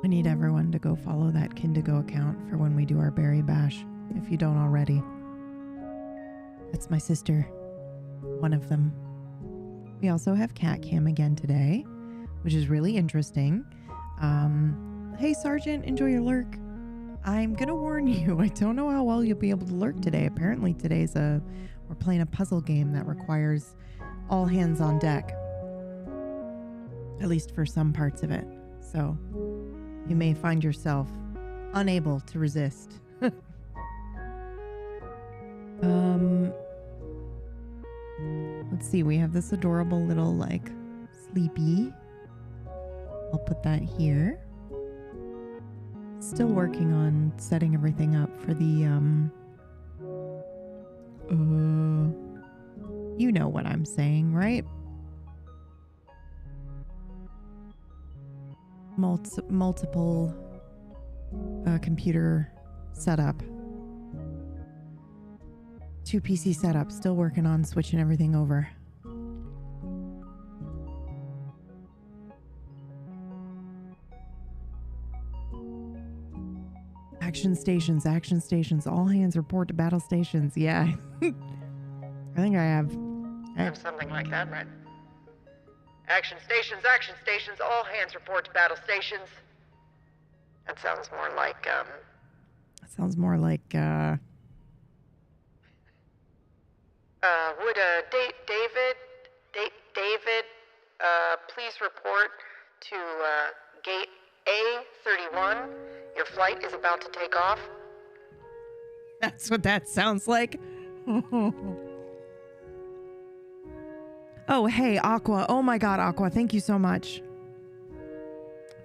I need everyone to go follow that Kindigo account for when we do our berry bash, if you don't already. That's my sister, one of them. We also have Cat Cam again today, which is really interesting. Hey Sergeant, enjoy your lurk. I'm gonna warn you, I don't know how well you'll be able to lurk today. Apparently we're playing a puzzle game that requires all hands on deck. At least for some parts of it. So you may find yourself unable to resist. Let's see, we have this adorable little like sleepy. I'll put that here. Still working on setting everything up for the you know what I'm saying, right? Multiple computer setup. 2 PC setup. Still working on switching everything over. Action stations. All hands report to battle stations. Yeah. I think I have something like that, right? Action stations, all hands report to battle stations. That sounds more like, would, David, please report to, gate A31. Your flight is about to take off. That's what that sounds like. Oh, hey, Aqua. Oh my God, Aqua. Thank you so much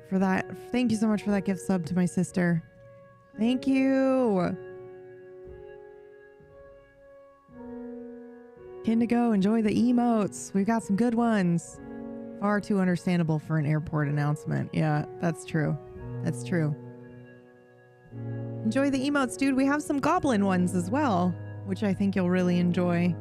for that. Thank you so much for that gift sub to my sister. Thank you. Kindigo, enjoy the emotes. We've got some good ones. Far too understandable for an airport announcement. Yeah, that's true. That's true. Enjoy the emotes, dude. We have some goblin ones as well, which I think you'll really enjoy.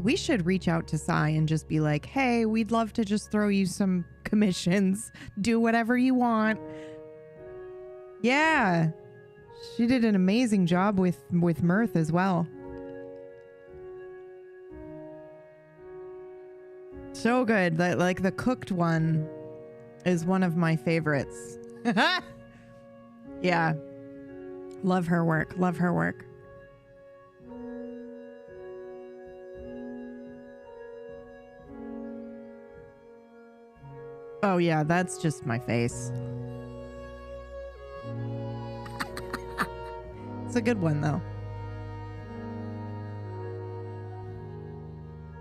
We should reach out to Sai and just be like, hey, we'd love to just throw you some commissions. Do whatever you want. Yeah. She did an amazing job with Mirth as well. So good. That, like, the cooked one is one of my favorites. Yeah. Love her work. Love her work. Oh yeah, that's just my face. It's a good one though.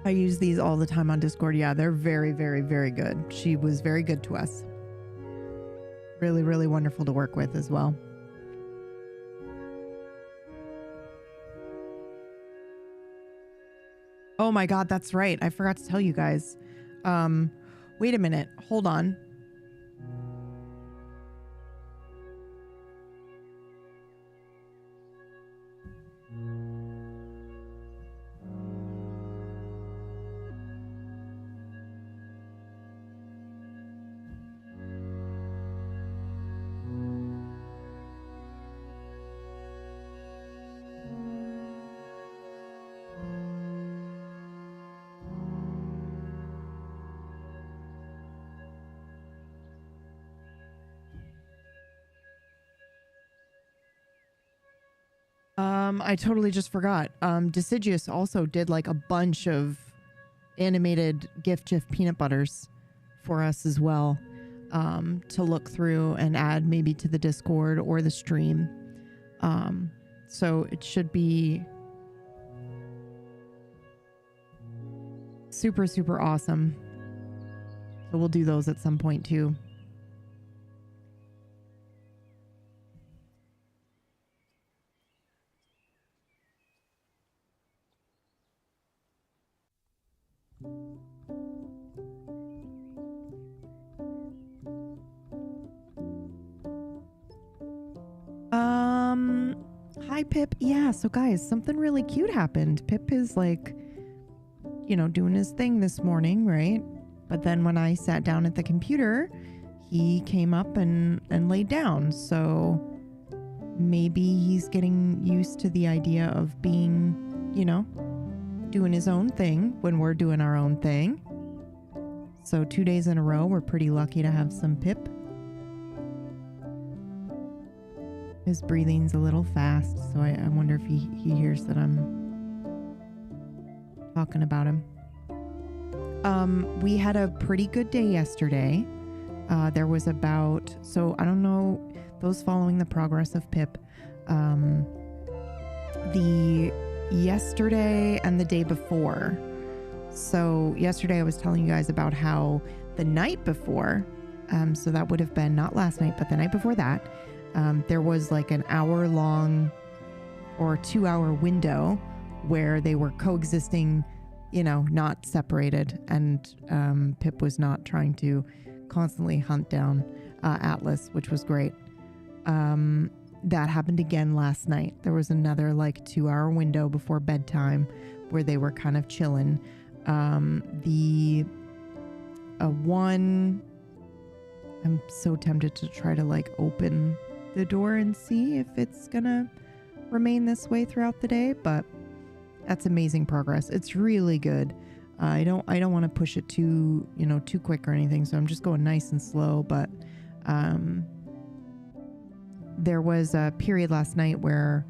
I use these all the time on Discord. Yeah, they're very, very, very good. She was very good to us. Really, really wonderful to work with as well. Oh my God, that's right. I forgot to tell you guys. Wait a minute. Hold on. I totally just forgot. Deciduous also did like a bunch of animated GIF peanut butters for us as well, to look through and add maybe to the Discord or the stream. So it should be super, super awesome. So we'll do those at some point too. Hi Pip. Yeah, so guys, something really cute happened. Pip is like, doing his thing this morning, right? But then when I sat down at the computer, he came up and laid down. So maybe he's getting used to the idea of being, doing his own thing when we're doing our own thing. So 2 days in a row, we're pretty lucky to have some Pip. His breathing's a little fast, so I wonder if he hears that I'm talking about him. We had a pretty good day yesterday. There was so I don't know, those following the progress of Pip, the yesterday and the day before. So yesterday I was telling you guys about how the night before, so that would have been not last night, but the night before that, there was like an hour-long or 2-hour window where they were coexisting, not separated, and Pip was not trying to constantly hunt down Atlas, which was great. That happened again last night. There was another like 2-hour window before bedtime where they were kind of chilling. I'm so tempted to try to like open the door and see if it's gonna remain this way throughout the day, but that's amazing progress. It's really good. I don't want to push it too quick or anything, so I'm just going nice and slow, but there was a period last night where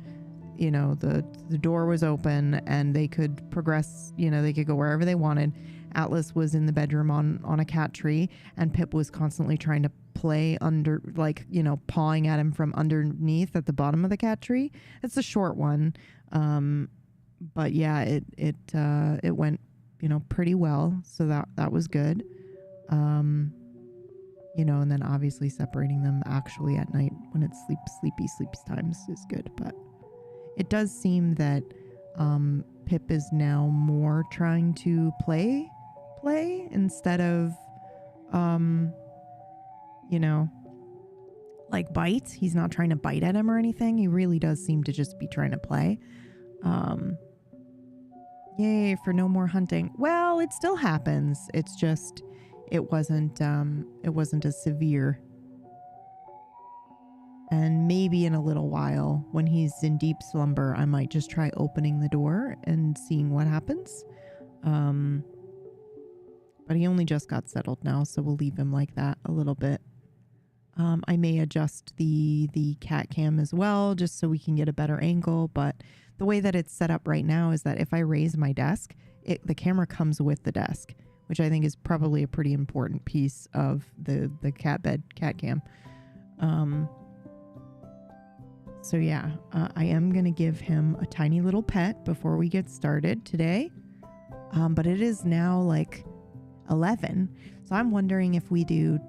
the door was open and they could progress, they could go wherever they wanted. Atlas was in the bedroom on a cat tree, and Pip was constantly trying to play under, like, pawing at him from underneath at the bottom of the cat tree. It's a short one. But yeah, it went, pretty well. So that was good. And then obviously separating them actually at night when it's sleepy times is good. But it does seem that Pip is now more trying to play instead of, like bite. He's not trying to bite at him or anything. He really does seem to just be trying to play. Yay for no more hunting. Well, it still happens. It's just, it wasn't as severe. And maybe in a little while, when he's in deep slumber, I might just try opening the door and seeing what happens. But he only just got settled now, so we'll leave him like that a little bit. I may adjust the cat cam as well, just so we can get a better angle. But the way that it's set up right now is that if I raise my desk, the camera comes with the desk, which I think is probably a pretty important piece of the cat cam. So yeah, I am going to give him a tiny little pet before we get started today. But it is now like 11. So I'm wondering if we do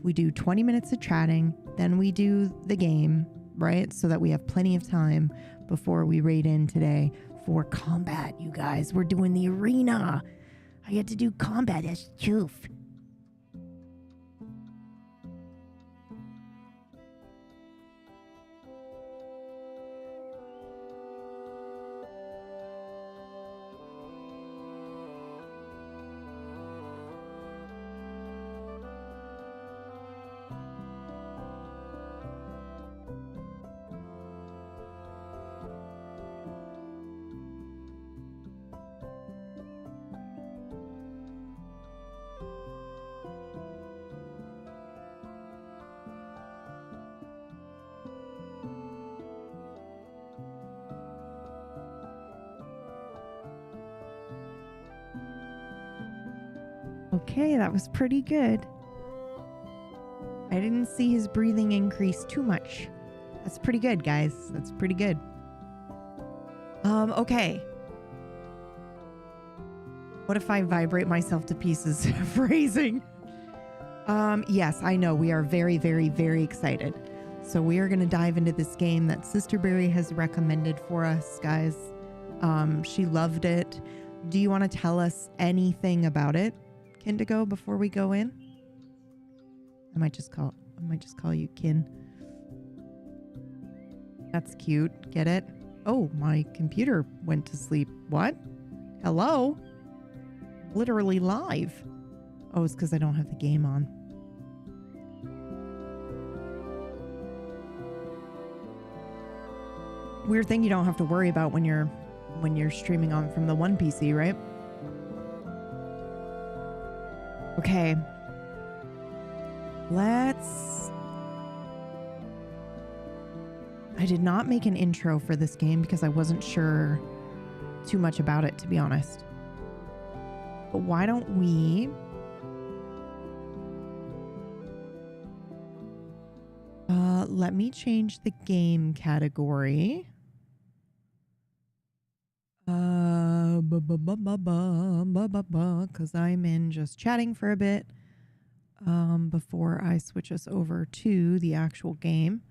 20 minutes of chatting, then we do the game, right? So that we have plenty of time before we raid in today for combat, you guys. We're doing the arena. I get to do combat as Choof. Okay, that was pretty good. I didn't see his breathing increase too much. That's pretty good, guys. That's pretty good. Okay. What if I vibrate myself to pieces? Phrasing. Yes, I know. We are very, very, very excited. So we are going to dive into this game that Sister Berry has recommended for us, guys. She loved it. Do you want to tell us anything about it, Kindigo, before we go in? I might just call you Kin. That's cute. Get it? Oh, my computer went to sleep. What? Hello? Literally live. Oh, it's because I don't have the game on. Weird thing you don't have to worry about when you're streaming on from the one PC, right? Okay. I did not make an intro for this game because I wasn't sure too much about it, to be honest. But why don't we... let me change the game category. Because I'm in just chatting for a bit before I switch us over to the actual game.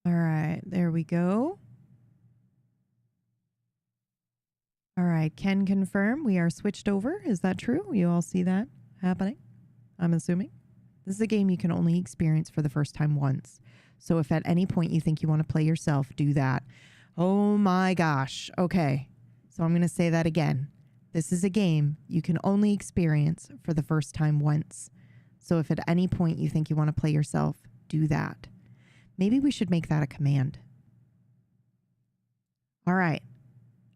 All right, there we go. All right, can confirm we are switched over. Is that true? You all see that happening? I'm assuming. This is a game you can only experience for the first time once. So if at any point you think you want to play yourself, do that. Oh my gosh. Okay. So I'm going to say that again. This is a game you can only experience for the first time once. So if at any point you think you want to play yourself, do that. Maybe we should make that a command. All right.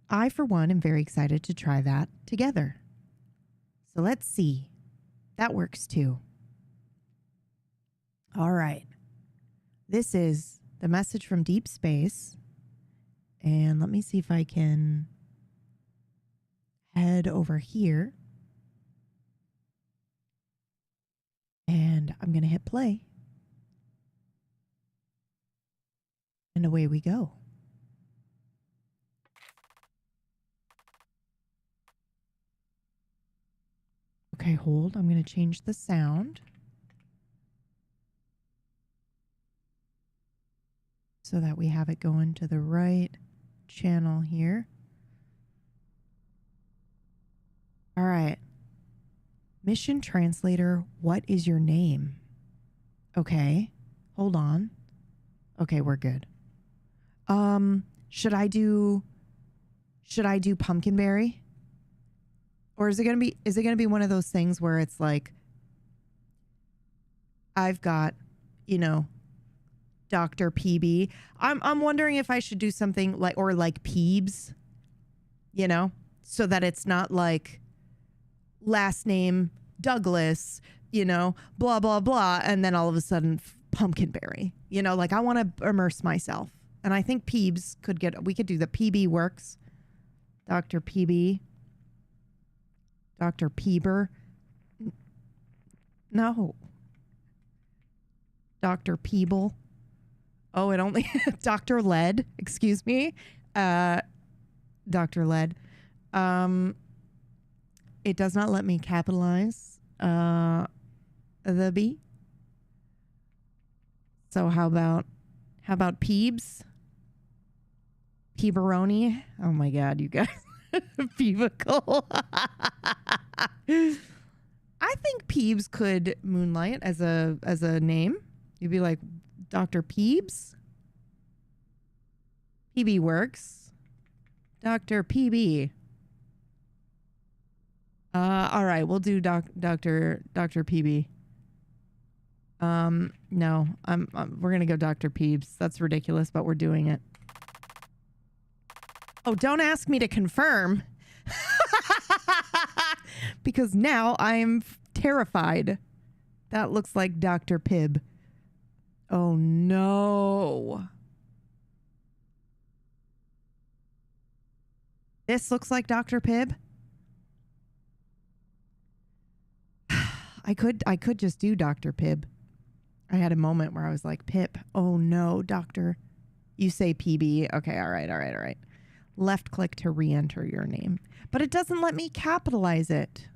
I, for one, am very excited to try that together. So let's see. That works too. All right. This is the message from deep space. And let me see if I can head over here. And I'm going to hit play. And away we go. Okay, hold. I'm going to change the sound. So that we have it going to the right channel here. All right. Mission translator, what is your name? Okay. Hold on. Okay, we're good. Should I do Pumpkinberry? Or is it going to be one of those things where it's like I've got, you know, Dr. PB. I'm wondering if I should do something like Peebs, you know, so that it's not like last name Douglas, you know, blah, blah, blah. And then all of a sudden Pumpkinberry, you know, like I want to immerse myself. And I think Peebs we could do the PB works. Dr. PB. Dr. Peeber. No. Dr. Peeble. Oh, it only Dr. Led, excuse me. Dr. Led. It does not let me capitalize the B. So how about Peebs? Peeberoni? Oh my God, you guys. Peevicle. I think Peebs could moonlight as a name. You'd be like Dr. Peebs. PB works. Dr. PB. All right, we'll do Dr. PB. No, we're gonna go Dr. Peebs. That's ridiculous, but we're doing it. Oh, don't ask me to confirm. Because now I'm terrified. That looks like Dr. Pibb. Oh no. This looks like Dr. Pibb. I could just do Dr. Pibb. I had a moment where I was like, Pip, oh no, doctor. You say PB. Okay, all right. Left click to re-enter your name. But it doesn't let me capitalize it.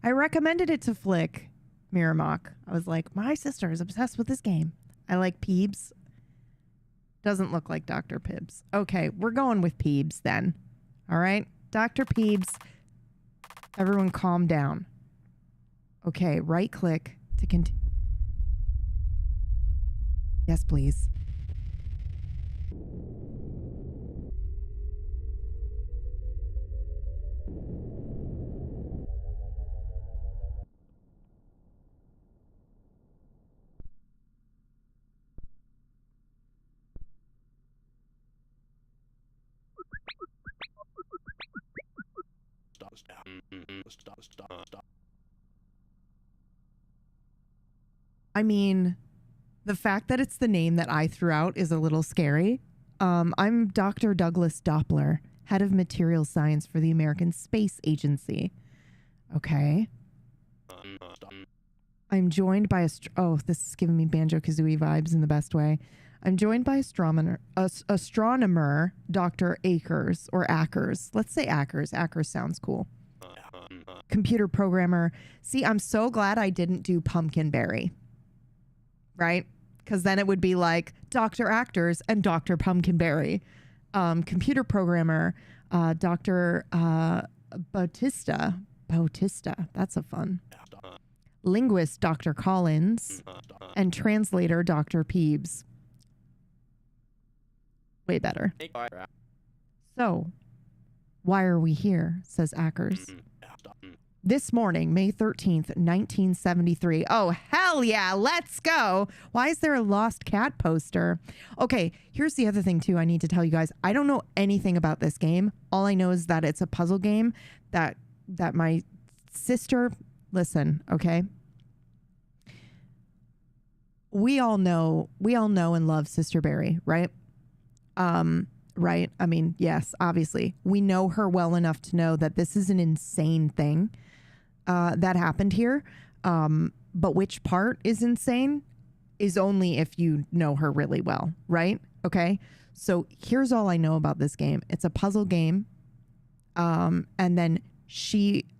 I recommended it to Flick, Miramok. I was like, my sister is obsessed with this game. I like Peebs. Doesn't look like Dr. Pibbs. Okay, we're going with Peebs then. All right, Dr. Peebs. Everyone calm down. Okay, right click to continue. Yes, please. I mean, the fact that it's the name that I threw out is a little scary. I'm Dr. Douglas Doppler, head of material science for the American Space Agency. Okay. I'm joined by this is giving me Banjo-Kazooie vibes in the best way. I'm joined by astronomer Dr. Akers or Ackers. Let's say Ackers. Ackers sounds cool. Computer programmer. See, I'm so glad I didn't do Pumpkinberry. Right? Because then it would be like Dr. Actors and Dr. Pumpkinberry. Computer programmer, Dr. Bautista. Bautista. That's a fun. Linguist, Dr. Collins. And translator, Dr. Peebs. Way better. So, why are we here? Says Ackers. This morning, May 13th, 1973. Oh, hell yeah, let's go. Why is there a lost cat poster? Okay, here's the other thing, too, I need to tell you guys. I don't know anything about this game. All I know is that it's a puzzle game that my sister... Listen, okay? We all know and love Sister Berry, right? Right? I mean, yes, obviously. We know her well enough to know that this is an insane thing that happened here. But which part is insane is only if you know her really well, right? Okay? So here's all I know about this game. It's a puzzle game. And then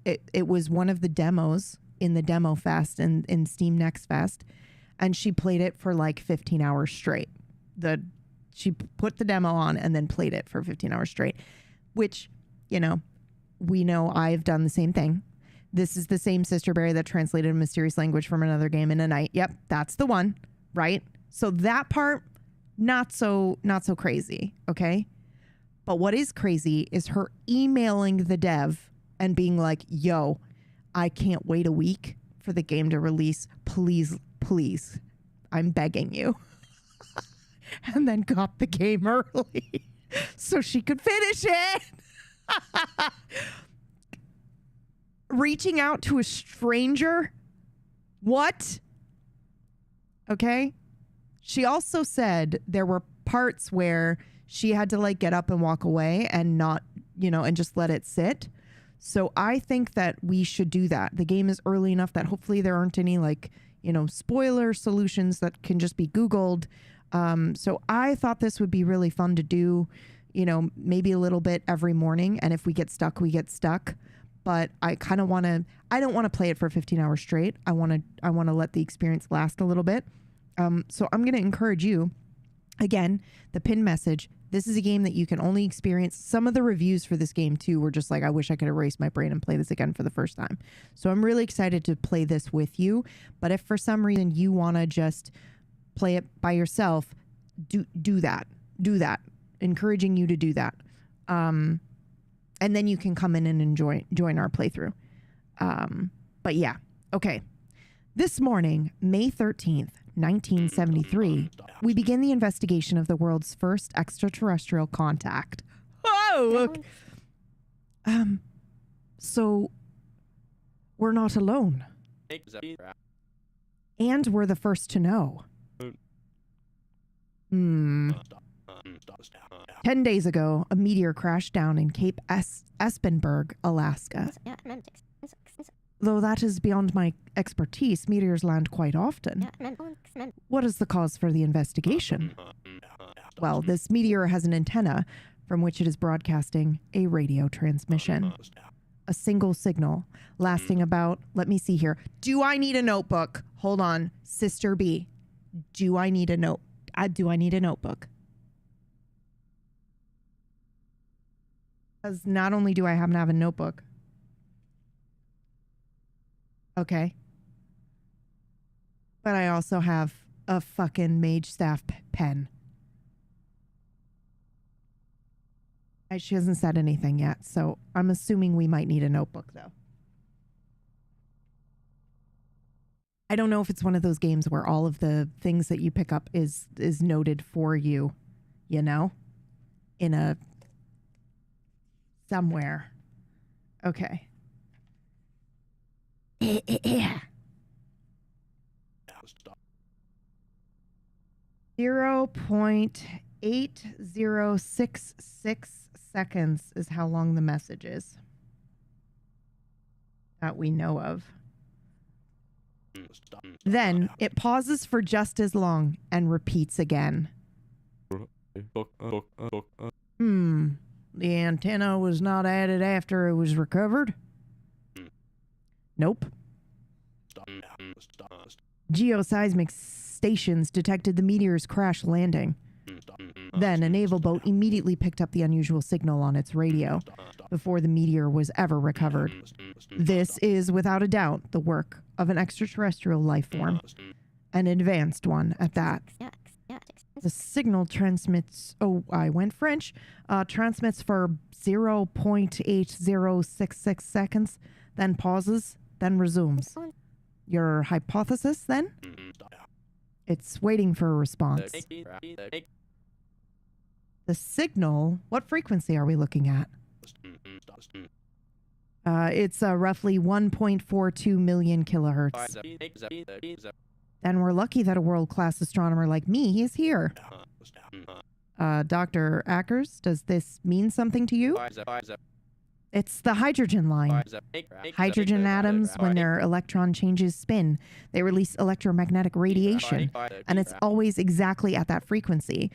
it was one of the demos in the Demo Fest and in Steam Next Fest. And she played it for like 15 hours straight. She put the demo on and then played it for 15 hours straight, which, you know, we know I've done the same thing. This is the same Sister Berry that translated a mysterious language from another game in a night. Yep, that's the one, right? So that part, not so crazy, okay? But what is crazy is her emailing the dev and being like, yo, I can't wait a week for the game to release. Please, I'm begging you. And then got the game early so she could finish it. Reaching out to a stranger? What? Okay. She also said there were parts where she had to like get up and walk away and not, and just let it sit. So I think that we should do that. The game is early enough that hopefully there aren't any spoiler solutions that can just be Googled. So I thought this would be really fun to do, maybe a little bit every morning. And if we get stuck, we get stuck. But I kind of I don't want to play it for 15 hours straight. I want to let the experience last a little bit. So I'm going to encourage you, again, the pin message. This is a game that you can only experience. Some of the reviews for this game too were just like, I wish I could erase my brain and play this again for the first time. So I'm really excited to play this with you. But if for some reason you want to just play it by yourself, do that. Encouraging you to do that. And then you can come in and join our playthrough. But yeah, okay. This morning, May 13th, 1973, we begin the investigation of the world's first extraterrestrial contact. Oh, so we're not alone. And we're the first to know. 10 days ago, a meteor crashed down in Cape Espenberg, Alaska. Though that is beyond my expertise, meteors land quite often. What is the cause for the investigation? Well, this meteor has an antenna from which it is broadcasting a radio transmission. A single signal lasting about, let me see here. Do I need a notebook? Hold on. Sister B. Do I need a notebook? Because not only do I happen to have a notebook. Okay. But I also have a fucking mage staff pen. She hasn't said anything yet, so I'm assuming we might need a notebook, though. I don't know if it's one of those games where all of the things that you pick up is noted for you, you know? In a... somewhere. Okay. 0.8066 seconds is how long the message is. That we know of. Then it pauses for just as long and repeats again. The antenna was not added after it was recovered? Nope. Geoseismic stations detected the meteor's crash landing. Then a naval boat immediately picked up the unusual signal on its radio before the meteor was ever recovered. This is, without a doubt, the work of an extraterrestrial life form, an advanced one at that. The signal transmits, transmits for 0.8066 seconds, then pauses, then resumes. Your hypothesis, then? It's waiting for a response. The signal, what frequency are we looking at? It's roughly 1.42 million kilohertz. And we're lucky that a world-class astronomer like me is here. Dr. Ackers, does this mean something to you? It's the hydrogen line. Hydrogen atoms, when their electron changes spin, they release electromagnetic radiation, and it's always exactly at that frequency.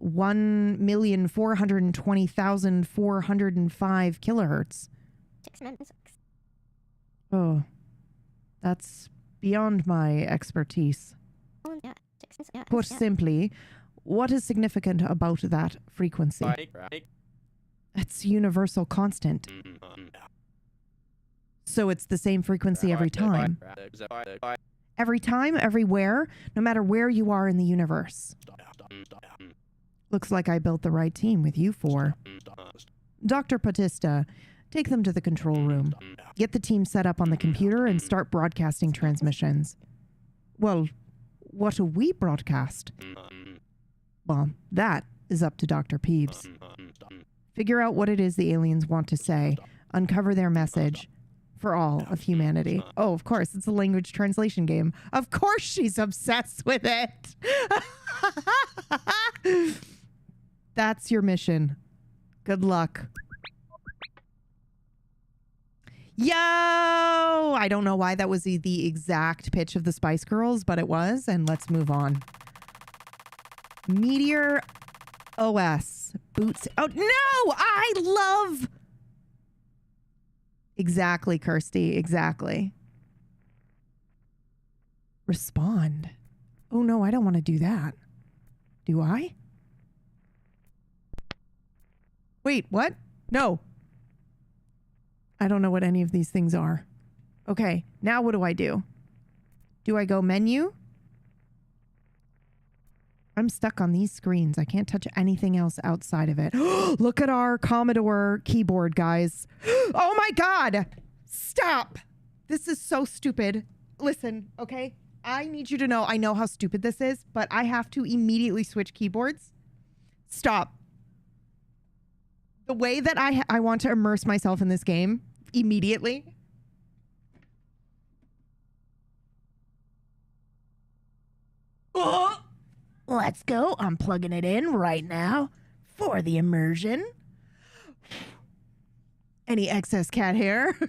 1,420,405 kilohertz. Oh, that's beyond my expertise. Put simply, what is significant about that frequency? It's universal constant. So it's the same frequency every time. Every time, everywhere, no matter where you are in the universe. Looks like I built the right team with you four. Dr. Patista, take them to the control room. Get the team set up on the computer and start broadcasting transmissions. Well, what do we broadcast? Well, that is up to Dr. Peeves. Figure out what it is the aliens want to say. Uncover their message. For all of humanity. Oh, of course, it's a language translation game. Of course she's obsessed with it. That's your mission. Good luck. Yo! I don't know why that was the exact pitch of the Spice Girls, but it was, and let's move on. Meteor OS. Boots. Oh, no! I love... Exactly, Kirsty. Exactly. Respond. Oh, no, I don't want to do that. Do I? Wait, what? No. I don't know what any of these things are. Okay, now what do I do? Do I go menu? I'm stuck on these screens. I can't touch anything else outside of it. Look at our Commodore keyboard, guys. Oh my God. Stop. This is so stupid. Listen, okay? I need you to know, I know how stupid this is, but I have to immediately switch keyboards. Stop. The way that I want to immerse myself in this game immediately. Oh! Let's go. I'm plugging it in right now for the immersion. Any excess cat hair?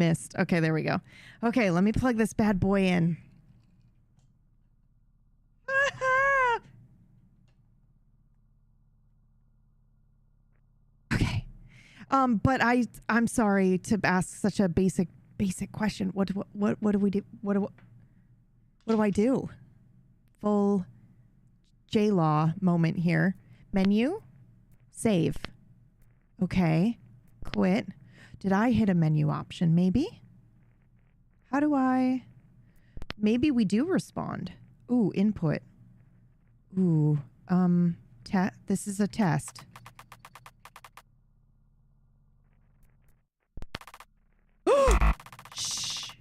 Missed. Okay, there we go. Okay, let me plug this bad boy in. Okay. But I'm sorry to ask such a basic question. What do we do? What do I do? Full J-Law moment here. Menu. Save. Okay. Quit. Did I hit a menu option? Maybe? How do I... Maybe we do respond. Ooh, input. Ooh, this is a test. Shh.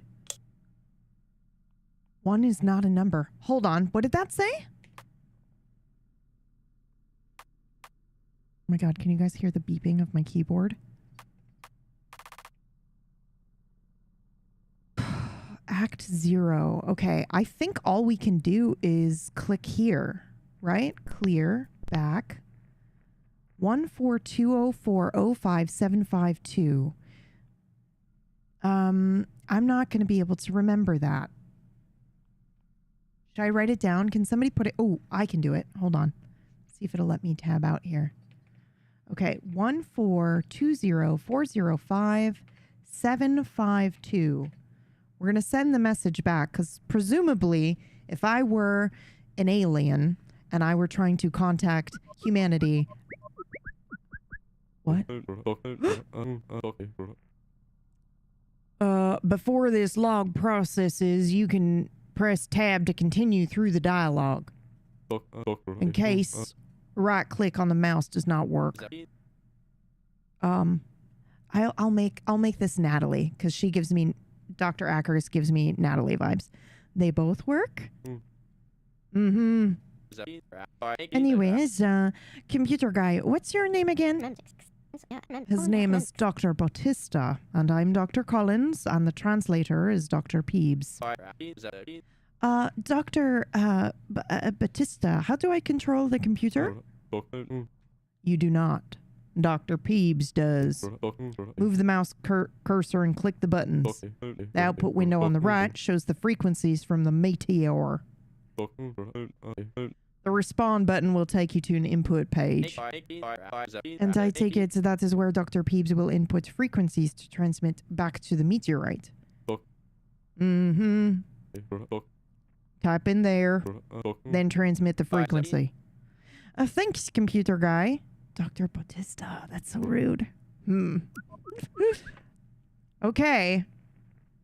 1 is not a number. Hold on. What did that say? Oh my god, can you guys hear the beeping of my keyboard? Act 0. Okay, I think all we can do is click here, right? Clear, back. 142040575 I'm not going to be able to remember that. Should I write it down? Can somebody put it? Oh, I can do it. Hold on. See if it'll let me tab out here. Okay, 142040575 We're going to send the message back because presumably if I were an alien and I were trying to contact humanity... What? Before this log processes, you can press tab to continue through the dialogue. In case right click on the mouse does not work. I'll make this Natalie because she gives me... Dr. Ackers gives me Natalie vibes. They both work? Mm-hmm. Anyways, computer guy, what's your name again? His name is Dr. Bautista, and I'm Dr. Collins, and the translator is Dr. Peebs. Dr. Bautista, how do I control the computer? You do not. Dr. Peebs does. Move the mouse cursor and click the buttons. The output window on the right shows the frequencies from the meteor. The respond button will take you to an input page. And I take it that is where Dr. Peebs will input frequencies to transmit back to the meteorite. Mm-hmm. Type in there, then transmit the frequency. Thanks, computer guy. Dr. Bautista, that's so rude. Okay.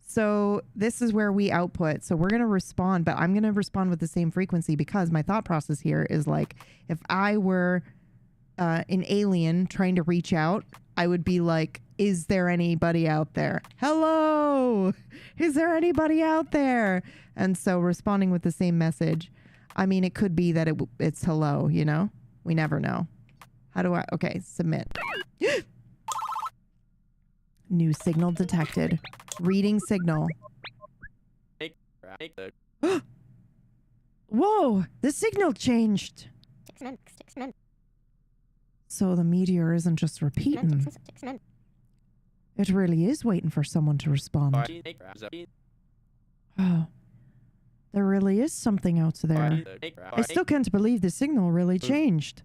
So this is where we output. So we're going to respond, but I'm going to respond with the same frequency because my thought process here is like, if I were an alien trying to reach out, I would be like, is there anybody out there? Hello! Is there anybody out there? And so responding with the same message, I mean, it could be that it's hello, you know? We never know. How do I... Okay, submit. New signal detected. Reading signal. Whoa! The signal changed! So the meteor isn't just repeating. It really is waiting for someone to respond. Oh. There really is something out there. I still can't believe the signal really changed.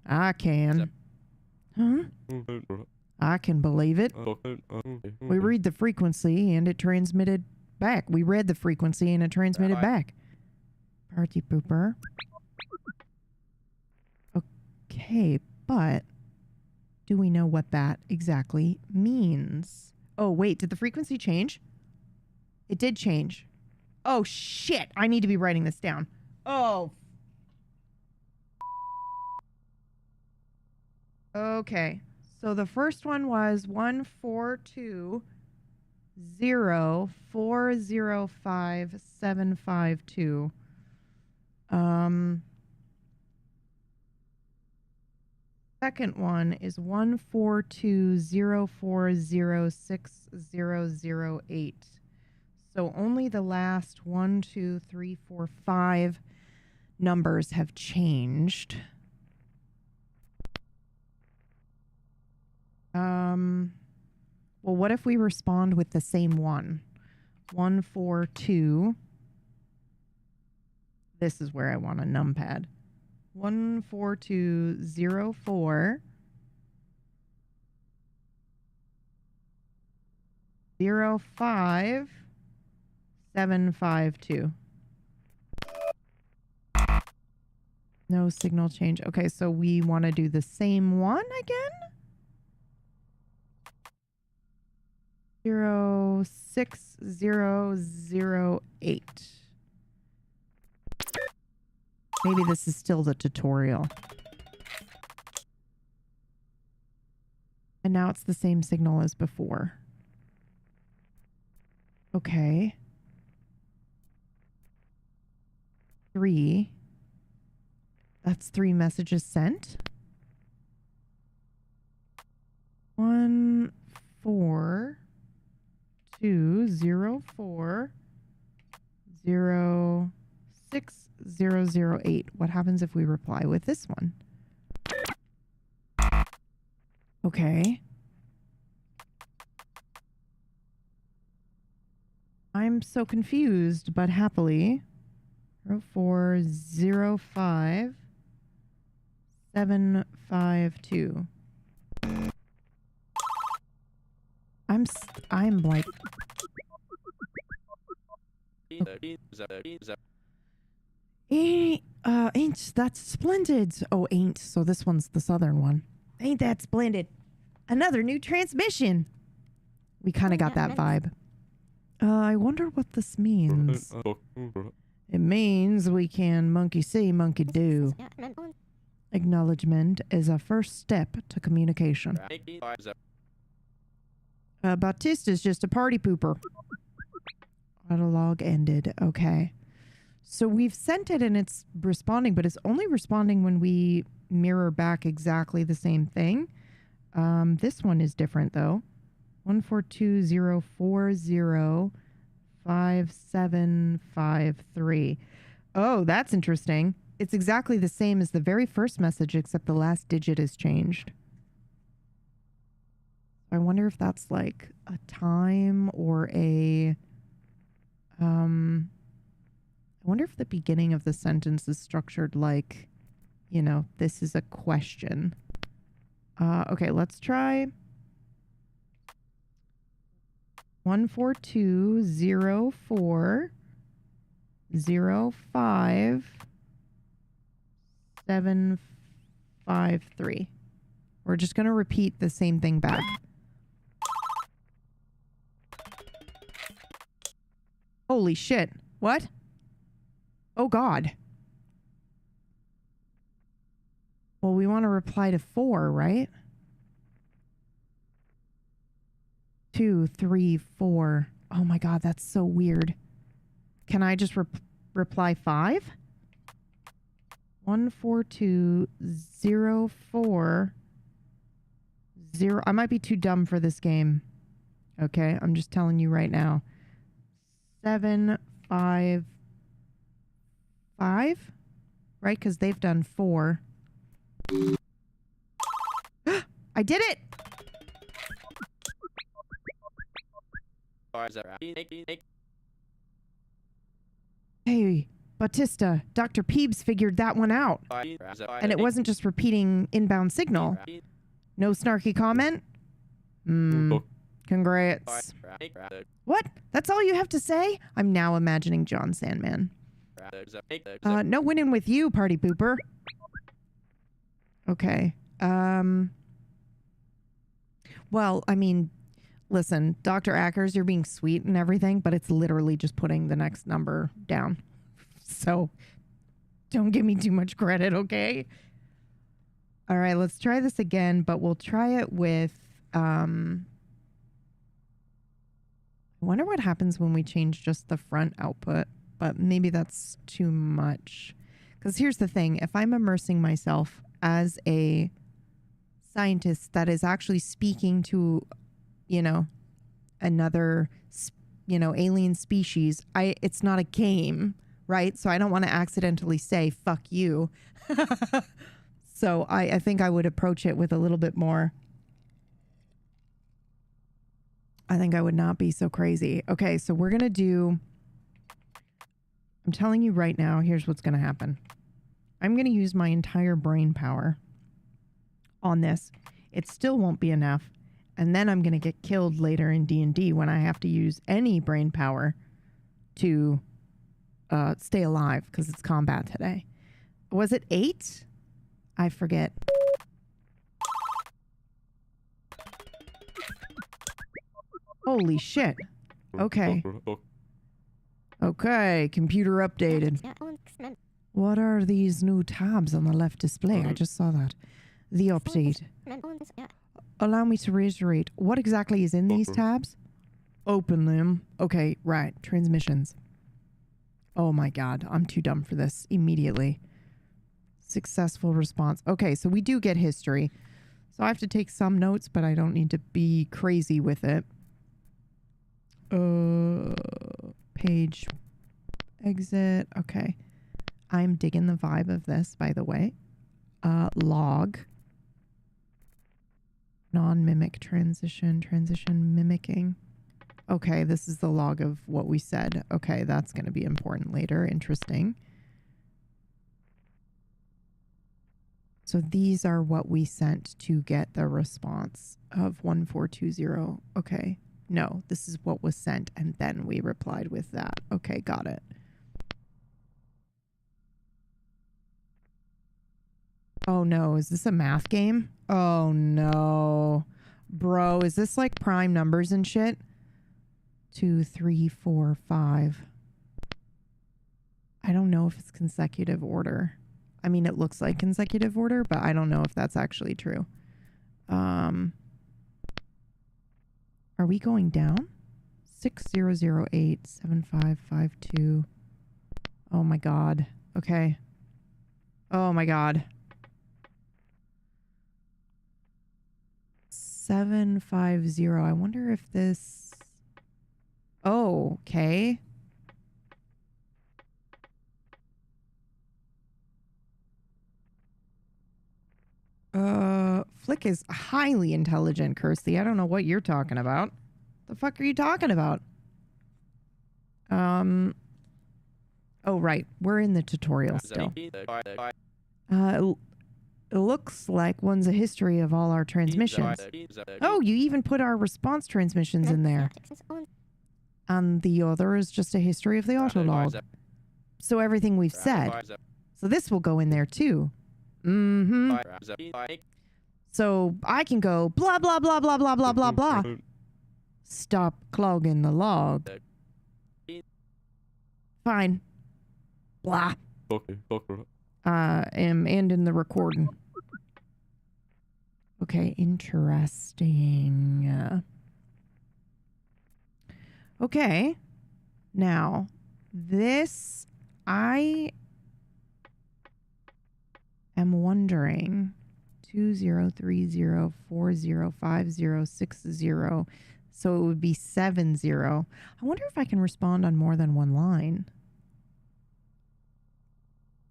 I can. Huh? I can believe it. We read the frequency and it transmitted back. We read the frequency and it transmitted back. Party pooper. Okay, but do we know what that exactly means? Oh, wait, did the frequency change? It did change. Oh, shit. I need to be writing this down. Oh. Okay. So the first one was 142040575 second one is 14204060008. So only the last 1, 2, 3, 4, 5 numbers have changed. Well, what if we respond with the same one? 142. This is where I want a numpad. 14204 05752. No signal change. Okay, so we want to do the same one again? 06008. Maybe this is still the tutorial. And now it's the same signal as before. Okay. 3. That's 3 messages sent. 14204 06008. What happens if we reply with this one? Okay. I'm so confused, but happily. 0405 752. I'm like ain't that's splendid. Oh, ain't. So this one's the southern one. Ain't that splendid? Another new transmission. We kind of got that vibe. I wonder what this means. It means we can monkey see, monkey do. Acknowledgement is a first step to communication. Baptiste is just a party pooper. Autolog ended. Okay. So we've sent it and it's responding, but it's only responding when we mirror back exactly the same thing. This one is different though. 14204055753. Oh, that's interesting. It's exactly the same as the very first message, except the last digit is changed. I wonder if that's like a time or a... I wonder if the beginning of the sentence is structured like, you know, this is a question. Okay, let's try 14204 05753. We're just going to repeat the same thing back. Holy shit. What? Oh, God. Well, we want to reply to 4, right? 2, 3, 4. Oh, my God. That's so weird. Can I just reply 5? 14204 0. I might be too dumb for this game. Okay, I'm just telling you right now. 755, right? Because they've done 4. I did it! Hey, Bautista, Dr. Peebs figured that one out. And it wasn't just repeating inbound signal. No snarky comment? Congrats. What? That's all you have to say? I'm now imagining John Sandman. No winning with you, party pooper. Okay. Well, I mean, listen, Dr. Ackers, you're being sweet and everything, but it's literally just putting the next number down. So don't give me too much credit, okay? All right, let's try this again, but we'll try it with, I wonder what happens when we change just the front output, but maybe that's too much. Because here's the thing, if I'm immersing myself as a scientist that is actually speaking to, you know, another, you know, alien species, it's not a game, right? So I don't want to accidentally say, fuck you. So I think I would approach it with a little bit more I think I would not be so crazy. Okay, so we're going to do... I'm telling you right now, here's what's going to happen. I'm going to use my entire brain power on this. It still won't be enough. And then I'm going to get killed later in D&D when I have to use any brain power to stay alive because it's combat today. Was it 8? I forget. Holy shit. Okay. Okay, computer updated. What are these new tabs on the left display? I just saw that. The update. Allow me to reiterate. What exactly is in these tabs? Open them. Okay, right. Transmissions. Oh my god, I'm too dumb for this. Immediately. Successful response. Okay, so we do get history. So I have to take some notes, but I don't need to be crazy with it. Page. Exit. Okay. I'm digging the vibe of this, by the way. Log. Non-mimic transition. Transition mimicking. Okay, this is the log of what we said. Okay, that's going to be important later. Interesting. So these are what we sent to get the response of 1420. Okay. No, this is what was sent, and then we replied with that. Okay, got it. Oh no, is this a math game? Oh no. Bro, is this like prime numbers and shit? 2, 3, 4, 5. I don't know if it's consecutive order. I mean, it looks like consecutive order, but I don't know if that's actually true. Are we going down? 6008 7552. Oh my god. Okay. Oh my god. 750. I wonder if this... Oh, okay. Flick is highly intelligent, Kirsty. I don't know what you're talking about. The fuck are you talking about? Oh, right. We're in the tutorial still. It looks like one's a history of all our transmissions. Oh, you even put our response transmissions in there. And the other is just a history of the autolog. So everything we've said. So this will go in there too. Mm-hmm. So I can go blah, blah, blah, blah, blah, blah, blah, blah. Stop clogging the log. Fine. Blah. Am ending the recording. Okay, interesting. Okay. Now, this, I am wondering 2030405060. So it would be 70. I wonder if I can respond on more than one line.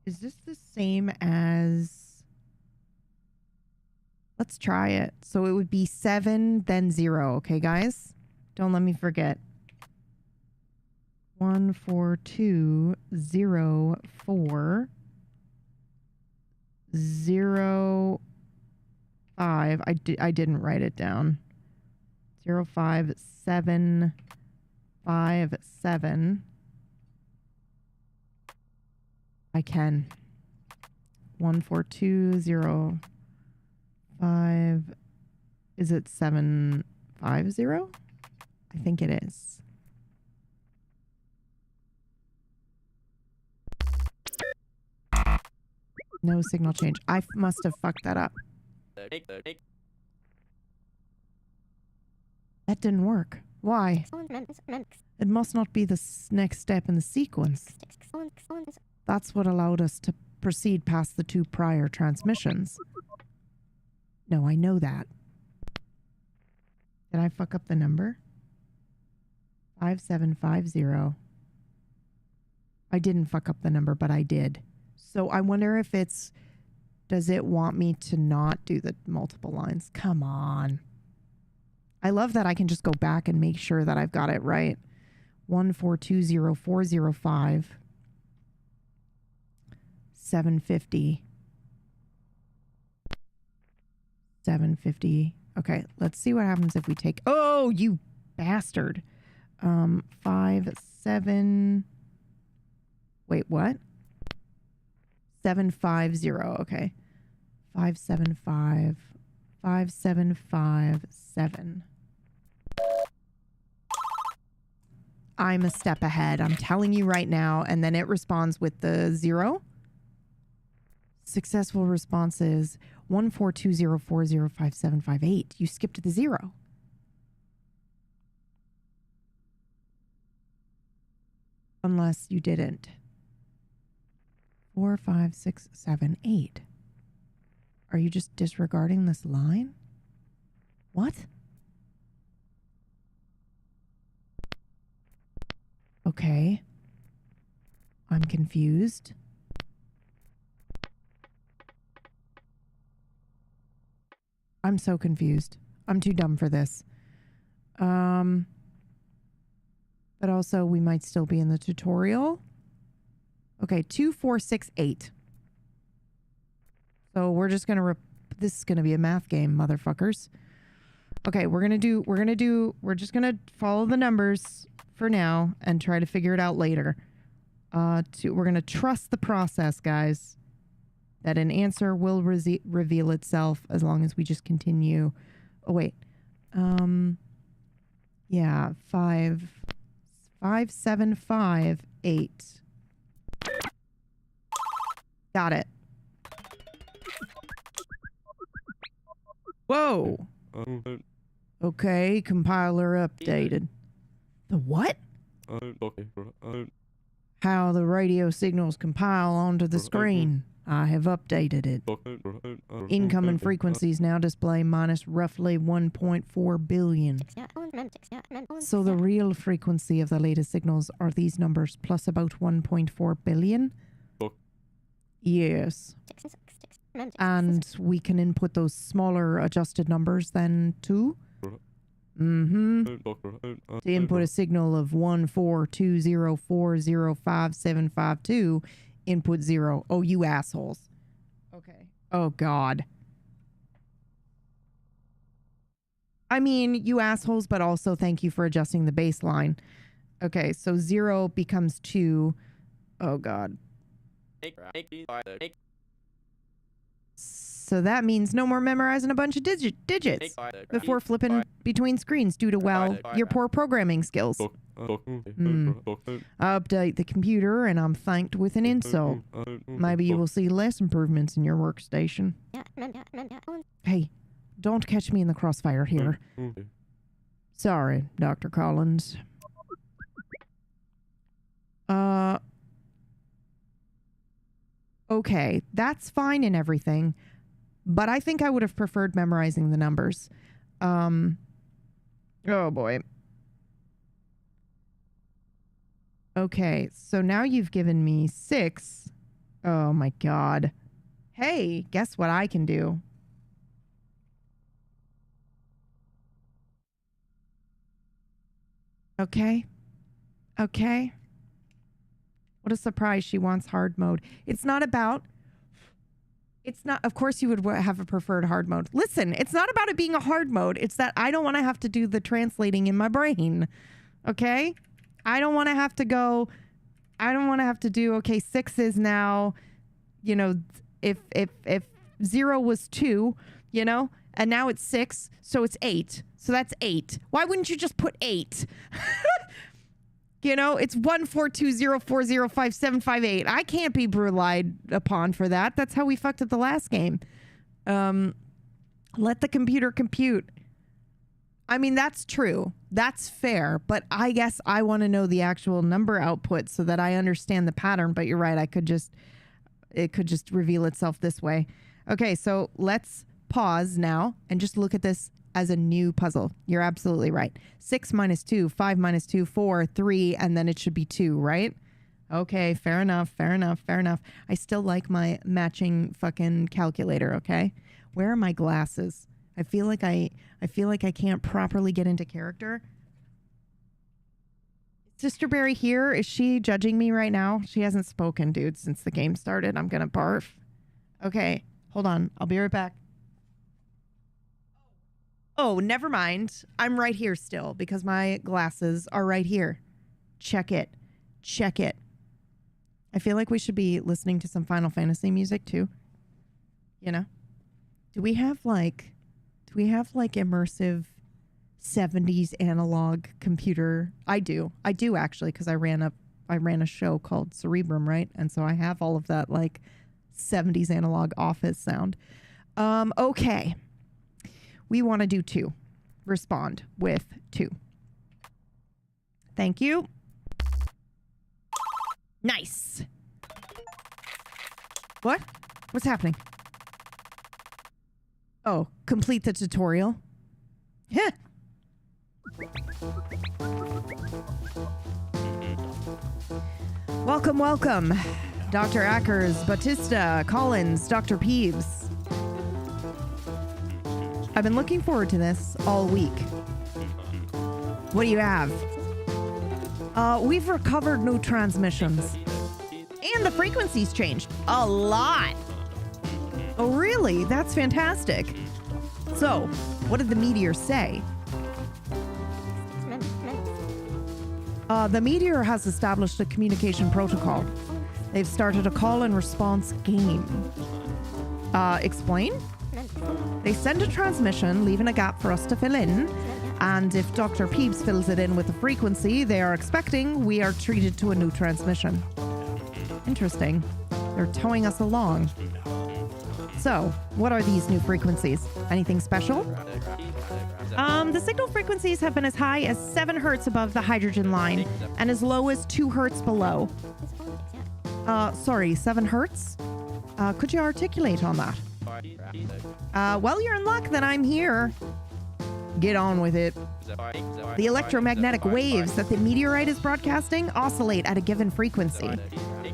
Is this the same as... Let's try it. So it would be 7, then 0. Okay, guys? Don't let me forget. 14204 0 5. I didn't write it down. 05757. I can. 14205. Is it 750? I think it is. No signal change. I must have fucked that up. That didn't work. Why? It must not be the next step in the sequence. That's what allowed us to proceed past the 2 prior transmissions. No, I know that. Did I fuck up the number? 5750. I didn't fuck up the number, but I did. So I wonder if it's... Does it want me to not do the multiple lines? Come on. I love that I can just go back and make sure that I've got it right. 1420405 750 750. Okay, let's see what happens if we take. Oh, you bastard. 57. Wait, what? 750. Okay. 575 5757. I'm a step ahead. I'm telling you right now. And then it responds with the 0. Successful responses 14204055758. You skipped the 0. Unless you didn't. 4, 5, 6, 7, 8. Are you just disregarding this line? What? Okay. I'm confused. I'm so confused. I'm too dumb for this. But also we might still be in the tutorial. Okay, 2, 4, 6, 8. So we're just gonna this is gonna be a math game, motherfuckers. Okay, we're just gonna follow the numbers for now and try to figure it out later. We're gonna trust the process, guys. That an answer will reveal itself as long as we just continue. Oh wait, yeah, 5, 7, 5, 8. Got it. Whoa. Okay, compiler updated. The what? How the radio signals compile onto the screen. I have updated it. Incoming frequencies now display minus roughly 1.4 billion. So the real frequency of the latest signals are these numbers plus about 1.4 billion? Yes. And we can input those smaller adjusted numbers then too? Mm-hmm. To input a signal of 14204055752, input 0. Oh, you assholes. Okay. Oh, God. I mean, you assholes, but also thank you for adjusting the baseline. Okay, so 0 becomes 2. Oh, God. So that means no more memorizing a bunch of digits before flipping between screens due to, well, your poor programming skills. Update the computer and I'm thanked with an insult. Maybe you will see less improvements in your workstation. Hey, don't catch me in the crossfire here. Sorry, Dr. Collins. Okay, that's fine and everything. But I think I would have preferred memorizing the numbers. Oh boy. Okay, so now you've given me 6. Oh my God. Hey, guess what I can do? Okay. Okay. What a surprise. She wants hard mode. It's not, of course you would have a preferred hard mode. Listen, it's not about it being a hard mode. It's that I don't want to have to do the translating in my brain. Okay? I don't want to have to do, okay, 6 is now, you know, if 0 was 2, you know, and now it's 6, so it's 8. So that's 8. Why wouldn't you just put 8? You know, it's 14204055758. I can't be relied upon for that. That's how we fucked up the last game. Let the computer compute. I mean, that's true. That's fair. But I guess I want to know the actual number output so that I understand the pattern. But you're right. It could just reveal itself this way. Okay, so let's pause now and just look at this as a new puzzle. You're absolutely right. 6 minus 2, 5 minus 2, 4, 3, and then it should be 2, right? Okay, fair enough, fair enough, fair enough. I still like my matching fucking calculator, okay? Where are my glasses? I feel like I can't properly get into character. Sister Berry here. Is she judging me right now? She hasn't spoken, dude, since the game started. I'm gonna barf. Okay, hold on. I'll be right back. Oh, never mind. I'm right here still because my glasses are right here. Check it. Check it. I feel like we should be listening to some Final Fantasy music too. You know? Do we have like immersive 70s analog computer? I do actually, because I ran a show called Cerebrum, right? And so I have all of that like 70s analog office sound. Okay. We want to do 2. Respond with 2. Thank you. Nice. What? What's happening? Oh, complete the tutorial. Heh. Welcome, welcome. Dr. Ackers, Batista, Collins, Dr. Peeves. I've been looking forward to this all week. What do you have? We've recovered new transmissions. And the frequency's changed. A lot. Oh, really? That's fantastic. So, what did the meteor say? The meteor has established a communication protocol. They've started a call and response game. Explain? They send a transmission, leaving a gap for us to fill in. And if Dr. Peeves fills it in with the frequency they are expecting, we are treated to a new transmission. Interesting. They're towing us along. So, what are these new frequencies? Anything special? The signal frequencies have been as high as 7 hertz above the hydrogen line and as low as 2 hertz below. Sorry, 7 hertz? Could you articulate on that? Well, you're in luck that I'm here. Get on with it. The electromagnetic waves that the meteorite is broadcasting oscillate at a given frequency.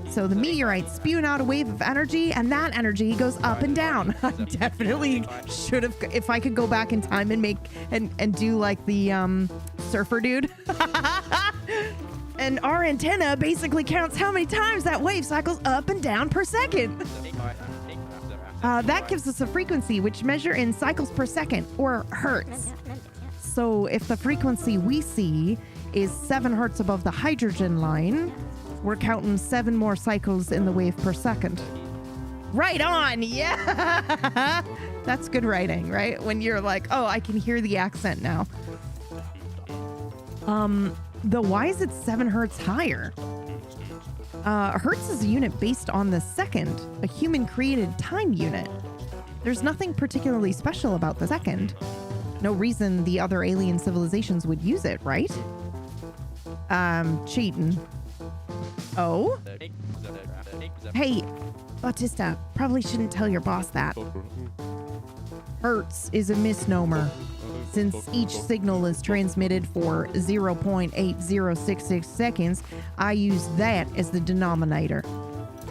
So the meteorite's spewing out a wave of energy, and that energy goes up and down. I definitely should have, if I could go back in time and make and do like the surfer dude. And our antenna basically counts how many times that wave cycles up and down per second. That gives us a frequency which measure in cycles per second, or hertz. So if the frequency we see is 7 hertz above the hydrogen line, we're counting 7 more cycles in the wave per second. Right on! Yeah! That's good writing, right? When you're like, oh, I can hear the accent now. Though why is it 7 hertz higher? Hertz is a unit based on the second, a human-created time unit. There's nothing particularly special about the second. No reason the other alien civilizations would use it, right? Cheating. Oh? Hey, Bautista, probably shouldn't tell your boss that. Hertz is a misnomer. Since each signal is transmitted for 0.8066 seconds, I use that as the denominator.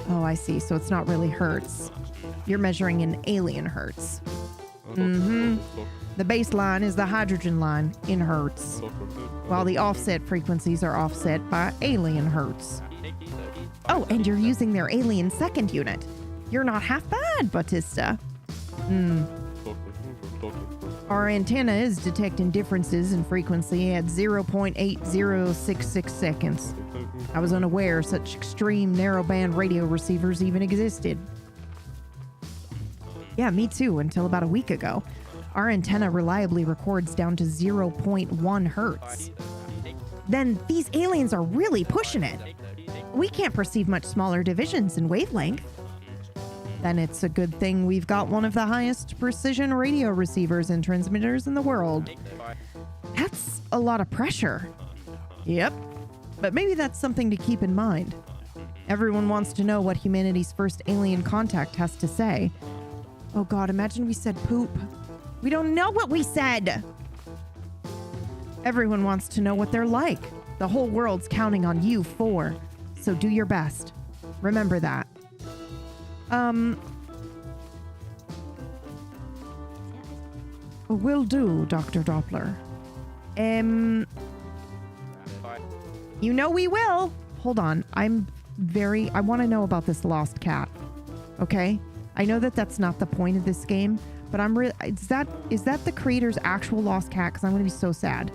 Oh, I see. So it's not really hertz. You're measuring in alien hertz. Mm-hmm. The baseline is the hydrogen line in hertz, while the offset frequencies are offset by alien hertz. Oh, and you're using their alien second unit. You're not half bad, Bautista. Our antenna is detecting differences in frequency at 0.8066 seconds. I was unaware such extreme narrowband radio receivers even existed. Yeah, me too, until about a week ago. Our antenna reliably records down to 0.1 hertz. Then these aliens are really pushing it. We can't perceive much smaller divisions in wavelength. Then it's a good thing we've got one of the highest precision radio receivers and transmitters in the world. That's a lot of pressure. Yep. But maybe that's something to keep in mind. Everyone wants to know what humanity's first alien contact has to say. Oh God, imagine we said poop. We don't know what we said. Everyone wants to know what they're like. The whole world's counting on you four. So do your best. Remember that. Will do, Dr. Doppler. You know we will. Hold on. I want to know about this lost cat. Okay? I know that that's not the point of this game, but is that the creator's actual lost cat? Because I'm going to be so sad.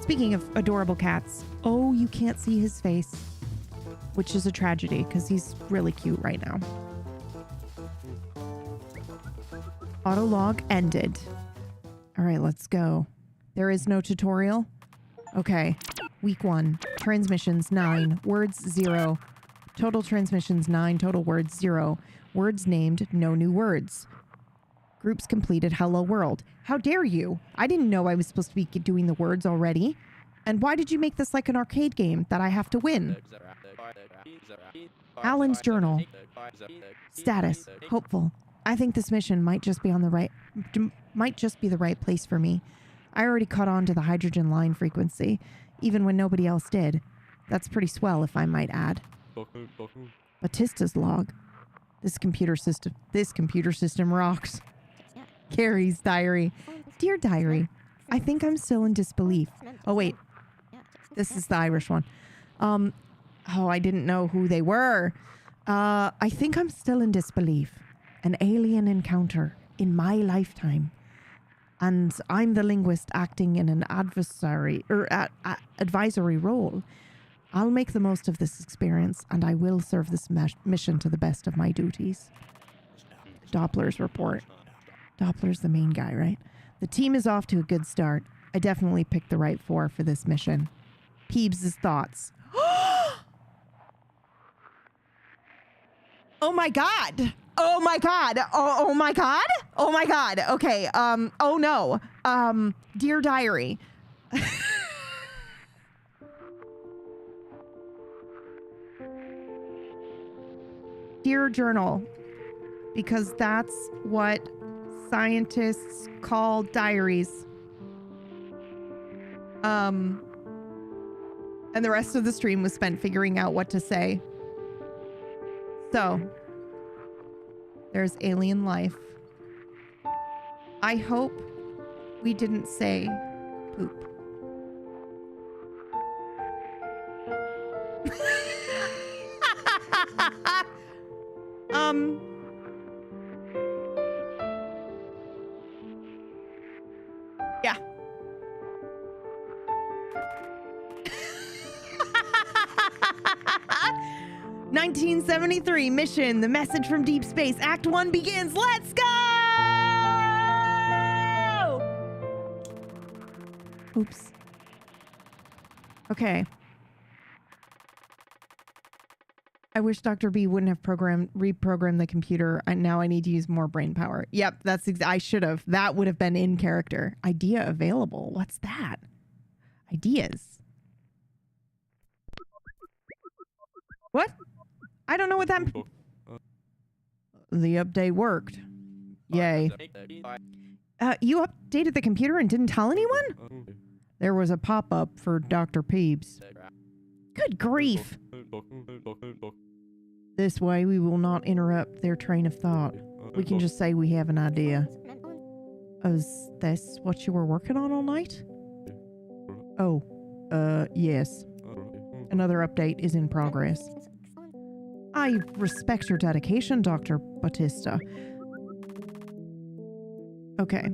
Speaking of adorable cats, oh, you can't see his face, which is a tragedy because he's really cute right now. Autolog ended. All right, let's go. There is no tutorial. Okay. Week 1. Transmissions 9. Words 0. Total transmissions 9. Total words 0. Words named. No new words. Groups completed. Hello world. How dare you? I didn't know I was supposed to be doing the words already. And why did you make this like an arcade game that I have to win? Alan's journal. Status. Hopeful. I think this mission might just be the right place for me. I already caught on to the hydrogen line frequency, even when nobody else did. That's pretty swell, if I might add. Batista's log. This computer system rocks. Carrie's diary. Dear diary, I think I'm still in disbelief. Oh wait, this is the Irish one. Oh, I didn't know who they were. I think I'm still in disbelief. An alien encounter in my lifetime. And I'm the linguist acting in an advisory role. I'll make the most of this experience, and I will serve this mission to the best of my duties. Doppler's report. Doppler's the main guy, right? The team is off to a good start. I definitely picked the right four for this mission. Peebs' thoughts. Oh my god! Oh my god! Oh my god! Oh my god! Okay, oh no. Dear diary. Dear journal. Because that's what scientists call diaries. And the rest of the stream was spent figuring out what to say. So, there's alien life. I hope we didn't say poop. Yeah. 1973 mission. The message from deep space. Act 1 begins. Let's go! Oops. Okay. I wish Dr. B wouldn't have reprogrammed the computer. And now I need to use more brain power. Yep, I should have. That would have been in character. Idea available. What's that? Ideas. What? I don't know what that... The update worked. Yay. You updated the computer and didn't tell anyone? There was a pop-up for Dr. Peebs. Good grief. This way we will not interrupt their train of thought. We can just say we have an idea. Is this what you were working on all night? Oh, yes. Another update is in progress. I respect your dedication, Dr. Batista. Okay.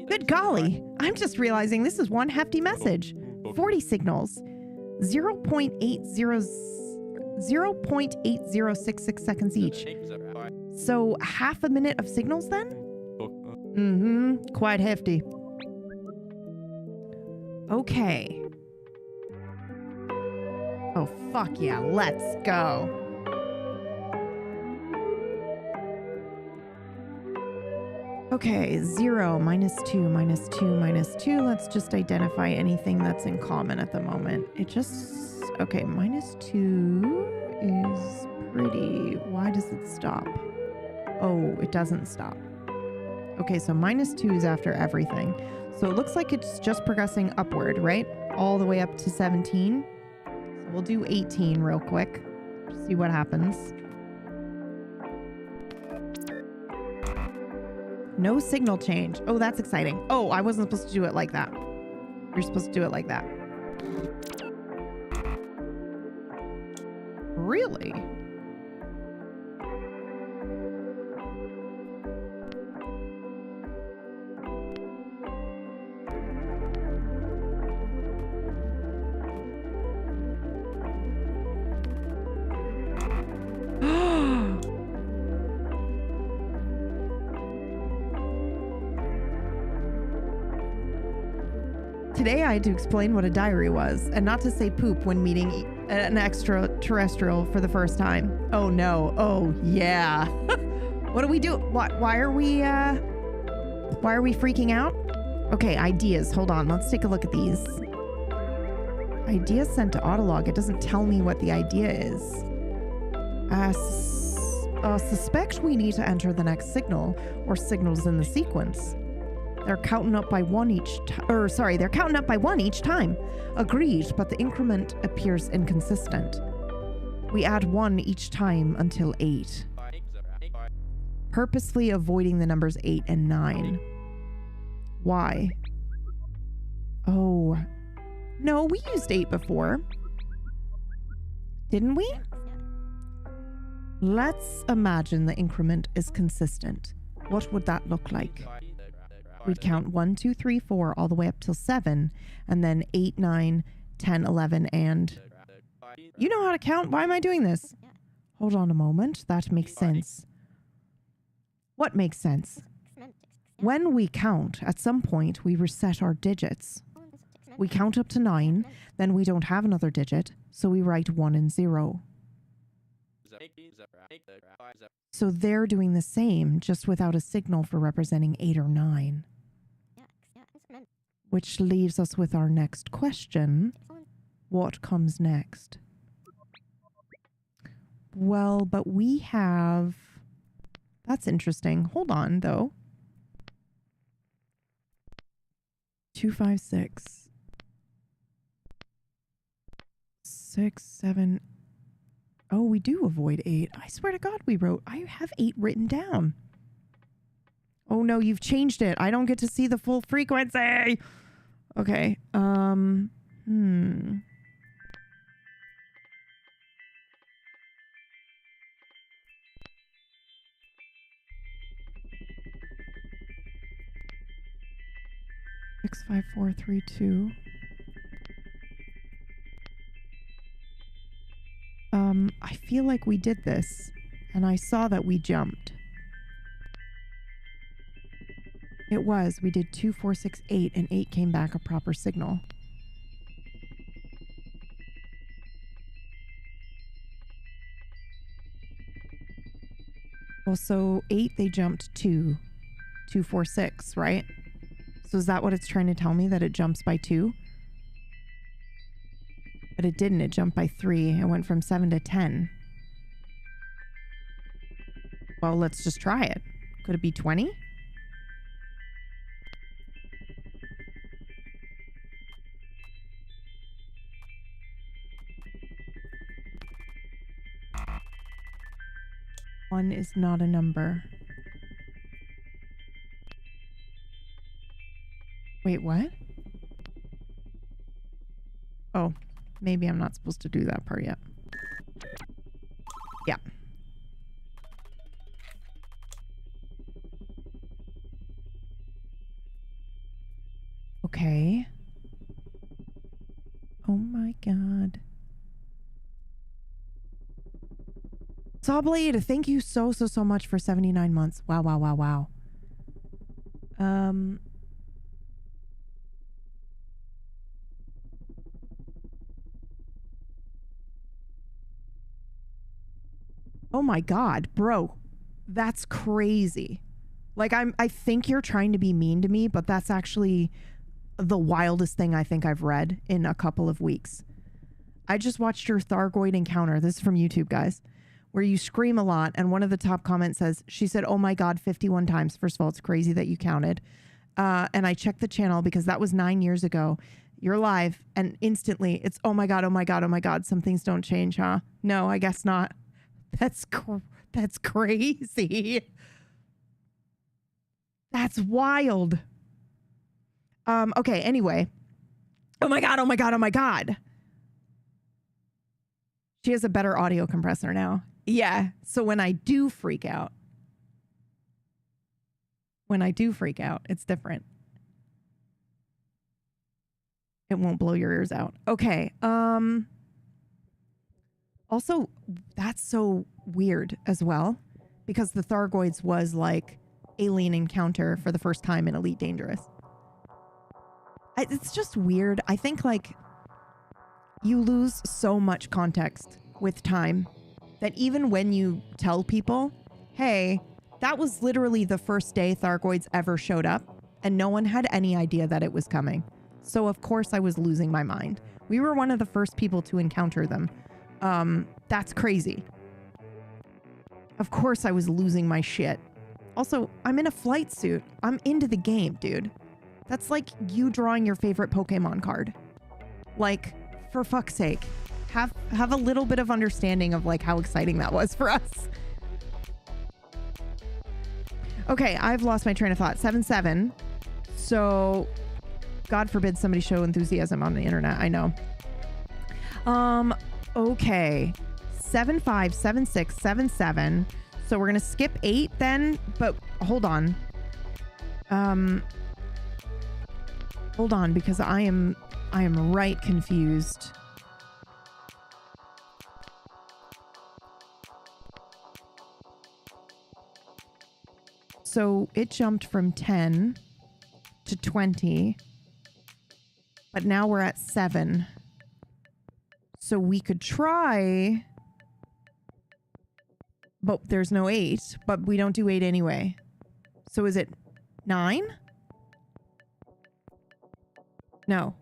Good golly! I'm just realizing this is one hefty message. 40 signals. 0.8066 seconds each. So half a minute of signals then? Mm-hmm. Quite hefty. Okay. Oh, fuck yeah. Let's go. Okay, 0, -2, -2, -2. Let's just identify anything that's in common at the moment. It just... Okay, -2 is pretty... Why does it stop? Oh, it doesn't stop. Okay, so -2 is after everything. So it looks like it's just progressing upward, right? All the way up to 17. So we'll do 18 real quick. See what happens. No signal change. Oh, that's exciting. Oh, I wasn't supposed to do it like that. You're supposed to do it like that. Really? Today I had to explain what a diary was, and not to say poop when meeting an extraterrestrial for the first time. Oh no. Oh yeah. What do we do? Why are we freaking out? Okay, ideas. Hold on. Let's take a look at these. Ideas sent to Autolog. It doesn't tell me what the idea is. Suspect we need to enter the next signal or signals in the sequence. They're counting up by one each they're counting up by one each time. Agreed, but the increment appears inconsistent. We add 1 each time until 8. Purposely avoiding the numbers 8 and 9. Why? Oh. No, we used 8 before. Didn't we? Let's imagine the increment is consistent. What would that look like? We'd count 1, 2, 3, 4 all the way up till 7, and then 8, 9, 10, 11, and... You know how to count? Why am I doing this? Hold on a moment. That makes sense. What makes sense? When we count, at some point, we reset our digits. We count up to 9, then we don't have another digit, so we write 1 and 0. So they're doing the same, just without a signal for representing 8 or 9. Which leaves us with our next question. What comes next? Well, but we have... That's interesting. Hold on, though. 2, 5, 6. 6, 7... Oh, we do avoid 8. I swear to God I have 8 written down. Oh no, you've changed it. I don't get to see the full frequency. Okay. 6, 5, 4, 3, 2. I feel like we did this, and I saw that we jumped. It was. We did 2, 4, 6, 8, and 8 came back a proper signal. Well, so 8, they jumped 2, 2, 4, 6, right? So is that what it's trying to tell me, that it jumps by 2? But it didn't. It jumped by 3. It went from 7 to 10. Well, let's just try it. Could it be 20? One is not a number. Wait, what? Oh, maybe I'm not supposed to do that part yet. Yeah. Okay. Oh my God. Sawblade, thank you so much for 79 months. Wow, wow, wow, wow. Oh my God, bro. That's crazy. Like, I think you're trying to be mean to me, but that's actually the wildest thing I think I've read in a couple of weeks. I just watched your Thargoid encounter. This is from YouTube, guys, where you scream a lot. And one of the top comments says, she said, oh my God, 51 times. First of all, it's crazy that you counted. And I checked the channel because that was 9 years ago. You're live and instantly it's, oh my God, oh my God, oh my God. Some things don't change, huh? No, I guess not. That's crazy. That's wild. Okay, anyway. Oh my God, oh my God, oh my God. She has a better audio compressor now. Yeah, so when I do freak out, it's different. It won't blow your ears out. Okay. Also, that's so weird as well, because the Thargoids was like alien encounter for the first time in Elite Dangerous. It's just weird. I think like you lose so much context with time that even when you tell people, hey, that was literally the first day Thargoids ever showed up and no one had any idea that it was coming. So of course I was losing my mind. We were one of the first people to encounter them. That's crazy. Of course I was losing my shit. Also, I'm in a flight suit. I'm into the game, dude. That's like you drawing your favorite Pokemon card. Like, for fuck's sake, have a little bit of understanding of like how exciting that was for us. Okay, I've lost my train of thought. 7-7. So, God forbid somebody show enthusiasm on the internet. I know. Okay. 7-5, 7-6, 7-7. So we're gonna skip 8 then, but hold on. Hold on, because I am right confused. So it jumped from 10 to 20, but now we're at 7. So we could try, but there's no 8, but we don't do 8 anyway. So is it 9? No.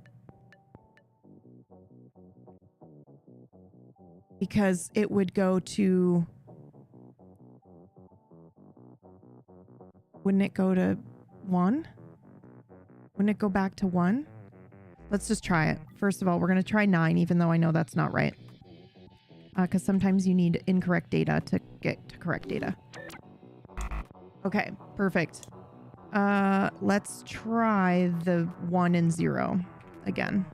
Because it would go to... Wouldn't it go to 1? Wouldn't it go back to 1? Let's just try it. First of all, we're going to try 9, even though I know that's not right. Because sometimes you need incorrect data to get to correct data. Okay, perfect. Let's try the 1 and 0 again.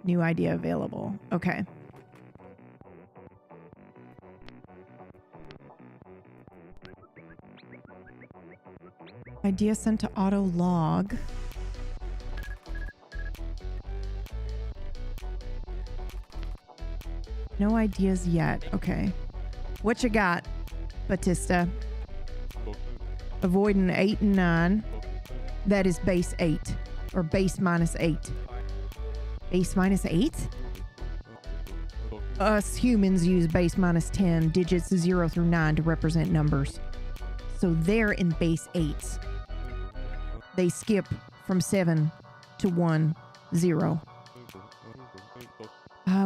New idea available. Okay. Idea sent to auto log. No ideas yet. Okay. What you got, Batista? Avoiding 8 and 9. That is base 8. Or base minus 8. Base minus 8? Us humans use base minus 10, digits 0 through 9 to represent numbers. So they're in base 8. They skip from 7 to 1, 0.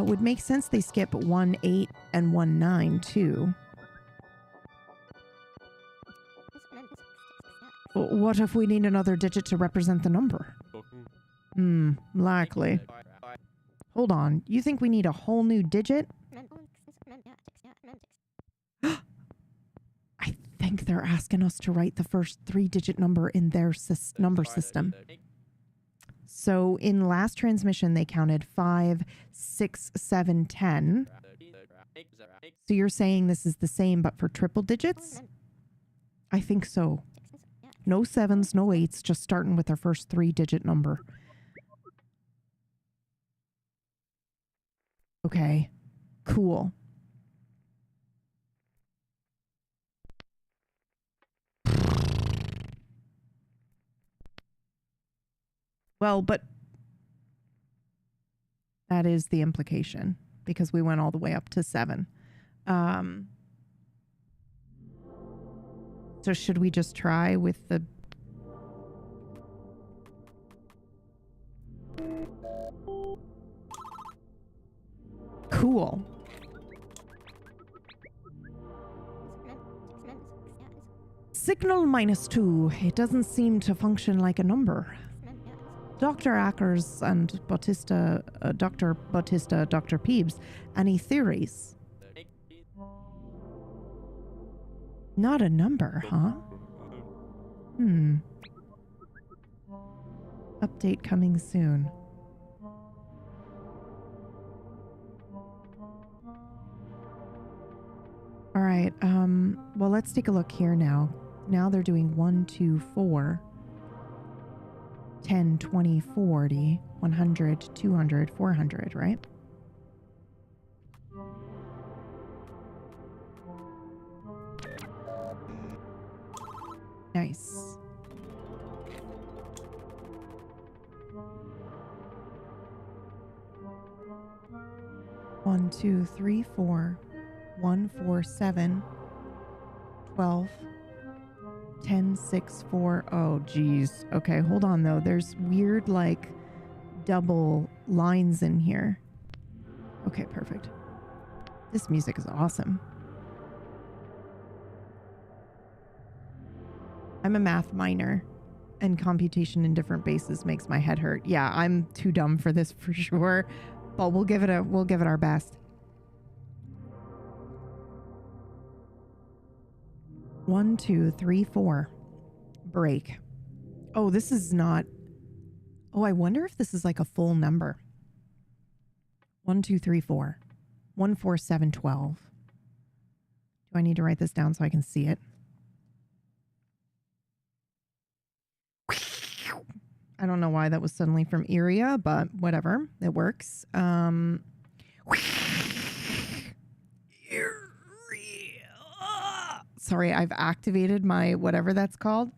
Would make sense they skip 1, 8, and 1, 9 too. What if we need another digit to represent the number? Likely. Hold on. You think we need a whole new digit? I think they're asking us to write the first 3-digit number in their number system. So in last transmission, they counted 5, 6, 7, 10. So you're saying this is the same, but for triple digits? I think so. No 7s, no 8s, just starting with our first 3-digit number. Okay, cool. Well, but that is the implication because we went all the way up to 7. So should we just try with the... Cool. Signal -2. It doesn't seem to function like a number. Dr. Ackers and Bautista, Dr. Bautista, Dr. Peebs, any theories? Not a number, huh? Update coming soon. All right, well, let's take a look here now. Now they're doing 1, 2, 4, 10, 20, 40, 100, 200, 400, right? Nice. One, 2, 3, 4, 1, 4, 7, 12, 10, 6, 4. Oh, geez. Okay, hold on though. There's weird like double lines in here. Okay, perfect. This music is awesome. I'm a math minor, and computation in different bases makes my head hurt. Yeah, I'm too dumb for this for sure, but we'll give it our best. 1, 2, 3, 4. Break. Oh, this is not. Oh, I wonder if this is like a full number. 1, 2, 3, 4. 1, 4, 7, 12. Do I need to write this down so I can see it? I don't know why that was suddenly from Iria, but whatever. It works. Sorry, I've activated my whatever that's called.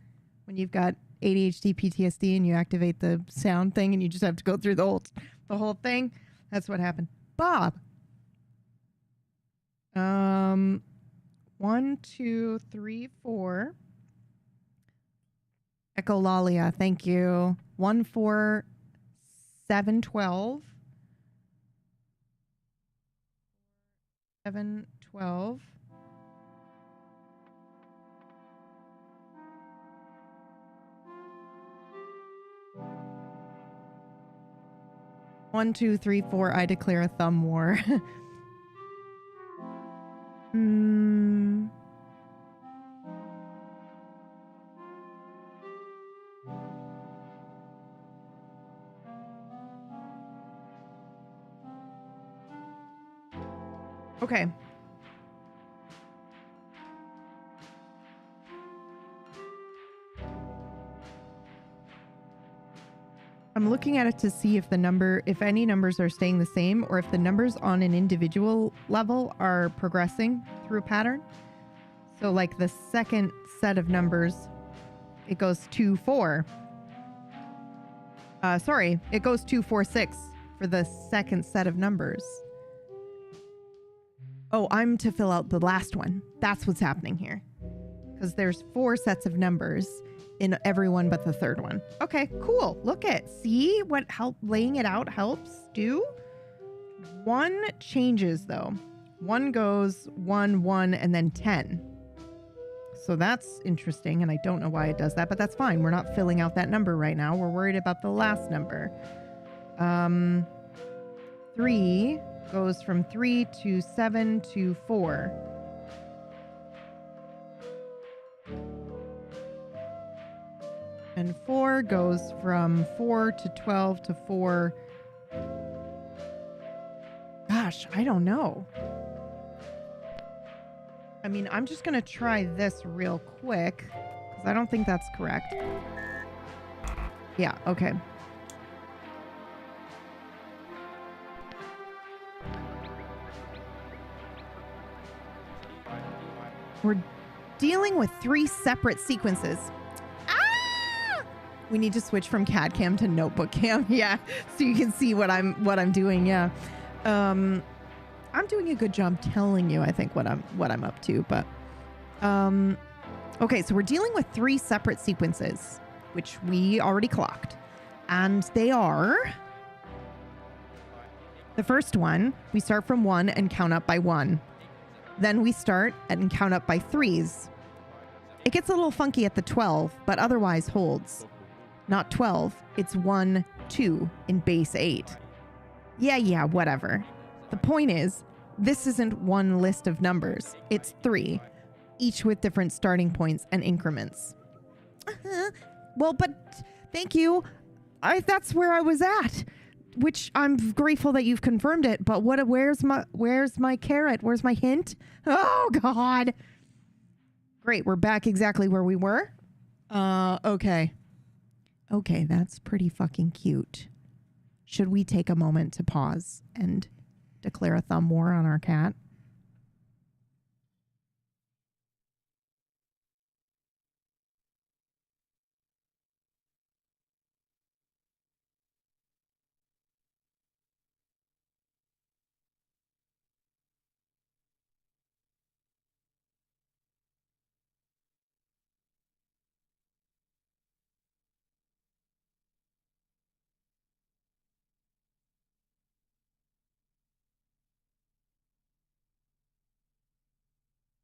When you've got ADHD, PTSD, and you activate the sound thing and you just have to go through the whole thing. That's what happened. Bob. 1, 2, 3, 4. Echolalia, thank you. 1, 4, 7, 12. 7, 12. One, 2, 3, 4. I declare a thumb war. Okay. I'm looking at it to see if if any numbers are staying the same, or if the numbers on an individual level are progressing through a pattern. So like the second set of numbers, it goes 2, 4. Sorry, it goes 2, 4, 6 for the second set of numbers. Oh, I'm to fill out the last one. That's what's happening here. Because there's 4 sets of numbers in every one but the third one. Okay, cool. Look at, see what laying it out helps do? 1 changes though. 1 goes 1, 1, and then 10. So that's interesting, and I don't know why it does that, but that's fine. We're not filling out that number right now. We're worried about the last number. 3 goes from 3 to 7 to 4. And 4 goes from 4 to 12 to 4. Gosh, I don't know. I mean, I'm just going to try this real quick, because I don't think that's correct. Yeah, okay. We're dealing with 3 separate sequences. Ah! We need to switch from CAD cam to notebook cam. Yeah, so you can see what I'm doing. Yeah. I'm doing a good job telling you, I think, what I'm up to, but okay, so we're dealing with 3 separate sequences, which we already clocked. And they are, the first one, we start from 1 and count up by 1. Then we start and count up by 3s. It gets a little funky at the 12, but otherwise holds. Not 12, it's 1, 2 in base 8. Yeah, whatever. The point is, this isn't one list of numbers. It's 3. each with different starting points and increments. Well, but thank you. That's where I was at, which I'm grateful that you've confirmed it. But where's my carrot? Where's my hint? Oh God. Great. We're back exactly where we were. Okay. Okay. That's pretty fucking cute. Should we take a moment to pause and declare a thumb war on our cat?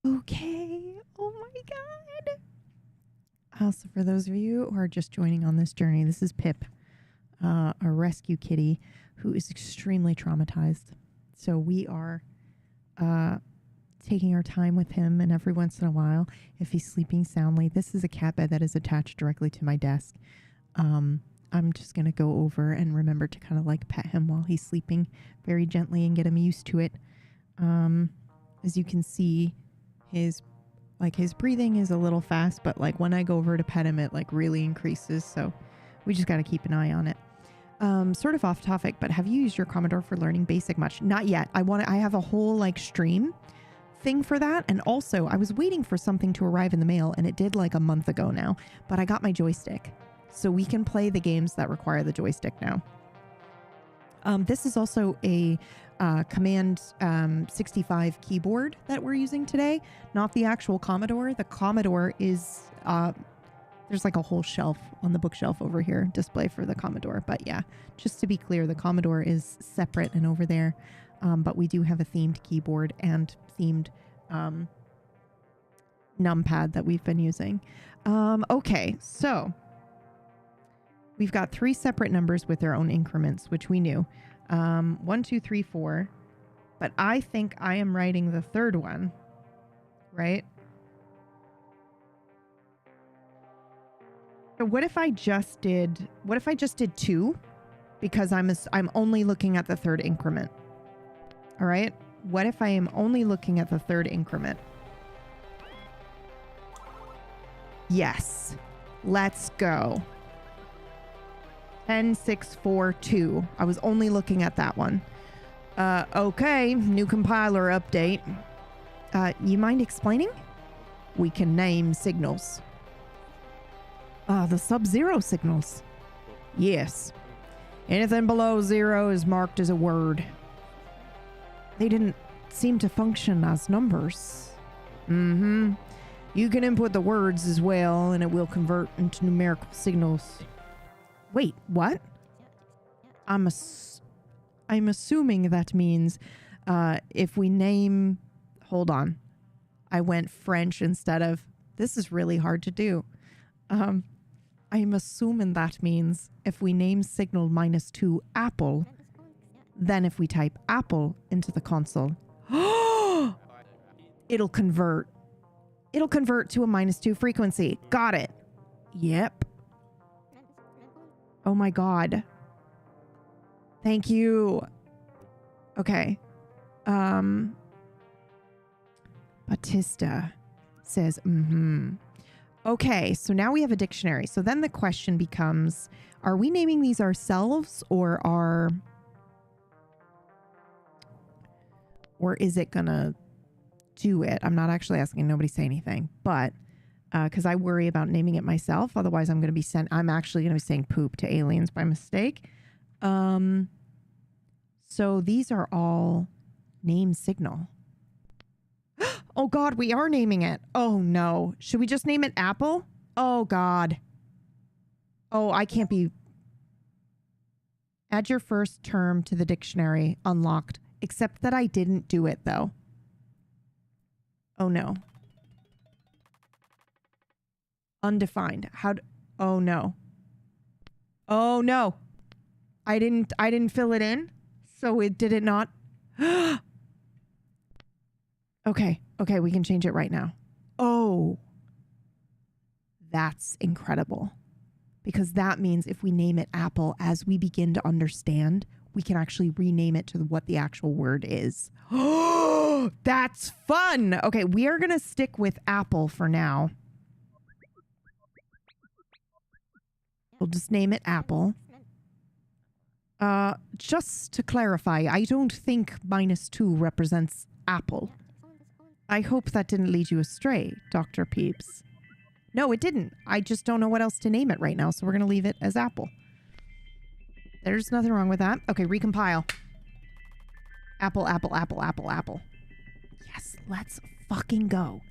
Okay. Oh my God. Also, for those of you who are just joining on this journey, this is Pip, a rescue kitty who is extremely traumatized. So we are taking our time with him, and every once in a while, if he's sleeping soundly, this is a cat bed that is attached directly to my desk. I'm just going to go over and remember to kind of like pet him while he's sleeping very gently and get him used to it. As you can see, his breathing is a little fast, but like when I go over to pet him, it like really increases. So we just got to keep an eye on it. Sort of off topic, but have you used your Commodore for learning BASIC much? Not yet. I have a whole like stream thing for that. And also I was waiting for something to arrive in the mail, and it did like a month ago now, but I got my joystick. So we can play the games that require the joystick now. This is also a Command 65 keyboard that we're using today, not the actual Commodore. The Commodore is, there's like a whole shelf on the bookshelf over here, display for the Commodore. But yeah, just to be clear, the Commodore is separate and over there. But we do have a themed keyboard and themed numpad that we've been using. Okay, so we've got 3 separate numbers with their own increments, which we knew. 1, 2, 3, 4. But I think I am writing the third one, right? So what if I just did 2? Because I'm only looking at the third increment. All right. What if I am only looking at the third increment? Yes. Let's go. 10, 6, 4, 2. I was only looking at that one. Okay. New compiler update. You mind explaining? We can name signals. The sub-zero signals. Yes. Anything below 0 is marked as a word. They didn't seem to function as numbers. Mm-hmm. You can input the words as well, and it will convert into numerical signals. Wait, what? I'm assuming that means if we name... Hold on. I went French instead of... This is really hard to do. I'm assuming that means if we name signal -2 apple, then if we type apple into the console, it'll convert. It'll convert to a -2 frequency. Got it. Yep. Oh my God. Thank you. Okay. Batista says, Okay, so now we have a dictionary. So then the question becomes, are we naming these ourselves or is it gonna do it? I'm not actually asking nobody say anything, but because I worry about naming it myself. Otherwise I'm actually gonna be saying poop to aliens by mistake. So these are all name signal. Oh God, we are naming it. Oh no. Should we just name it Apple? Oh God. Oh, I can't be. Add your first term to the dictionary. Unlocked. Except that I didn't do it though. Oh no. Undefined. Oh no. Oh no. I didn't fill it in. So did it not? Okay, we can change it right now. Oh, that's incredible. Because that means if we name it apple, as we begin to understand, we can actually rename it to what the actual word is. Oh, that's fun. Okay, we are going to stick with apple for now. We'll just name it apple. Just to clarify, I don't think -2 represents apple. I hope that didn't lead you astray, Dr. Peeps. No, it didn't. I just don't know what else to name it right now, so we're going to leave it as apple. There's nothing wrong with that. Okay, recompile. Apple, apple, apple, apple, apple. Yes, let's fucking go.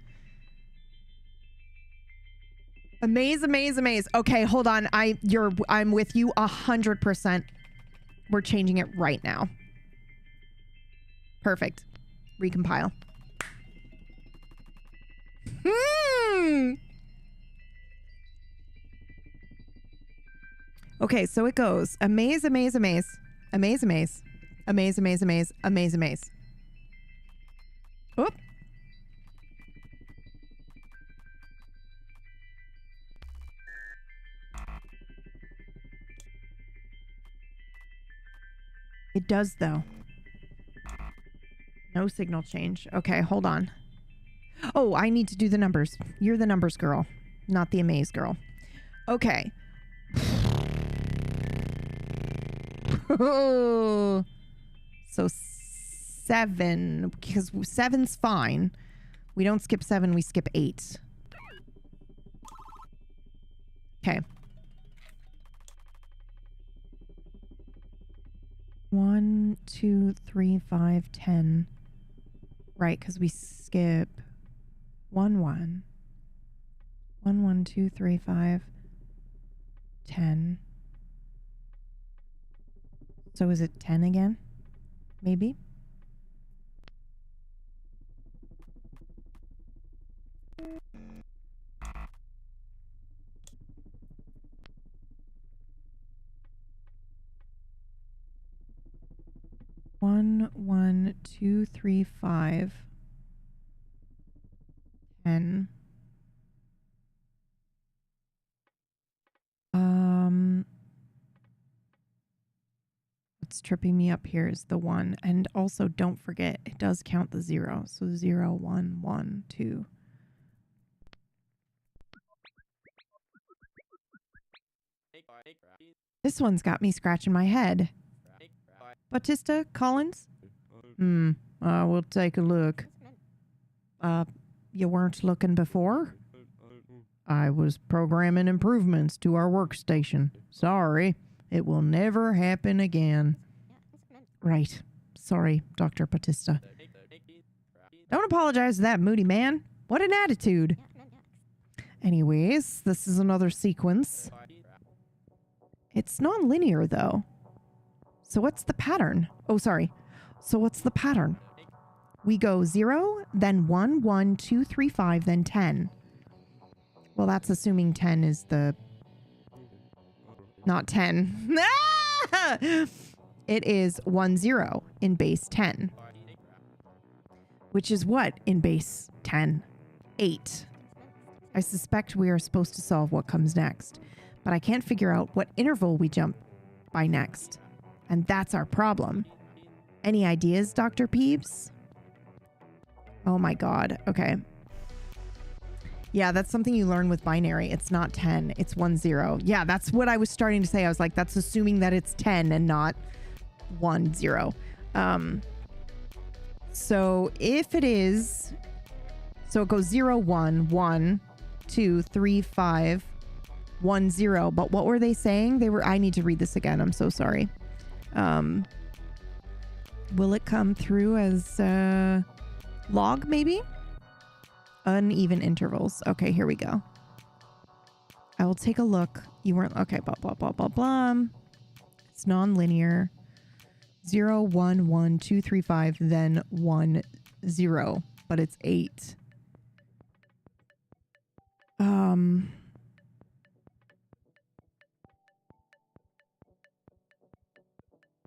Amaze, amaze, amaze. Okay, hold on. I'm with you 100%. We're changing it right now. Perfect. Recompile. Okay, so it goes. Amaze, amaze, amaze. Amaze, amaze. Amaze, amaze, amaze. Amaze, amaze. Oop. It does, though. No signal change. Okay, hold on. Oh, I need to do the numbers. You're the numbers girl, not the amaze girl. Okay. So 7, because 7's fine. We don't skip 7, we skip 8. Okay. 1, 2, 3, 5, 10. Right, because we skip 1, 1. 1, 1, 2, 3, 5, 10. So is it 10 again? Maybe? One, 1, 2, 3, 5, 10. What's tripping me up here is the 1. And also don't forget, it does count the 0. So 0, 1, 1, 2. This one's got me scratching my head. Bautista Collins? We'll take a look. You weren't looking before? I was programming improvements to our workstation. Sorry. It will never happen again. Right. Sorry, Dr. Bautista. Don't apologize to that moody man. What an attitude. Anyways, this is another sequence. It's non-linear, though. So what's the pattern? Oh, sorry. So what's the pattern? We go 0, then 1, 1, 2, 3, 5, then 10. Well, that's assuming 10 is the... Not 10. It is 1, 0 in base 10. Which is what in base 10? 8. I suspect we are supposed to solve what comes next, but I can't figure out what interval we jump by next. And that's our problem. Any ideas, Dr. Peeves? Oh my god. Okay. Yeah, that's something you learn with binary. It's not 10. It's 1, 0. Yeah, that's what I was starting to say. I was like, that's assuming that it's 10 and not 1, 0. So if it is... So it goes 0, 1, 1, 2, 3, 5, 1, 0. But what were they saying? They were... I need to read this again. I'm so sorry. Will it come through as log, maybe? Uneven intervals. Okay, here we go. I will take a look. You weren't... Okay, blah, blah, blah, blah, blah. It's non-linear. 0, 1, 1, 2, 3, 5, then 1, 0. But it's 8.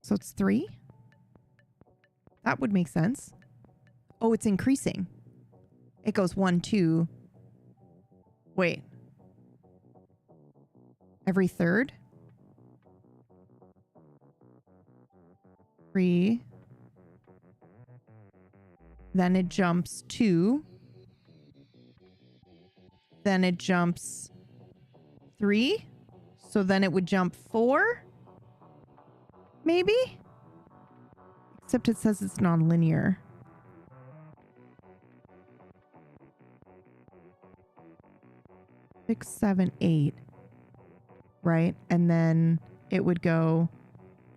So it's 3? That would make sense. Oh, it's increasing. It goes 1, 2, Wait. Every third? 3. Then it jumps 2. Then it jumps 3. So then it would jump 4? Maybe? Except it says it's non-linear. Six, 7, 8. Right? And then it would go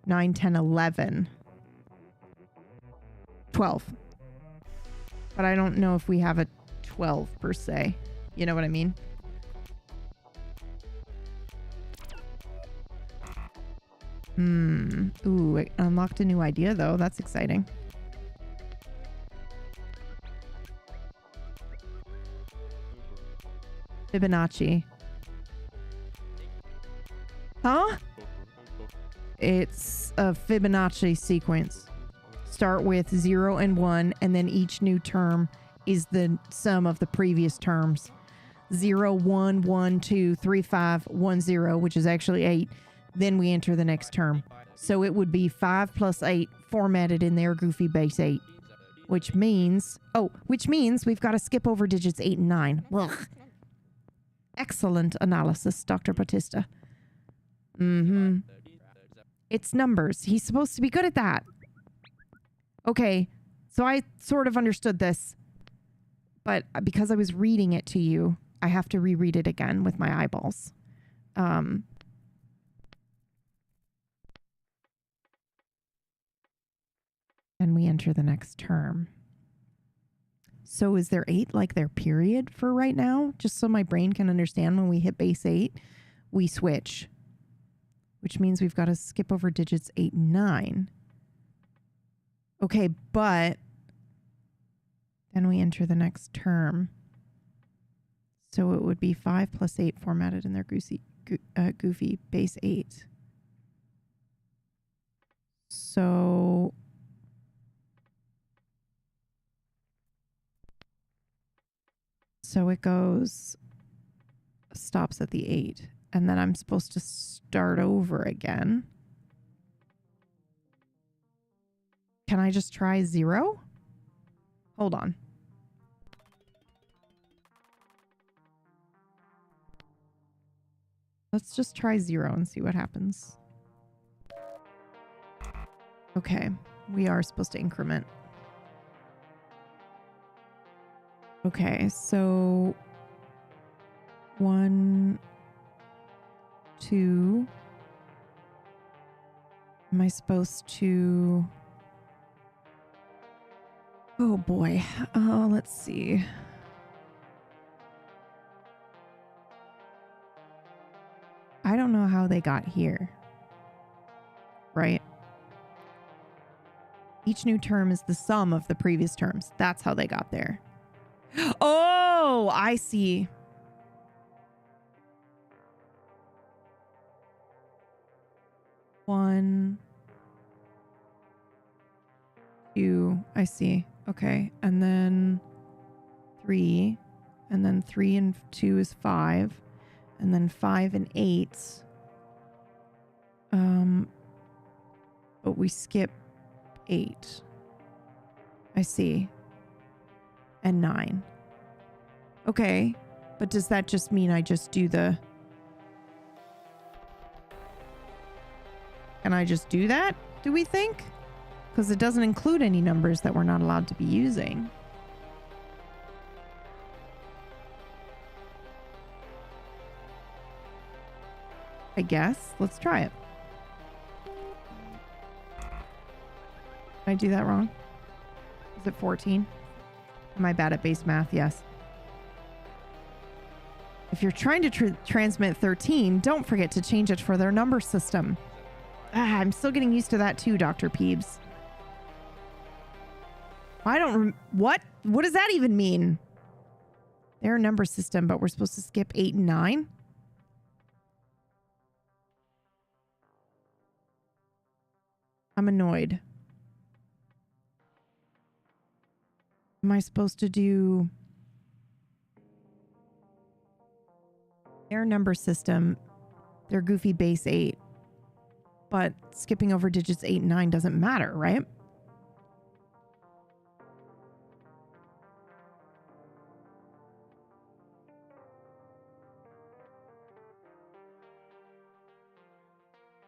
9, 10, 11. 12. But I don't know if we have a 12 per se. You know what I mean? Ooh, I unlocked a new idea though. That's exciting. Fibonacci. Huh? It's a Fibonacci sequence. Start with 0 and 1, and then each new term is the sum of the previous terms. 0, 1, 1, 2, 3, 5, 1, 0, which is actually 8. Then we enter the next term. So it would be 5 plus 8 formatted in their goofy base 8. Which means we've got to skip over digits 8 and 9. Ugh. Excellent analysis, Dr. Batista. It's numbers. He's supposed to be good at that. Okay, so I sort of understood this. But because I was reading it to you, I have to reread it again with my eyeballs. And we enter the next term. So is there 8 like their period for right now? Just so my brain can understand when we hit base 8, we switch. Which means we've got to skip over digits 8 and 9. Okay, but then we enter the next term. So it would be 5 plus 8 formatted in their goofy base 8. So it stops at the 8. And then I'm supposed to start over again. Can I just try 0? Hold on. Let's just try 0 and see what happens. Okay, we are supposed to increment. Okay, so 1, 2. Am I supposed to... Oh boy. Let's see. I don't know how they got here. Right? Each new term is the sum of the previous terms. That's how they got there. Oh, I see. One, 2, I see. Okay, and then 3, and then 3 and 2 is 5, and then 5 and 8. But we skip 8. I see. And 9. Okay, but does that just mean I just do the... Can I just do that, do we think? Because it doesn't include any numbers that we're not allowed to be using. I guess. Let's try it. Did I do that wrong? Is it 14? Am I bad at base math? Yes. If you're trying to transmit 13, don't forget to change it for their number system. I'm still getting used to that too, Dr. Peebs. I don't... What? What does that even mean? Their number system, but we're supposed to skip 8 and 9? I'm annoyed. Am I supposed to do... Their number system, their goofy base 8, but skipping over digits 8 and 9 doesn't matter, right?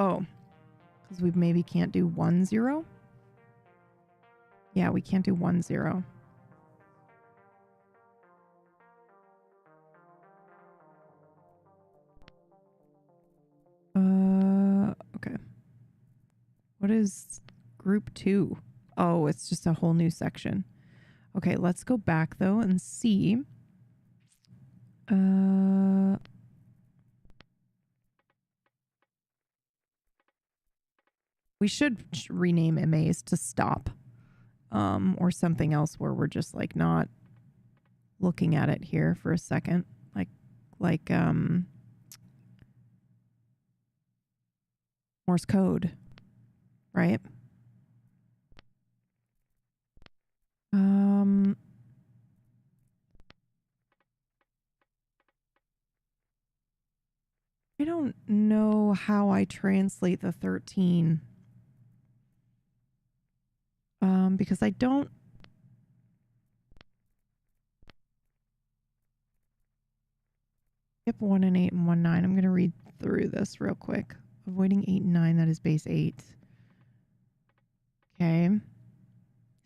Oh, because we maybe can't do 1 0. Yeah, we can't do 1 0. Okay. What is group 2? Oh, it's just a whole new section. Okay, let's go back though and see. We should rename MAs to stop. Or something else where we're just like not looking at it here for a second. Like Morse code, right? I don't know how I translate the 13. Because I don't. Skip 1 and 8 and 1 9. I'm going to read through this real quick. Avoiding 8 and 9, that is base 8. Okay.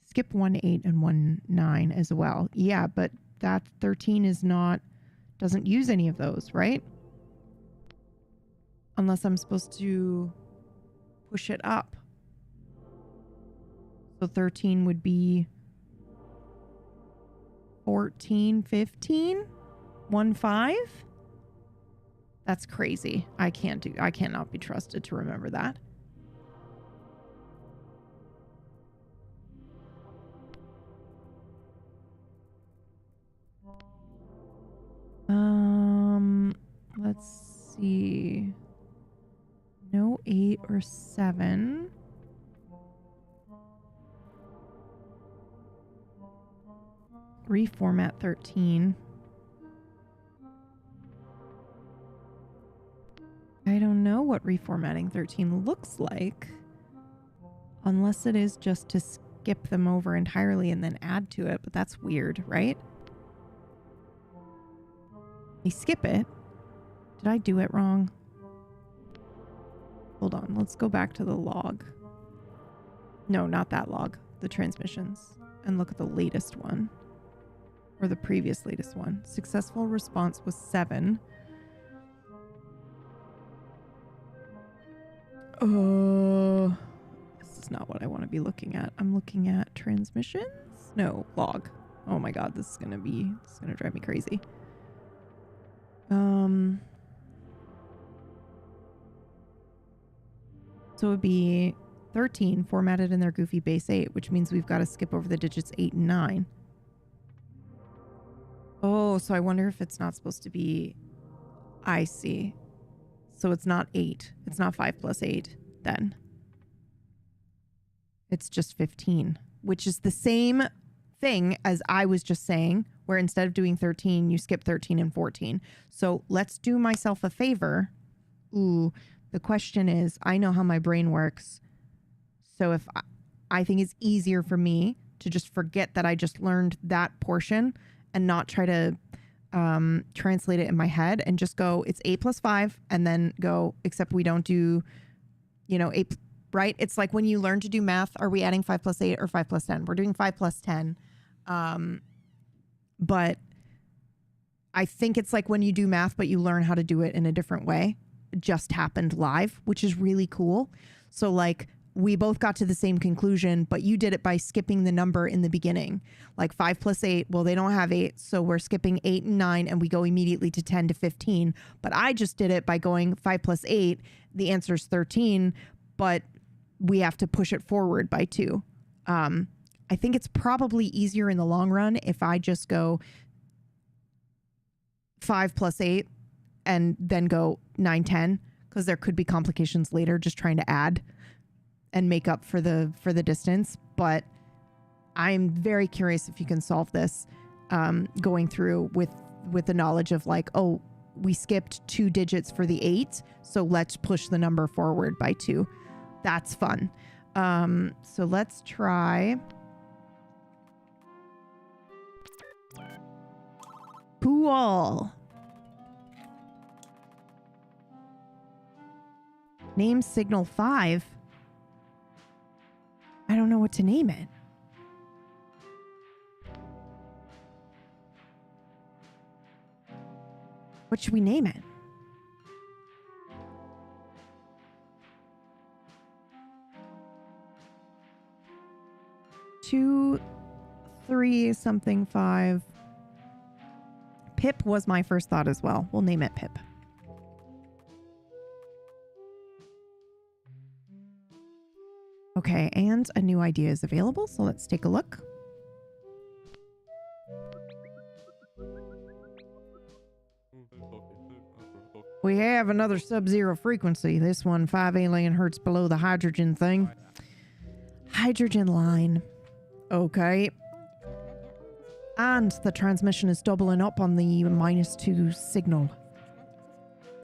Skip 1 8 and 1 9 as well. Yeah, but that 13 is not, doesn't use any of those, right? Unless I'm supposed to push it up. So 13 would be 14, 15, 1 5. That's crazy. I cannot be trusted to remember that. Let's see. No 8 or 7. Reformat 13. I don't know what reformatting 13 looks like. Unless it is just to skip them over entirely and then add to it, but that's weird, right? They skip it. Did I do it wrong? Hold on, let's go back to the log. No, not that log. The transmissions. And look at the latest one. Or the previous latest one. Successful response was 7. This is not what I want to be looking at. I'm looking at transmissions? No, log. Oh my god, this is gonna drive me crazy. So it would be 13 formatted in their goofy base 8, which means we've got to skip over the digits 8 and 9. Oh, so I wonder if it's not supposed to be... I see. So it's not 8. It's not 5 plus 8 then. It's just 15, which is the same thing as I was just saying, where instead of doing 13, you skip 13 and 14. So let's do myself a favor. Ooh, the question is, I know how my brain works. So if I think it's easier for me to just forget that I just learned that portion and not try to translate it in my head and just go, it's 8 plus 5 and then go, except we don't do, 8, right? It's like when you learn to do math, are we adding 5 plus 8 or 5 plus 10? We're doing 5 plus 10. But I think it's like when you do math, but you learn how to do it in a different way. It just happened live, which is really cool. So like we both got to the same conclusion, but you did it by skipping the number in the beginning. Like 5 plus 8, well, they don't have 8, so we're skipping 8 and 9, and we go immediately to 10 to 15. But I just did it by going 5 plus 8, the answer is 13, but we have to push it forward by 2. I think it's probably easier in the long run if I just go 5 plus 8 and then go 9, 10, because there could be complications later just trying to add and make up for the distance. But I'm very curious if you can solve this going through with the knowledge of like, oh, we skipped 2 digits for the 8. So let's push the number forward by 2. That's fun. So let's try pool. Name signal 5. I don't know what to name it. What should we name it? Two, 3, something 5. Pip was my first thought as well. We'll name it Pip. Okay, and a new idea is available, so let's take a look. We have another sub-zero frequency. This one 5 alien hertz below the hydrogen thing. Hydrogen line. Okay. And the transmission is doubling up on the -2 signal.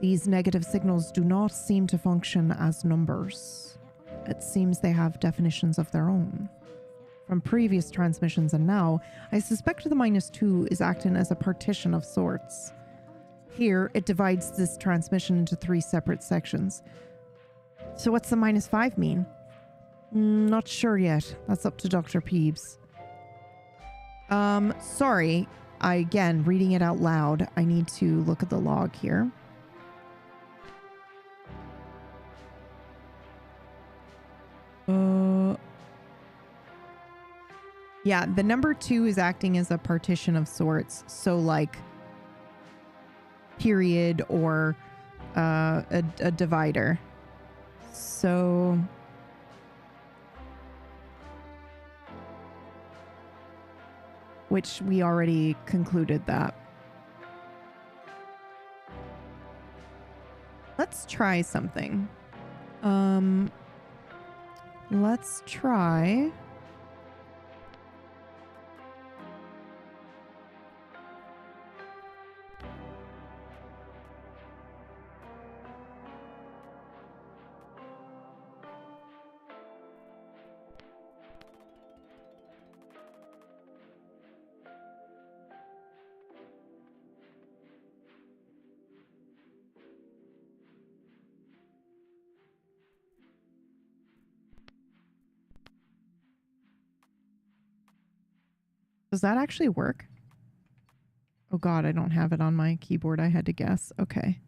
These negative signals do not seem to function as numbers. It seems they have definitions of their own. From previous transmissions and now, I suspect the -2 is acting as a partition of sorts. Here, it divides this transmission into 3 separate sections. So what's the -5 mean? Not sure yet. That's up to Dr. Peebs. Sorry. Again, reading it out loud, I need to look at the log here. Yeah, the number 2 is acting as a partition of sorts. So like period or a divider. So which we already concluded that. Let's try something. Let's try. Does that actually work? Oh God, I don't have it on my keyboard. I had to guess. Okay.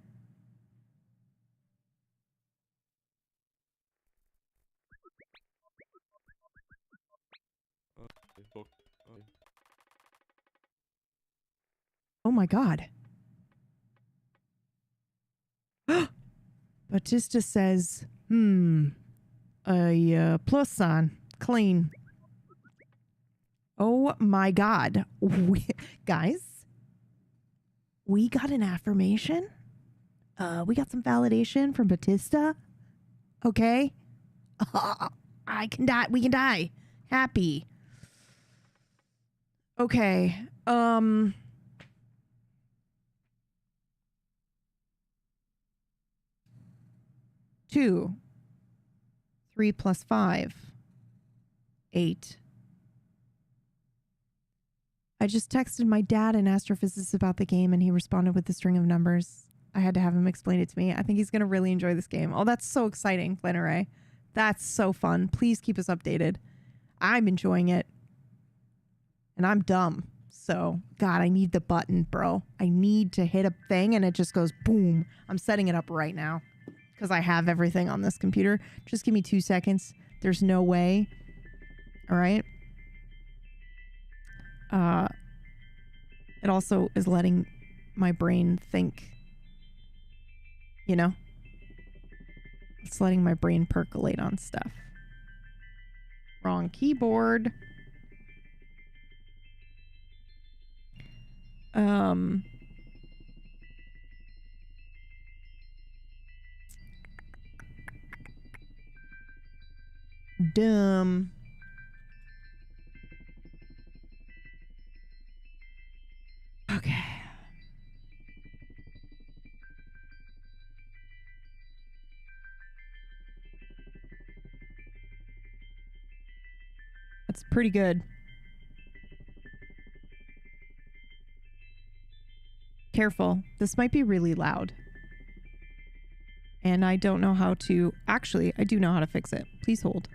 Oh my God. Batista says, a plus sign. Clean. Oh my God. Guys, we got an affirmation. We got some validation from Batista. Okay. I can die. We can die. Happy. Okay. 2. 3 plus 5. 8. I just texted my dad, an astrophysicist, about the game, and he responded with a string of numbers. I had to have him explain it to me. I think he's going to really enjoy this game. Oh, that's so exciting, Flannery. That's so fun. Please keep us updated. I'm enjoying it. And I'm dumb. So, God, I need the button, bro. I need to hit a thing, and it just goes boom. I'm setting it up right now because I have everything on this computer. Just give me 2 seconds. There's no way. All right. It also is letting my brain think, you know? It's letting my brain percolate on stuff. Wrong keyboard. Dumb. Okay. That's pretty good. Careful. This might be really loud. And I don't know how to... Actually, I do know how to fix it. Please hold.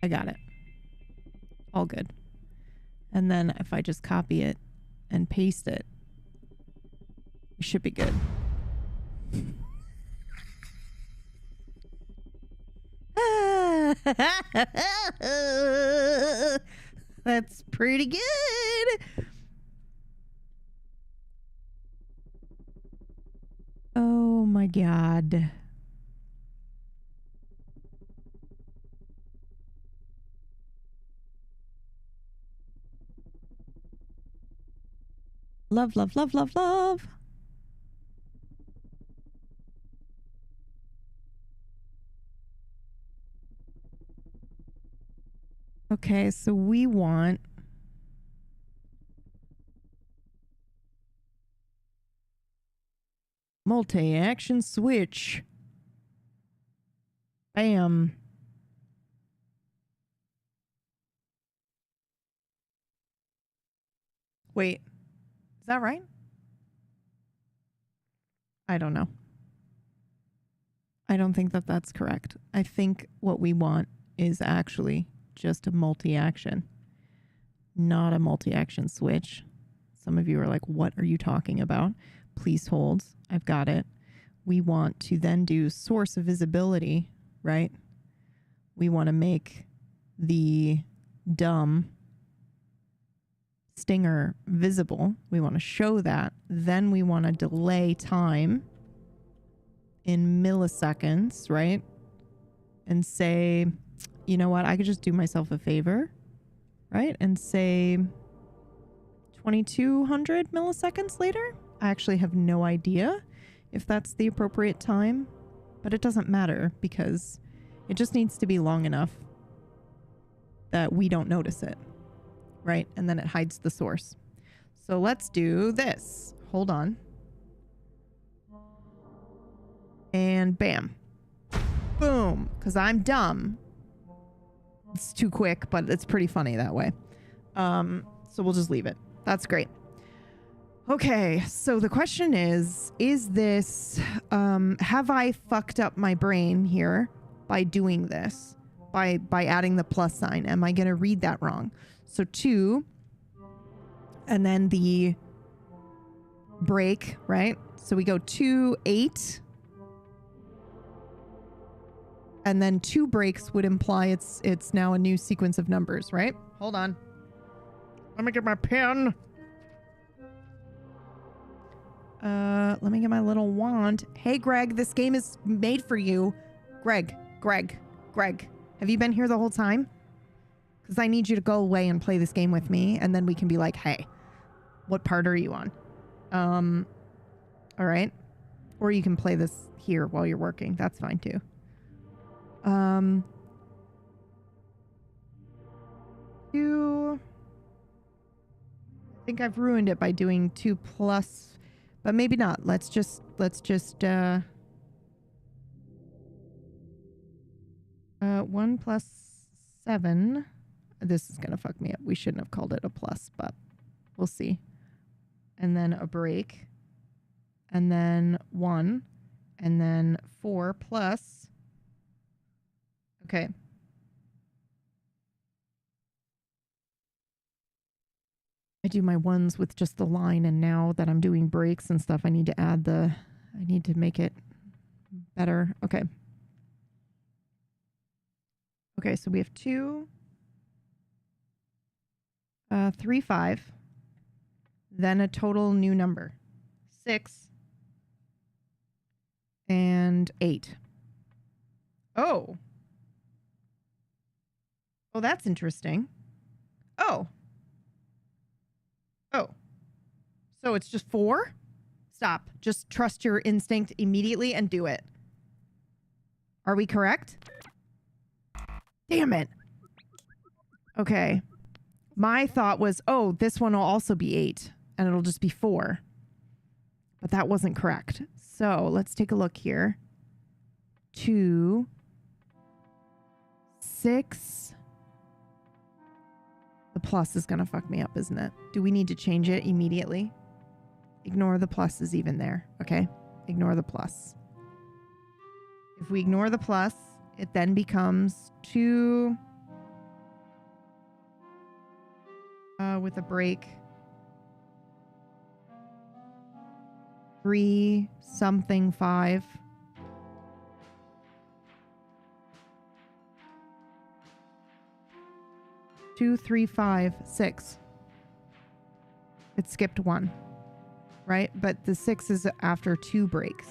I got it. All good. And then if I just copy it and paste it, it should be good. That's pretty good. Oh my God. Love, love, love, love, love. Okay, so we want multi-action switch. Bam. Wait, is that right? I don't know. I don't think that that's correct. I think what we want is actually just a multi-action, not a multi-action switch. Some of you are like, what are you talking about? Please hold. I've got it. We want to then do source of visibility, right? We want to make the dumb stinger visible. We want to show that. Then we want to delay time in milliseconds, right? And say, you know what? I could just do myself a favor, right? And say 2200 milliseconds later. I actually have no idea if that's the appropriate time, but it doesn't matter because it just needs to be long enough that we don't notice it, right? And then it hides the source. So let's do this. Hold on. And bam. Boom. Because I'm dumb. It's too quick, but it's pretty funny that way. So we'll just leave it. That's great. Okay, so the question is this, have I fucked up my brain here by doing this? By adding the plus sign? Am I going to read that wrong? So 2, and then the break, right? So we go 2, 8. And then 2 breaks would imply it's now a new sequence of numbers, right? Hold on. Let me get my pen. Let me get my little wand. Hey, Greg, this game is made for you. Greg. Have you been here the whole time? Because I need you to go away and play this game with me, and then we can be like, hey, what part are you on? All right. Or you can play this here while you're working. That's fine, too. I think I've ruined it by doing 2 plus, but maybe not. Let's just 1 plus 7. This is gonna fuck me up. We shouldn't have called it a plus, but we'll see. And then a break, and then 1, and then 4 plus. Okay. I do my ones with just the line, and now that I'm doing breaks and stuff, I need to add I need to make it better. Okay. Okay, so we have 2, 3, 5, then a total new number, 6, and 8. Oh, that's interesting. Oh, so it's just 4? Stop. Just trust your instinct immediately and do it. Are we correct? Damn it. Okay. My thought was, oh, this one will also be 8, and it'll just be 4. But that wasn't correct. So let's take a look here. 2, 6. The plus is going to fuck me up, isn't it? Do we need to change it immediately? Ignore the plus is even there. Okay. Ignore the plus. If we ignore the plus, it then becomes 2 with a break. 3 something 5. 2, 3, 5, 6. It skipped 1, right? But the 6 is after 2 breaks.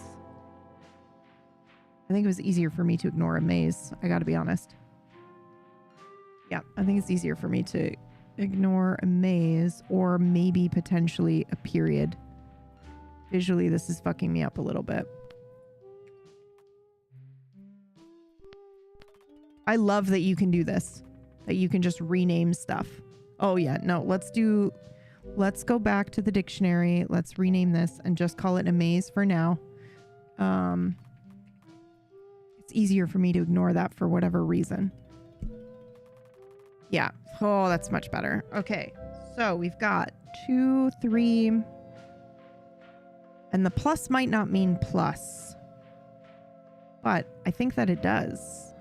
I think it was easier for me to ignore a maze. I got to be honest. Yeah, I think it's easier for me to ignore a maze or maybe potentially a period. Visually, this is fucking me up a little bit. I love that you can do this. That you can just rename stuff. Oh yeah, no, let's go back to the dictionary. Let's rename this and just call it a maze for now. It's easier for me to ignore that for whatever reason. Yeah. Oh, that's much better. Okay. So we've got 2, 3. And the plus might not mean plus. But I think that it does.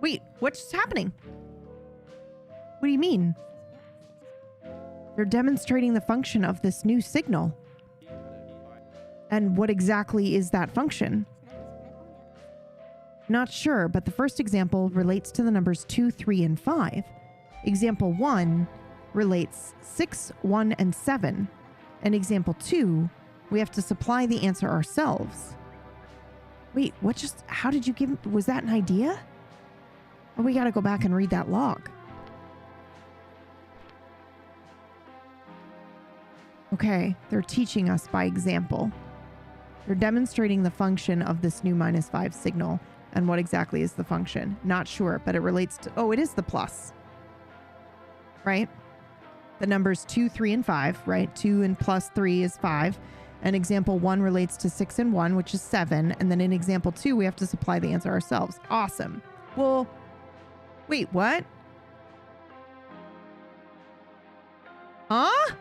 Wait, what's happening? What do you mean? They're demonstrating the function of this new signal. And what exactly is that function? Not sure, but the first example relates to the numbers 2, 3, and 5. Example 1 relates 6, 1, and 7. And example 2, we have to supply the answer ourselves. Wait, how did you give, was that an idea? Oh, we gotta go back and read that log. Okay, they're teaching us by example. They're demonstrating the function of this new -5 signal. And what exactly is the function? Not sure, but it relates to... Oh, it is the plus. Right? The numbers 2, 3, and 5, right? 2 and plus 3 is 5. And example 1 relates to 6 and 1, which is 7. And then in example 2, we have to supply the answer ourselves. Awesome. Well... Wait, what? Huh?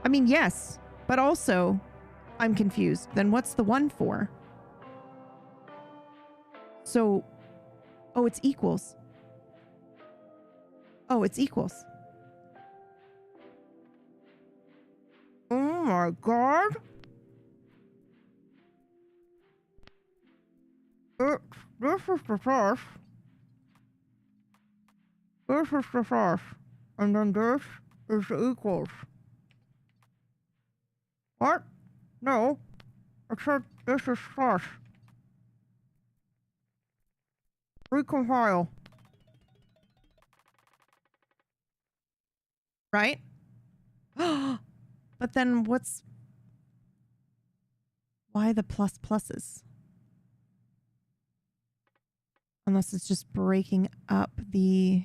I mean, yes, but also I'm confused. Then what's the 1 for? So, oh, it's equals. Oh, it's equals. Oh my God. This is the first. This is the first. And then this is the equals. What? No. It said this is first. Recompile. Right? But then why the pluses? Unless it's just breaking up the...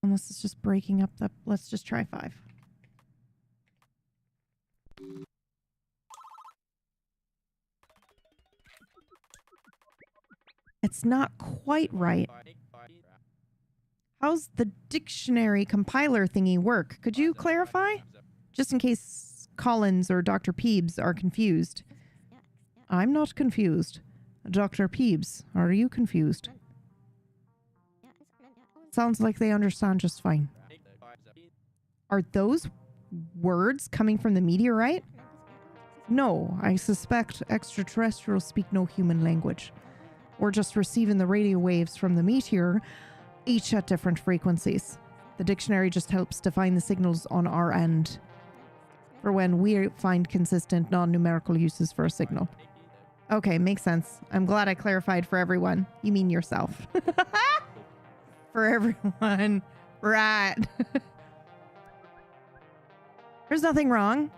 Unless it's just breaking up the... Let's just try 5. It's not quite right. How's the dictionary compiler thingy work? Could you clarify? Just in case Collins or Dr. Peebs are confused. I'm not confused. Dr. Peebs, are you confused? Sounds like they understand just fine. Are those words coming from the meteorite? No, I suspect extraterrestrials speak no human language. We're just receiving the radio waves from the meteor, each at different frequencies. The dictionary just helps define the signals on our end for when we find consistent non-numerical uses for a signal. Okay, makes sense. I'm glad I clarified for everyone. You mean yourself. For everyone. Right. There's nothing wrong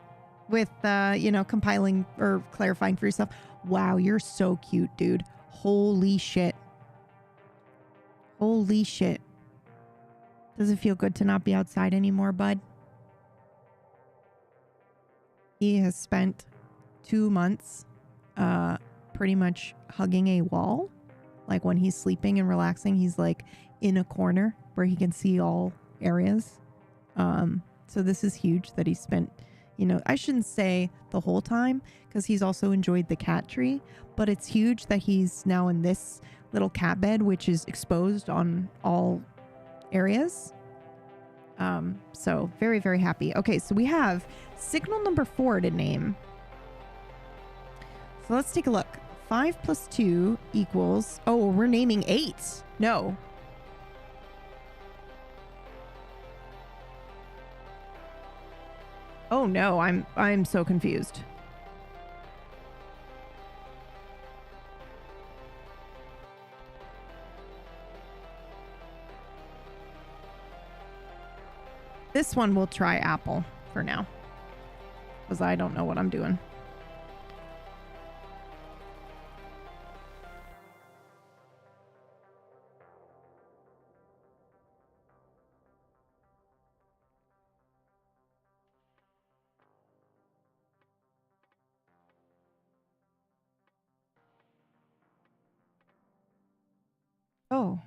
with, compiling or clarifying for yourself. Wow, you're so cute, dude. Holy shit. Holy shit. Does it feel good to not be outside anymore, bud? He has spent 2 months pretty much hugging a wall. Like when he's sleeping and relaxing, he's like in a corner where he can see all areas. So this is huge that he spent, you know, I shouldn't say the whole time because he's also enjoyed the cat tree, but it's huge that he's now in this little cat bed, which is exposed on all areas. So very, very happy. Okay, so we have signal number 4 to name. So let's take a look. 5 plus 2 equals... Oh, we're naming 8. No. Oh no, I'm so confused. This one we'll try apple for now, because I don't know what I'm doing. Oh.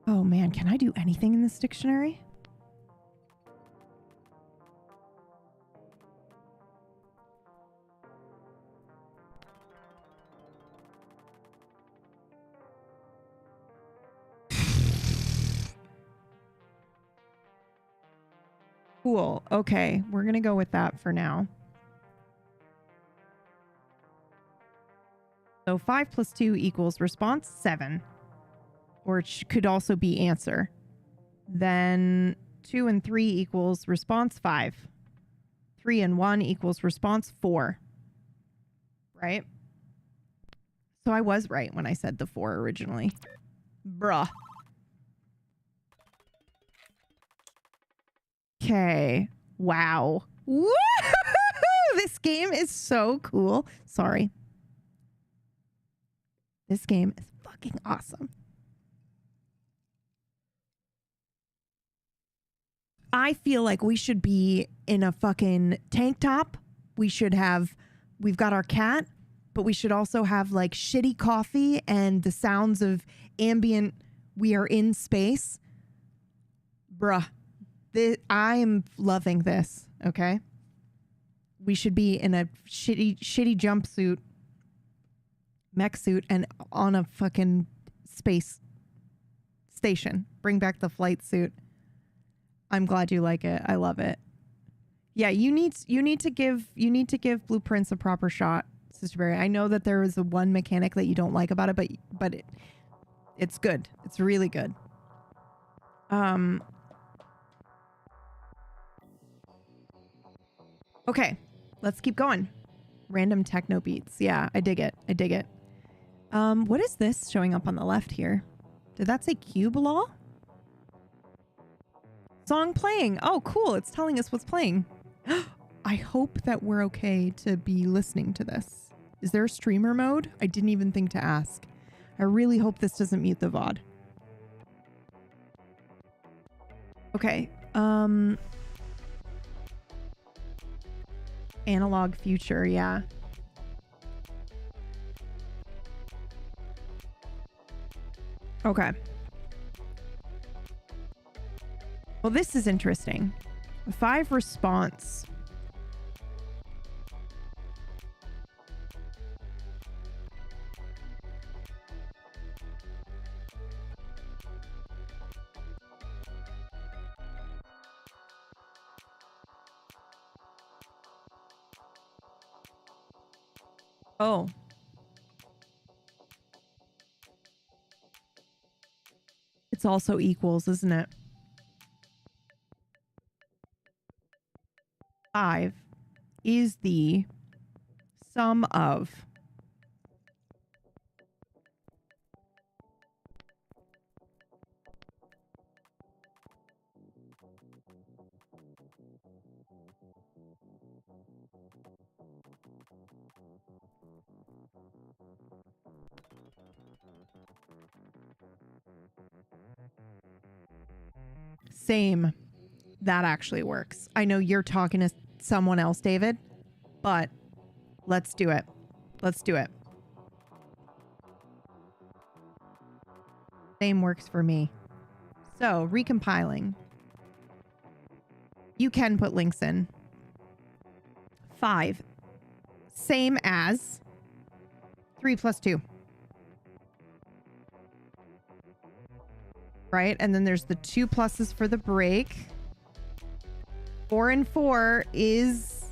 Oh man, can I do anything in this dictionary? Cool. Okay, we're going to go with that for now. So 5 plus 2 equals response 7. Or it could also be answer. Then 2 and 3 equals response 5. 3 and 1 equals response 4. Right? So I was right when I said the 4 originally. Bruh. Okay. Wow. Woo! This game is so cool. Sorry. This game is fucking awesome. I feel like we should be in a fucking tank top. We've got our cat, but we should also have like shitty coffee and the sounds of ambient, we are in space. Bruh. I'm loving this, okay? We should be in a shitty jumpsuit, mech suit, and on a fucking space station. Bring back the flight suit. I'm glad you like it. I love it. Yeah, you need to give Blueprints a proper shot, Sister Berry. I know that there is a one mechanic that you don't like about it, but it's good. It's really good. Okay, let's keep going. Random techno beats. Yeah, I dig it. I dig it. What is this showing up on the left here? Did that say Cube Law? Song playing. Oh, cool. It's telling us what's playing. I hope that we're okay to be listening to this. Is there a streamer mode? I didn't even think to ask. I really hope this doesn't mute the VOD. Okay. Analog future, yeah. Okay. Well, this is interesting. 5 response. Oh. It's also equals, isn't it? 5 is the sum of same. That actually works. I know you're talking to someone else, David. but let's do it. Let's do it. Same works for me. So, recompiling. You can put links in. 5. Same as 3 plus 2. Right? And then there's the 2 pluses for the break. 4 and 4 is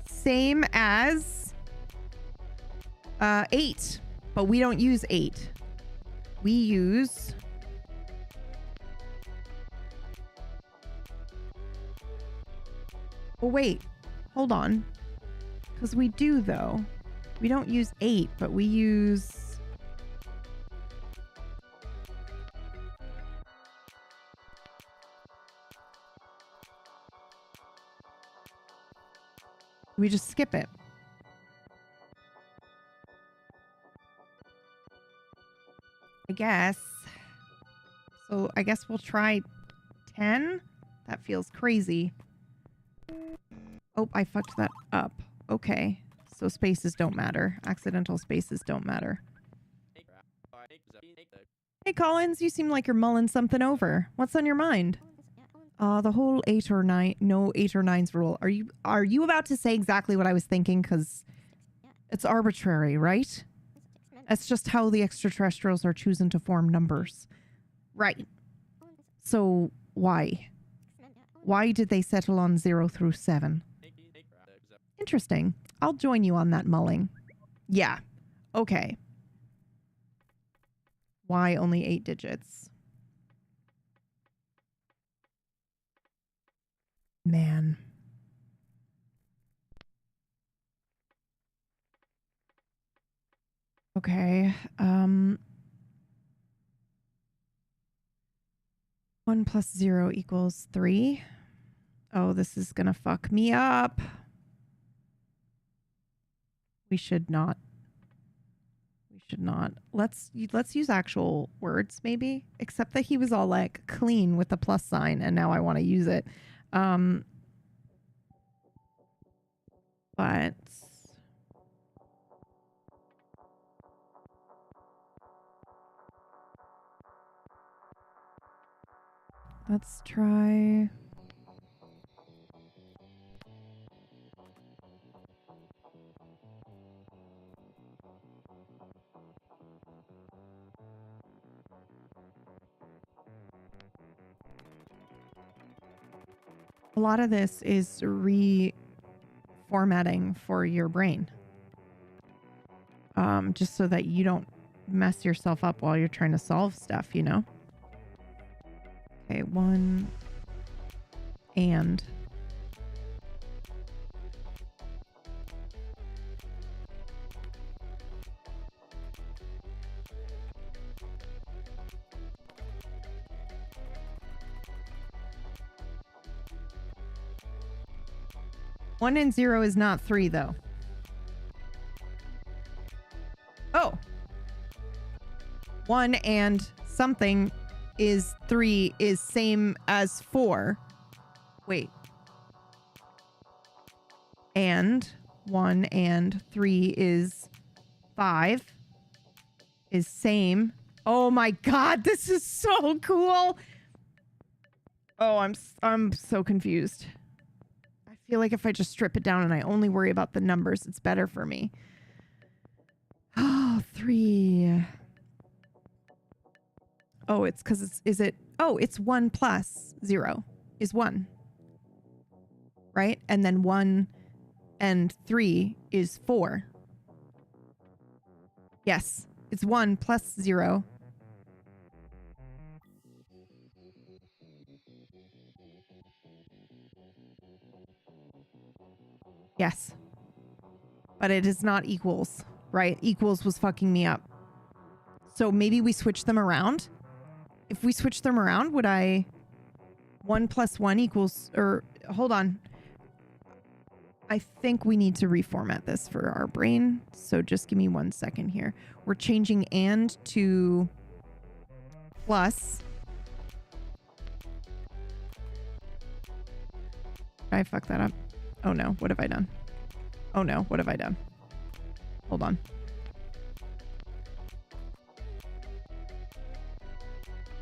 same as 8. But we don't use 8. We use... Oh, wait. Hold on. Because we do, though. We don't use 8, but we use... We just skip it. I guess. So I guess we'll try 10. That feels crazy. Oh, I fucked that up. Okay. So spaces don't matter. Accidental spaces don't matter. Hey, Collins, you seem like you're mulling something over. What's on your mind? The whole 8 or 9, no 8 or 9s rule. Are you about to say exactly what I was thinking? Because it's arbitrary, right? That's just how the extraterrestrials are choosing to form numbers. Right. So why? Why did they settle on 0 through 7? Interesting. I'll join you on that mulling. Yeah. Okay. Why only 8 digits? Man. Okay. 1 plus 0 equals 3. Oh, this is gonna fuck me up. We should not. We should not. Let's use actual words, maybe. Except that he was all like clean with the plus sign, and now I want to use it. But let's try. A lot of this is reformatting for your brain. Just so that you don't mess yourself up while you're trying to solve stuff, you know? Okay, 1 and. One and 0 is not 3, though. Oh. 1 and something is 3 is same as 4. Wait. And 1 and 3 is 5 is same. Oh my God, this is so cool. Oh, I'm so confused. I feel like if I just strip it down and I only worry about the numbers, it's better for me. Oh, 3. Oh, it's because it's 1 plus 0 is 1. Right? And then 1 and 3 is 4. Yes, it's 1 plus 0. Yes. But it is not equals, right? Equals was fucking me up. So maybe we switch them around. If we switch them around, would I... 1 plus 1 equals... Or, hold on. I think we need to reformat this for our brain. So just give me 1 second here. We're changing and to plus. Did I fuck that up? Oh no, what have I done? Oh no, what have I done? Hold on.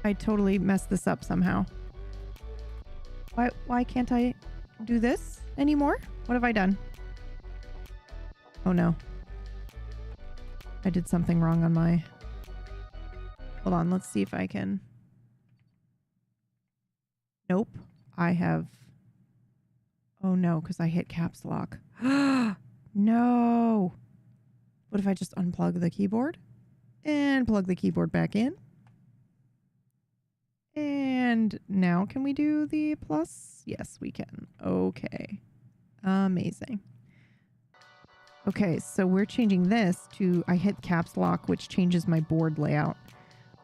I totally messed this up somehow. Why can't I do this anymore? What have I done? Oh no. I did something wrong on my... Hold on, let's see if I can... Nope. I have... Oh no, because I hit caps lock. No! What if I just unplug the keyboard? And plug the keyboard back in? And now can we do the plus? Yes, we can. Okay. Amazing. Okay, so we're changing this to... I hit caps lock, which changes my board layout.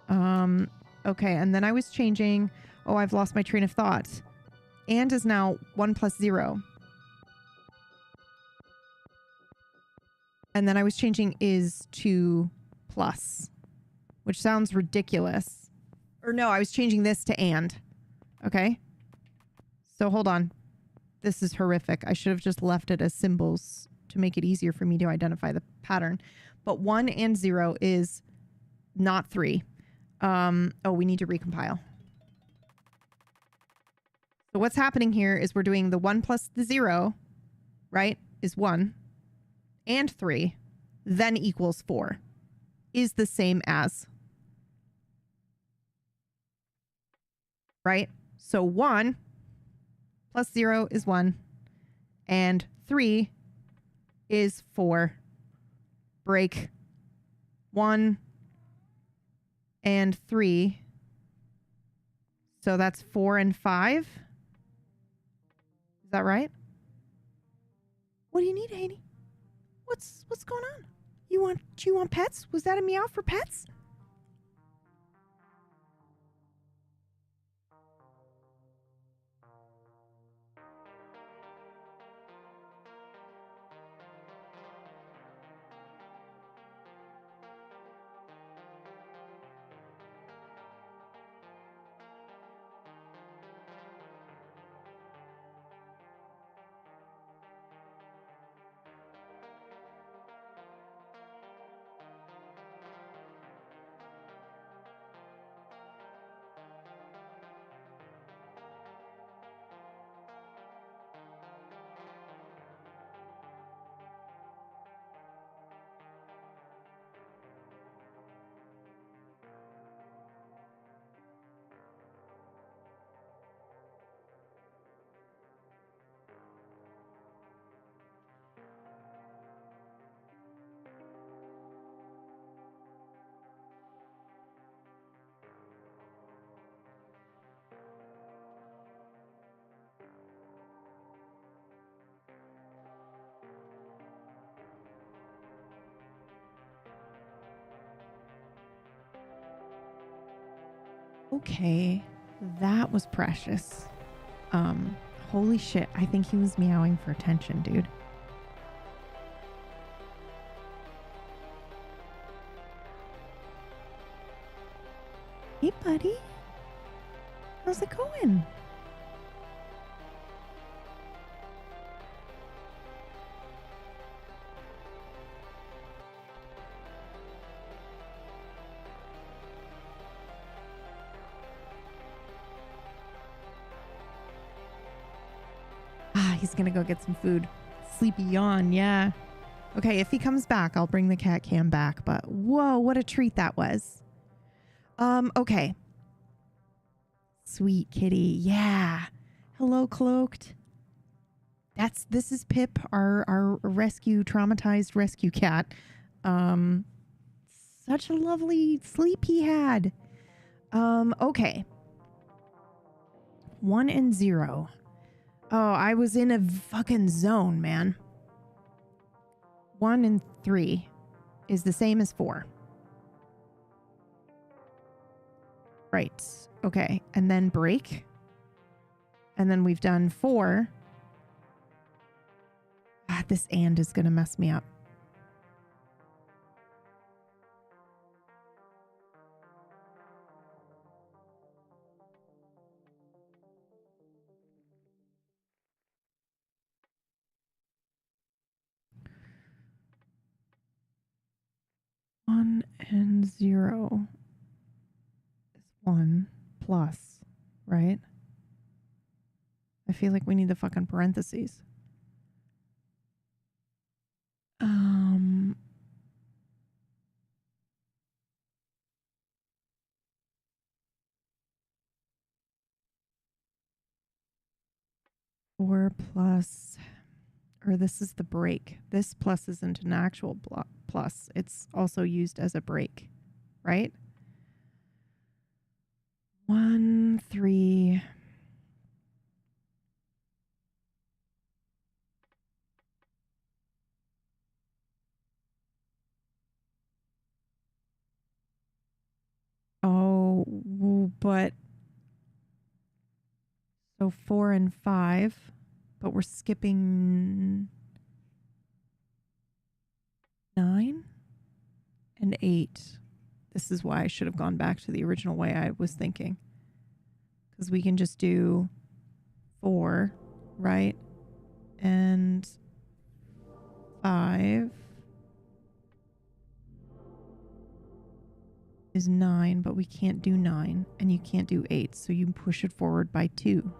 Okay, and then I was changing... Oh, I've lost my train of thought. And is now 1 plus 0. And then I was changing is to plus, which sounds ridiculous. Or no, I was changing this to and. Okay. So hold on. This is horrific. I should have just left it as symbols to make it easier for me to identify the pattern. But 1 and 0 is not 3. Oh, we need to recompile. So what's happening here is we're doing the 1 plus the 0, right, is 1, and 3, then equals 4, is the same as, right? So 1 plus 0 is 1, and 3 is 4. Break 1 and 3. So that's 4 and 5. Is that right? What do you need, Haney? What's going on? You want pets? Was that a meow for pets? Okay, that was precious. Holy shit, I think he was meowing for attention, dude. Hey, buddy. How's it going? He's gonna go get some food. Sleepy yawn, yeah. Okay, if he comes back, I'll bring the cat cam back, but whoa, what a treat that was. Okay. Sweet kitty, yeah. Hello, Cloaked. This is Pip, our traumatized rescue cat. Such a lovely sleep he had. Okay. 1 and 0. Oh, I was in a fucking zone, man. 1 and 3 is the same as 4. Right. Okay. And then break. And then we've done 4. This and is going to mess me up. 1 and 0 is 1 plus, right? I feel like we need the fucking parentheses. 4 plus, or this is the break. This plus isn't an actual plus. It's also used as a break, right? 1, 3. Oh, but so 4 and 5, but we're skipping 9 and 8. This is why I should have gone back to the original way I was thinking. Because we can just do 4, right? And 5 is 9, but we can't do 9, and you can't do 8, so you push it forward by 2.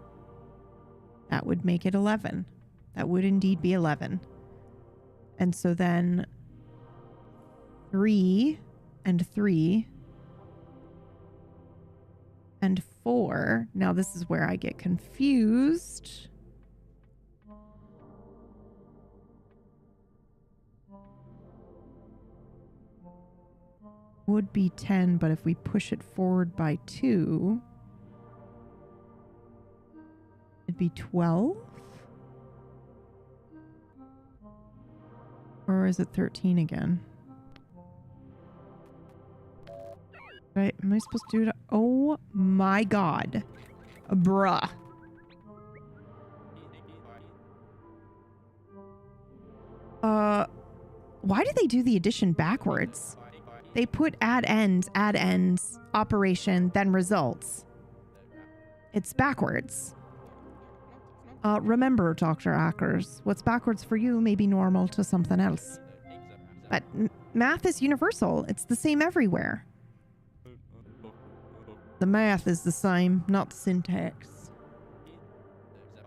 That would make it 11. That would indeed be 11. And so then 3 and 3 and 4. Now this is where I get confused. Would be 10, but if we push it forward by 2, it'd be 12? Or is it 13 again? Right, am I supposed to do it? Oh my god. Bruh. Why do they do the addition backwards? They put add ends, operation, then results. It's backwards. Remember, Dr. Ackers, what's backwards for you may be normal to something else. But math is universal. It's the same everywhere. The math is the same, not the syntax.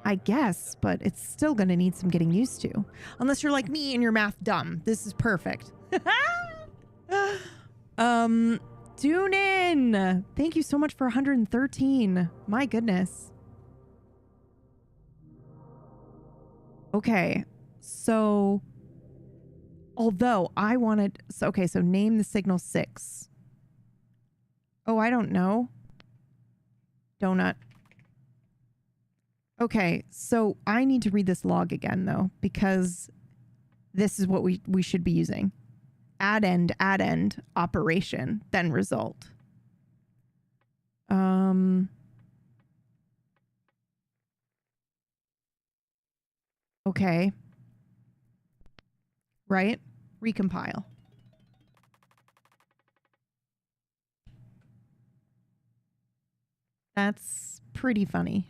I guess, but it's still going to need some getting used to. Unless you're like me and you're math dumb. This is perfect. Tune in. Thank you so much for 113. My goodness. Okay, so although I wanted, so, okay, so name the signal 6. Oh, I don't know. Donut. Okay, so I need to read this log again though, because this is what we should be using. Add end, operation, then result. Okay. Right? Recompile. That's pretty funny.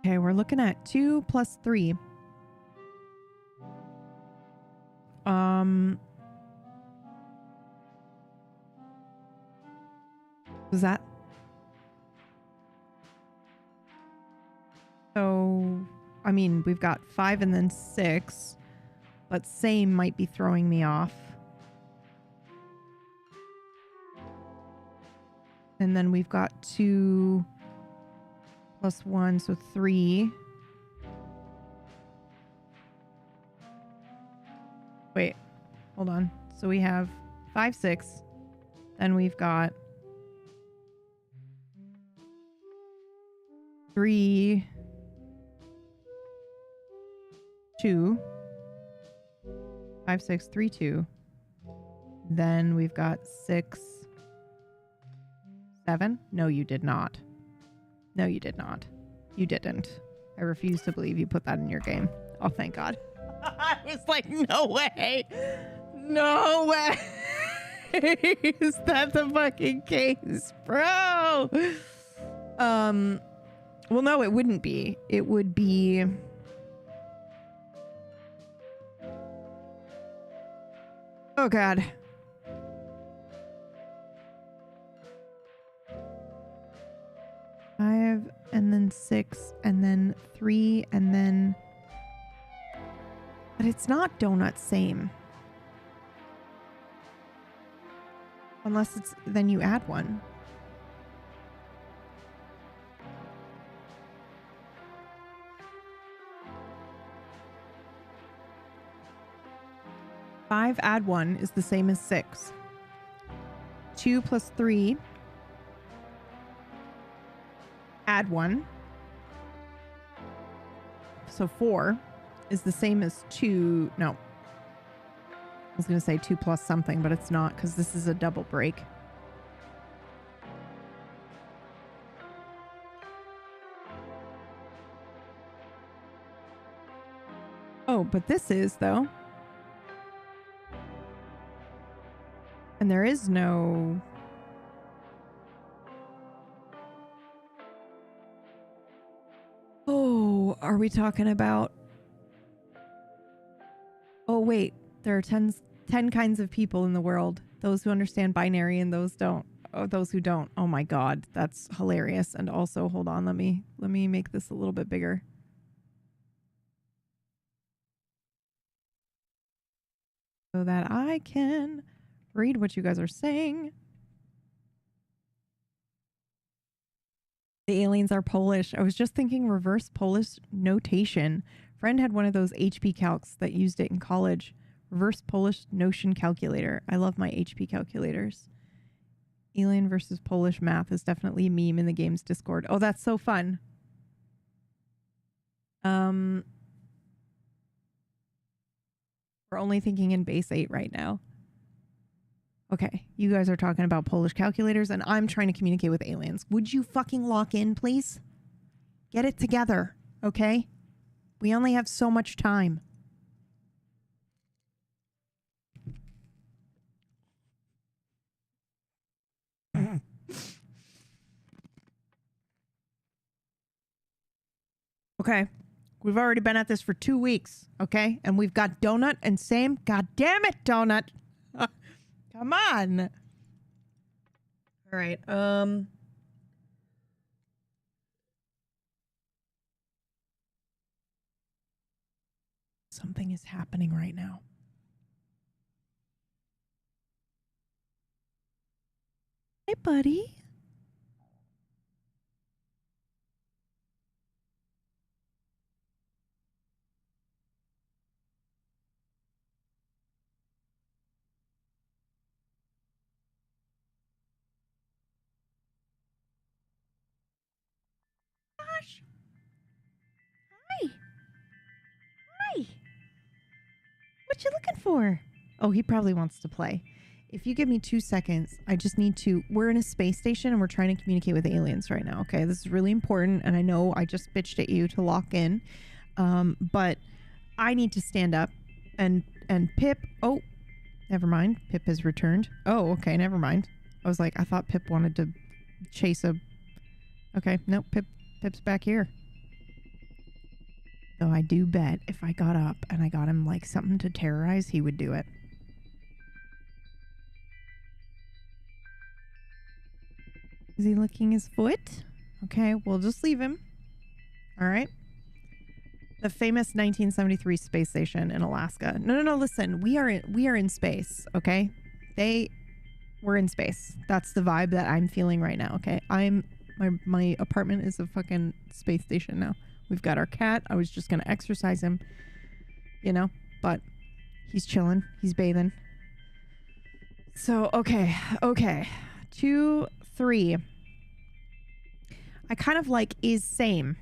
Okay, we're looking at 2 plus 3. Was that? So, I mean, we've got 5 and then 6, but same might be throwing me off. And then we've got 2 plus 1, so 3. Wait, hold on. So we have 5, 6. Then we've got 3, 2. 5, 6, 3, 2. Then we've got 6, 7. No, you did not. No, you did not. You didn't. I refuse to believe you put that in your game. Oh, thank God. I was like, no way. No way. Is that the fucking case, bro? Well, no, it wouldn't be. It would be... Oh, God. Five, and then 6, and then 3, and then... But it's not donut same. Unless it's... Then you add one. Five add 1 is the same as 6. 2 plus 3 add 1. So 4 is the same as 2. No. I was going to say 2 plus something, but it's not because this is a double break. Oh, but this is, though. And there is no... Oh, are we talking about... Oh, wait. There are 10 kinds of people in the world. Those who understand binary and those don't. Oh, those who don't. Oh my God. That's hilarious. And also, hold on. Let me make this a little bit bigger. So that I can read what you guys are saying. The aliens are Polish. I was just thinking reverse Polish notation. Friend had one of those HP calcs that used it in college. Reverse Polish notion calculator. I love my HP calculators. Alien versus Polish math is definitely a meme in the game's Discord. Oh, that's so fun. We're only thinking in base 8 right now. Okay, you guys are talking about Polish calculators and I'm trying to communicate with aliens. Would you fucking lock in, please? Get it together, okay? We only have so much time. Okay. We've already been at this for 2 weeks, okay? And we've got Donut and Sam. God damn it, Donut. Come on. All right. Something is happening right now. Hey, buddy. Gosh. Hi. Hi. What you looking for? Oh, he probably wants to play. If you give me 2 seconds, I just need to... We're in a space station and we're trying to communicate with aliens right now, okay? This is really important, and I know I just bitched at you to lock in, but I need to stand up, and Pip... Oh, never mind. Pip has returned. Oh, okay, never mind. I was like, I thought Pip wanted to chase a... Okay, nope, Pip's back here. Though I do bet if I got up and I got him, like, something to terrorize, he would do it. Is he licking his foot? Okay, we'll just leave him. All right. The famous 1973 space station in Alaska. No, listen. We are in space, okay? We're in space. That's the vibe that I'm feeling right now, okay? My apartment is a fucking space station now. We've got our cat. I was just going to exercise him, you know, but he's chilling. He's bathing. So, okay. 2, 3. I kind of like is same,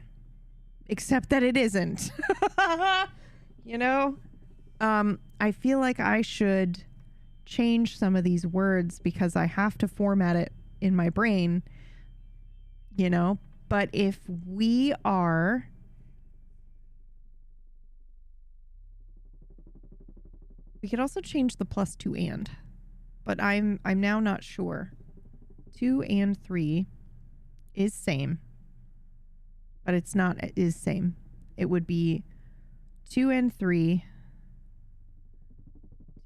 except that it isn't. You know? I feel like I should change some of these words because I have to format it in my brain, you know? But if we are... We could also change the +2 and. But I'm now not sure. 2 and 3 is same. But it's not is same. It would be 2 and 3.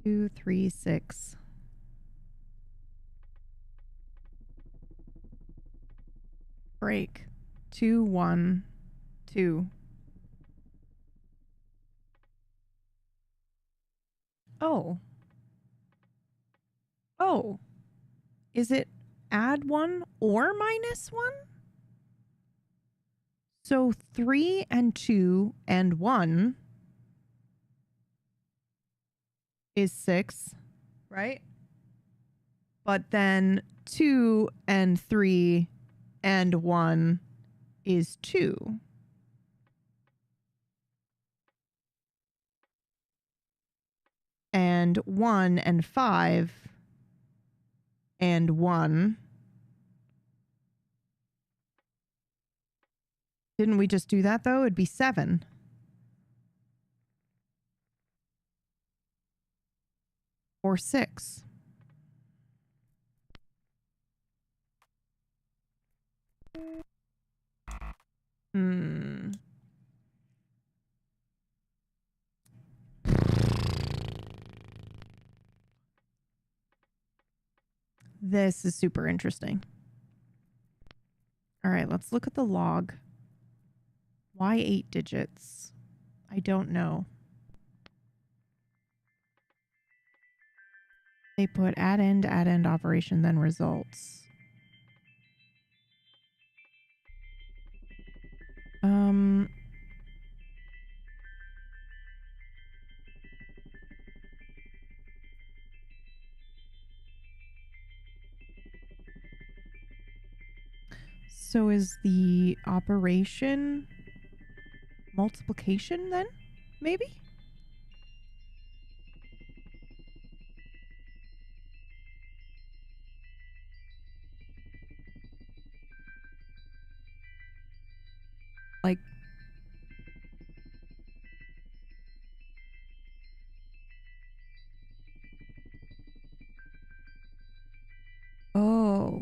2, 3, 6. Break. 2, 1, 2. Oh. Oh. Is it add 1 or -1? So 3 and 2 and 1 is 6, right? But then 2 and 3 and 1 is 2. And 1 and 5 and 1. Didn't we just do that though? It'd be 7. Or 6. This is super interesting. All right, let's look at the log. Why 8 digits? I don't know. They put add end operation, then results. So is the operation multiplication then? Maybe? Like... Oh.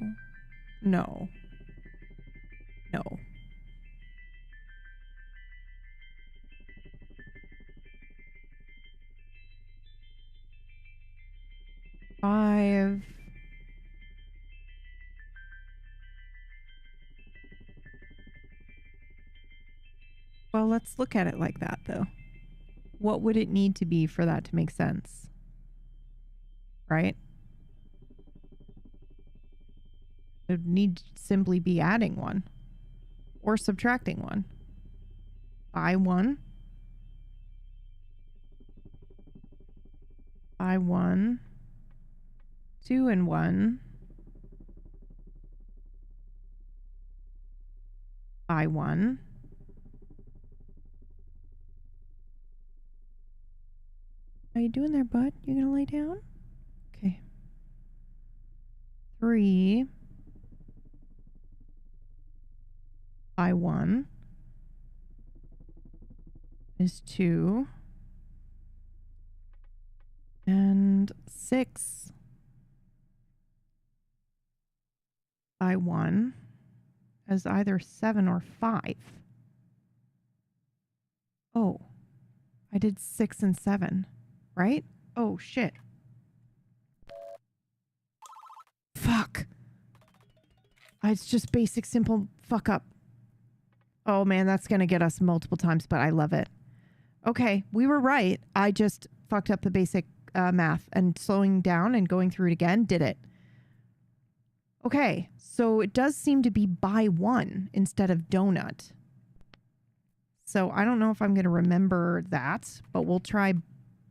No. No. 5. Well, let's look at it like that, though. What would it need to be for that to make sense? Right? It would need to simply be adding 1. Or subtracting 1. By 1. By 1. 2 and 1. By 1. How you doing there, bud? You gonna lay down? Okay. 3 by 1 is 2. And 6 by 1 is either 7 or 5. Oh, I did 6 and 7, right? Oh, shit. Fuck. It's just basic, simple fuck up. Oh, man, that's going to get us multiple times, but I love it. Okay, we were right. I just fucked up the basic math, and slowing down and going through it again did it. Okay, so it does seem to be by 1 instead of donut. So I don't know if I'm going to remember that, but we'll try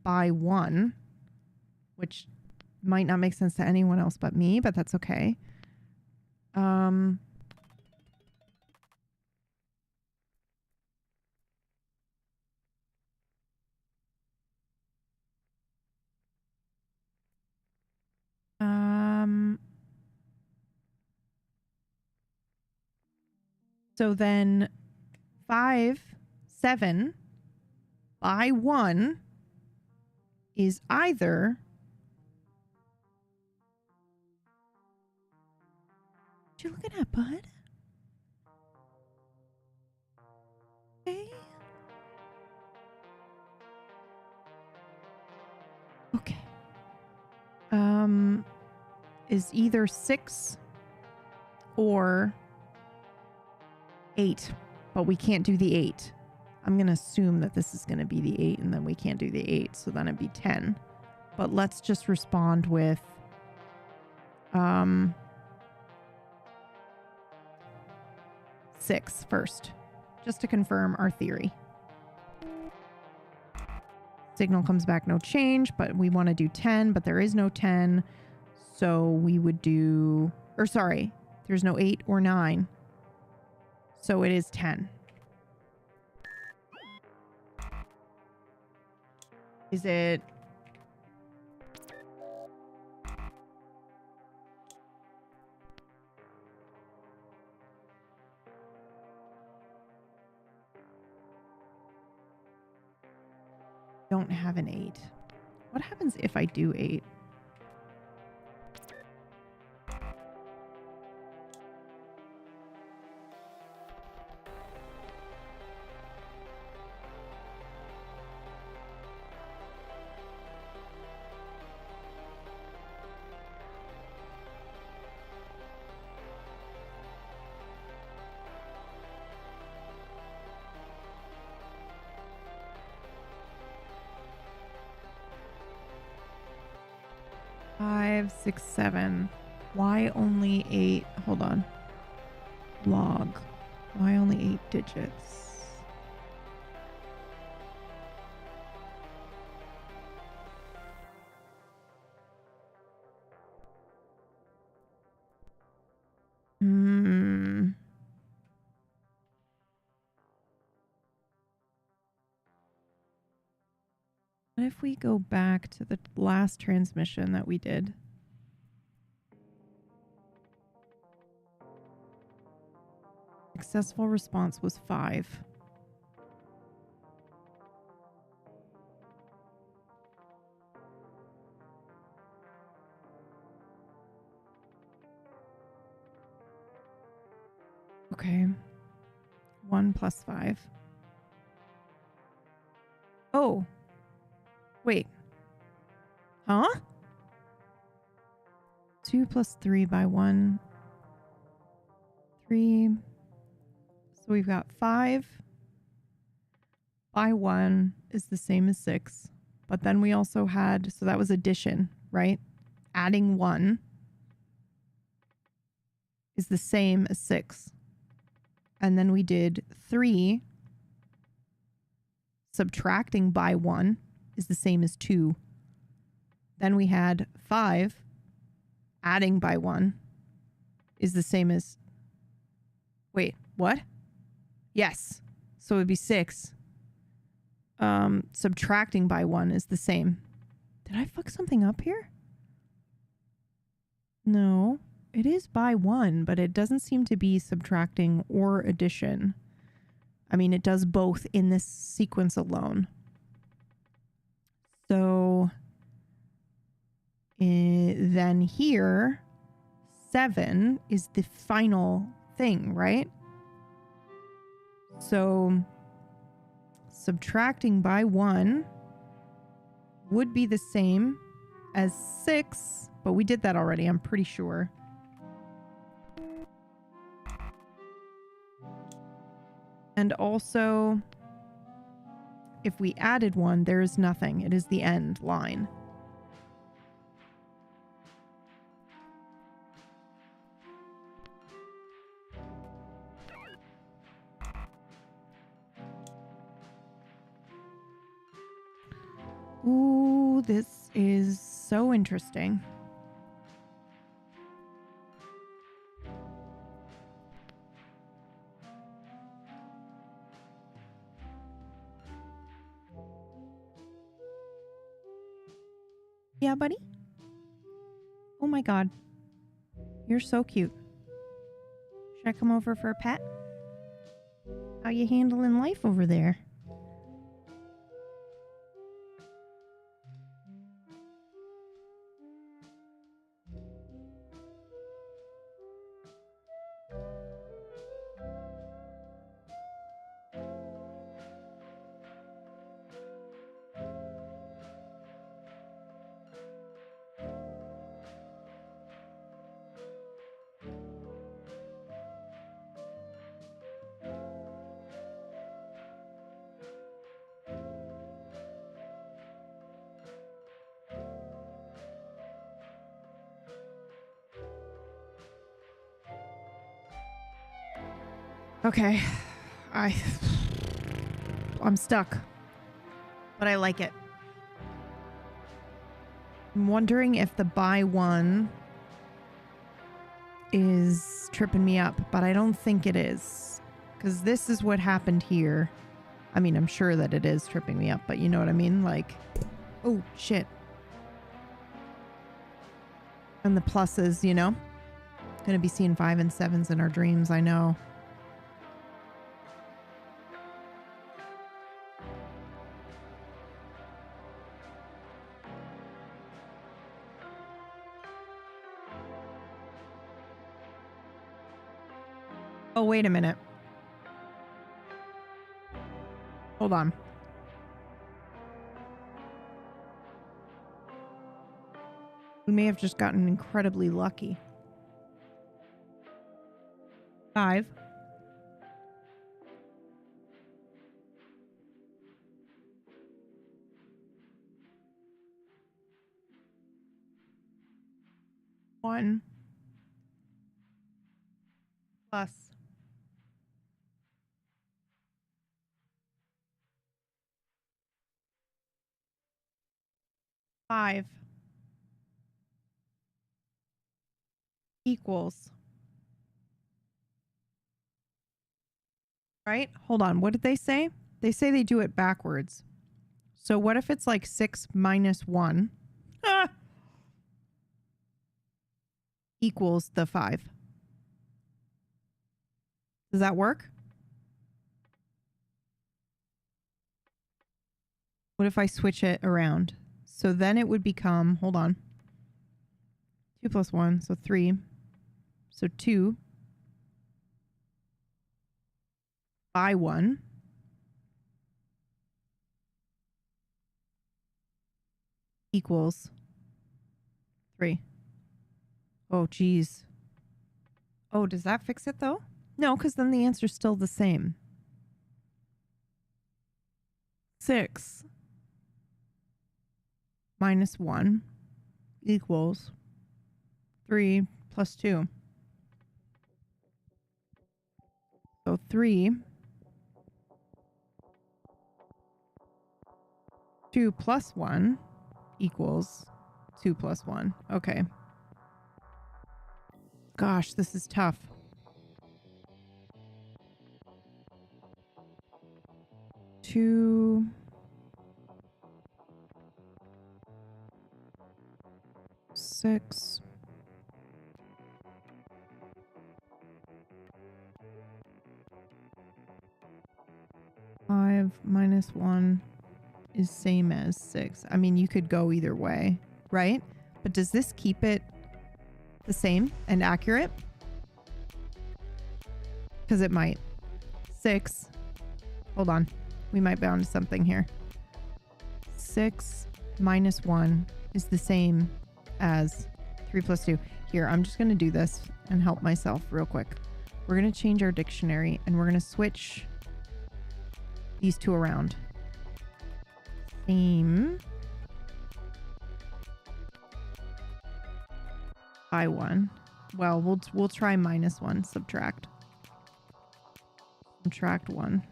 by 1, which might not make sense to anyone else but me, but that's okay. So then 5, 7 by 1 is either... What you looking at, bud? Okay. Okay. Is either 6 or 8, but we can't do the 8. I'm going to assume that this is going to be the 8 and then we can't do the 8, so then it'd be 10. But let's just respond with 6 first, just to confirm our theory. Signal comes back no change, but we want to do 10, but there is no 10. So we would do, or sorry, there's no 8 or 9. So it is 10. Is it... Don't have an 8. What happens if I do 8? Five, 6, 7. Why only 8? Hold on. Log. Why only 8 digits? What if we go back to the last transmission that we did? Successful response was 5. Okay. 1 plus 5. Oh. Wait. Huh? 2 plus 3 by 1. 3. So we've got 5 by 1 is the same as 6. But then we also had, so that was addition, right? Adding 1 is the same as 6. And then we did 3 subtracting by 1 is the same as 2. Then we had 5 adding by 1 is the same as... Wait, what? Yes. So it would be 6. Subtracting by 1 is the same. Did I fuck something up here? No. It is by 1, but it doesn't seem to be subtracting or addition. I mean, it does both in this sequence alone. So then here, 7 is the final thing, right? So subtracting by 1 would be the same as 6, but we did that already, I'm pretty sure. And also, if we added 1, there is nothing. It is the end line. Ooh, this is so interesting. Yeah, buddy? Oh my god. You're so cute. Should I come over for a pet? How you handling life over there? Okay. I'm stuck. But I like it. I'm wondering if the buy one is tripping me up, but I don't think it is. Because this is what happened here. I mean, I'm sure that it is tripping me up, but you know what I mean? Like, oh, shit. And the pluses, you know? Gonna be seeing 5 and 7s in our dreams, I know. Oh, wait a minute. Hold on. We may have just gotten incredibly lucky. 5. One. Plus. 5. Equals. Right? Hold on. What did they say? They say they do it backwards. So what if it's like 6 minus 1 equals the 5? Does that work? What if I switch it around? So then it would become, hold on. 2 plus 1, so 3. So 2 by 1 equals 3. Oh, geez. Oh, does that fix it though? No, because then the answer's still the same. 6 minus 1 equals 3 plus 2. So 3, 2 plus 1 equals 2 plus 1. Okay. Gosh, this is tough. Two, 6, 5 minus 1 is same as 6. I mean, you could go either way, right? But does this keep it the same and accurate? Because it might. 6. Hold on. We might be onto something here. 6 minus 1 is the same as 3 plus 2. Here, I'm just going to do this and help myself real quick. We're going to change our dictionary and we're going to switch these two around. Same by 1. Well, we'll try minus 1. Subtract 1.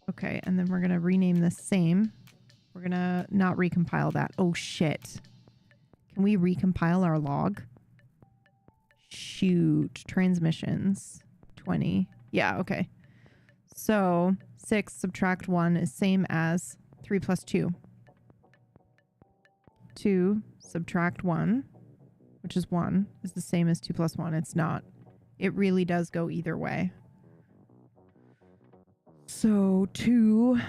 Okay, and then we're going to rename this same. We're going to not recompile that. Oh, shit. Can we recompile our log? Shoot. Transmissions. 20. Yeah, okay. So 6 subtract 1 is same as 3 plus 2. 2 subtract 1, which is 1, is the same as 2 plus 1. It's not. It really does go either way. So 2.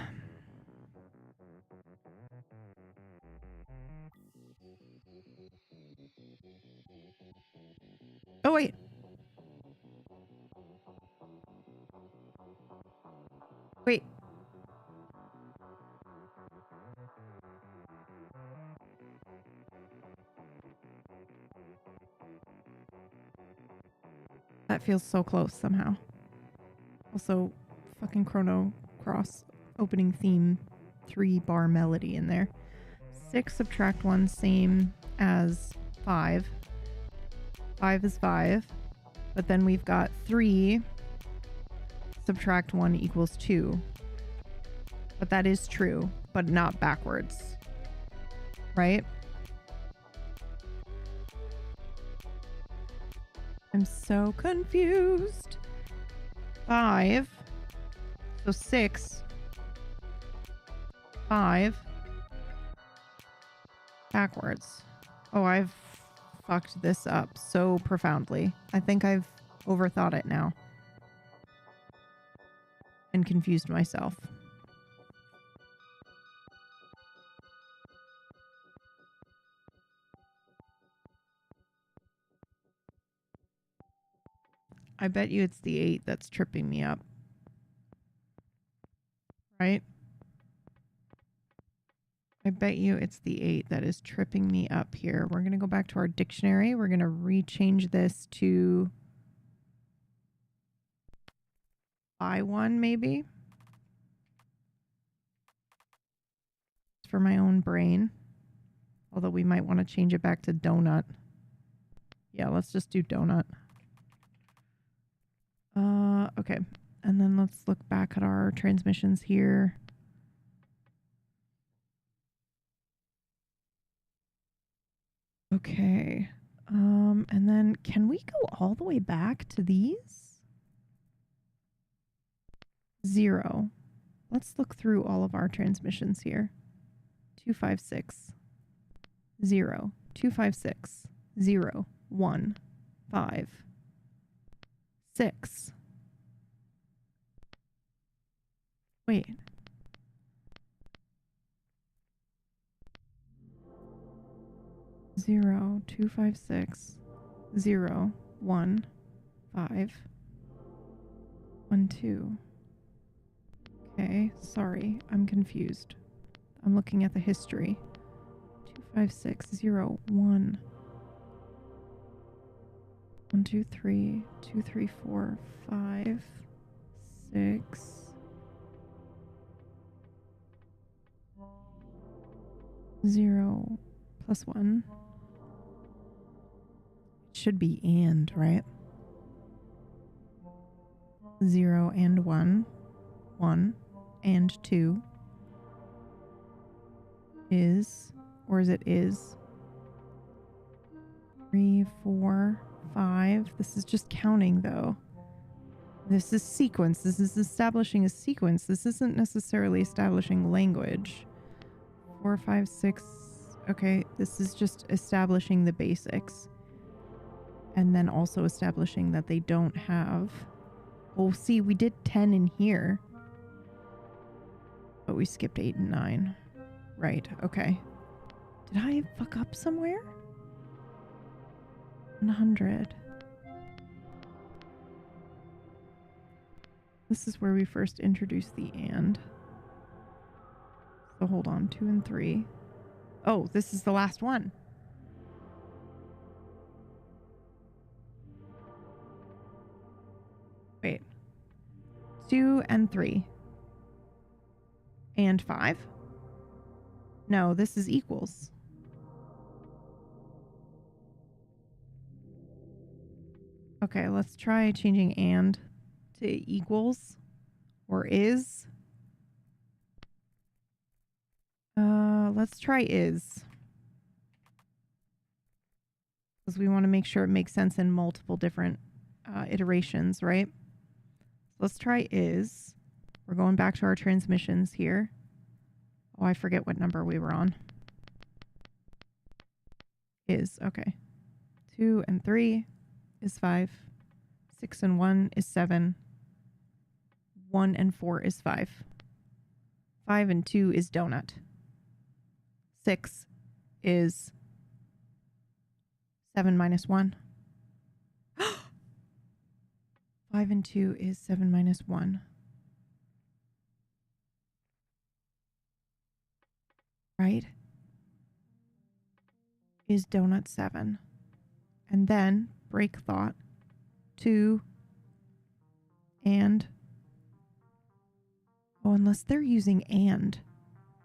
Oh, wait. Wait. That feels so close somehow. Also, fucking Chrono Cross opening theme 3-bar melody in there. 6 subtract 1, same as 5. 5 is 5. But then we've got 3 subtract 1 equals 2. But that is true, but not backwards. Right? I'm so confused. 5. So 6. 5. Backwards. Oh, I've fucked this up so profoundly. I think I've overthought it now. And confused myself. I bet you it's the 8 that's tripping me up. Right? I bet you it's the 8 that is tripping me up here. We're going to go back to our dictionary. We're going to rechange this to I1 maybe. For my own brain. Although we might want to change it back to donut. Yeah, let's just do donut. Okay. And then let's look back at our transmissions here. Okay. And then can we go all the way back to these? 0. Let's look through all of our transmissions here. 256. 0. 256. 0. 1. 5. 6. Wait. Zero, 256, 0, 1, 5, 1, 2. Okay, sorry, I'm confused. I'm looking at the history. 256, 0, 1, 1, 2, 3, 2, 3, 4, 5, 6. Zero plus 1. Should be and, right? 0 and 1. 1 and 2 is, or is it is? 3, 4, 5. This is just counting though. This is sequence. This is establishing a sequence. This isn't necessarily establishing language. 4, 5, 6. Okay, this is just establishing the basics. And then also establishing that they don't have... Oh, see, we did 10 in here. But we skipped 8 and 9. Right, okay. Did I fuck up somewhere? 100. This is where we first introduced the and. So hold on, 2 and 3. Oh, this is the last one. Wait. 2 and 3. And 5? No, this is equals. Okay, let's try changing and to equals or is. Let's try is. Because we want to make sure it makes sense in multiple different iterations, right? Let's try is. We're going back to our transmissions here. Oh, I forget what number we were on. Is, okay. 2 and 3 is 5. 6 and 1 is 7. 1 and 4 is 5. 5 and 2 is donut. 6 is 7 minus 1. 5 and 2 is 7 minus 1. Right? Is donut 7. And then, break thought, 2 and... Oh, unless they're using and.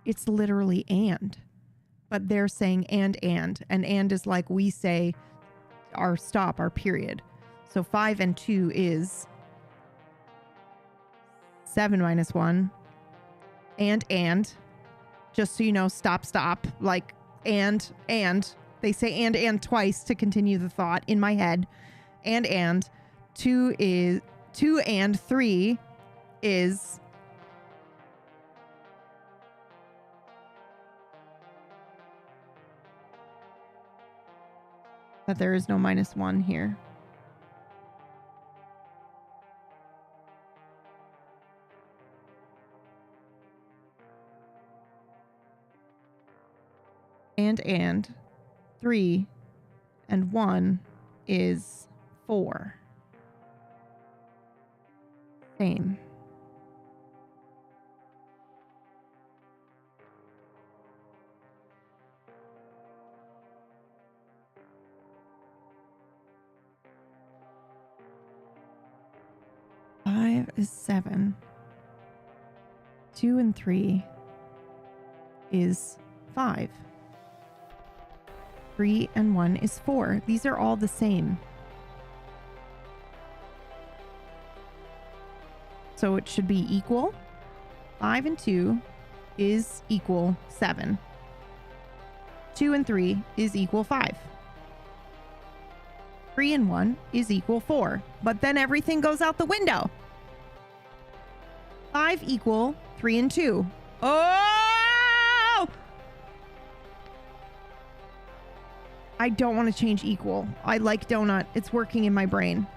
It's literally and. But they're saying and. And is like we say our stop, our period. So 5 and 2 is 7 minus 1. And. Just so you know, stop. Like, and. They say and twice to continue the thought in my head. And. 2 and 3 is... that there is no minus 1 here. And 3 and 1 is 4. Same. Five is 7. 2 and 3 is 5. 3 and 1 is 4. These are all the same. So it should be equal. 5 and 2 is equal 7. 2 and 3 is equal 5. 3 and 1 is equal 4. But then everything goes out the window. 5 equal 3 and 2. Oh! I don't want to change equal. I like donut. It's working in my brain.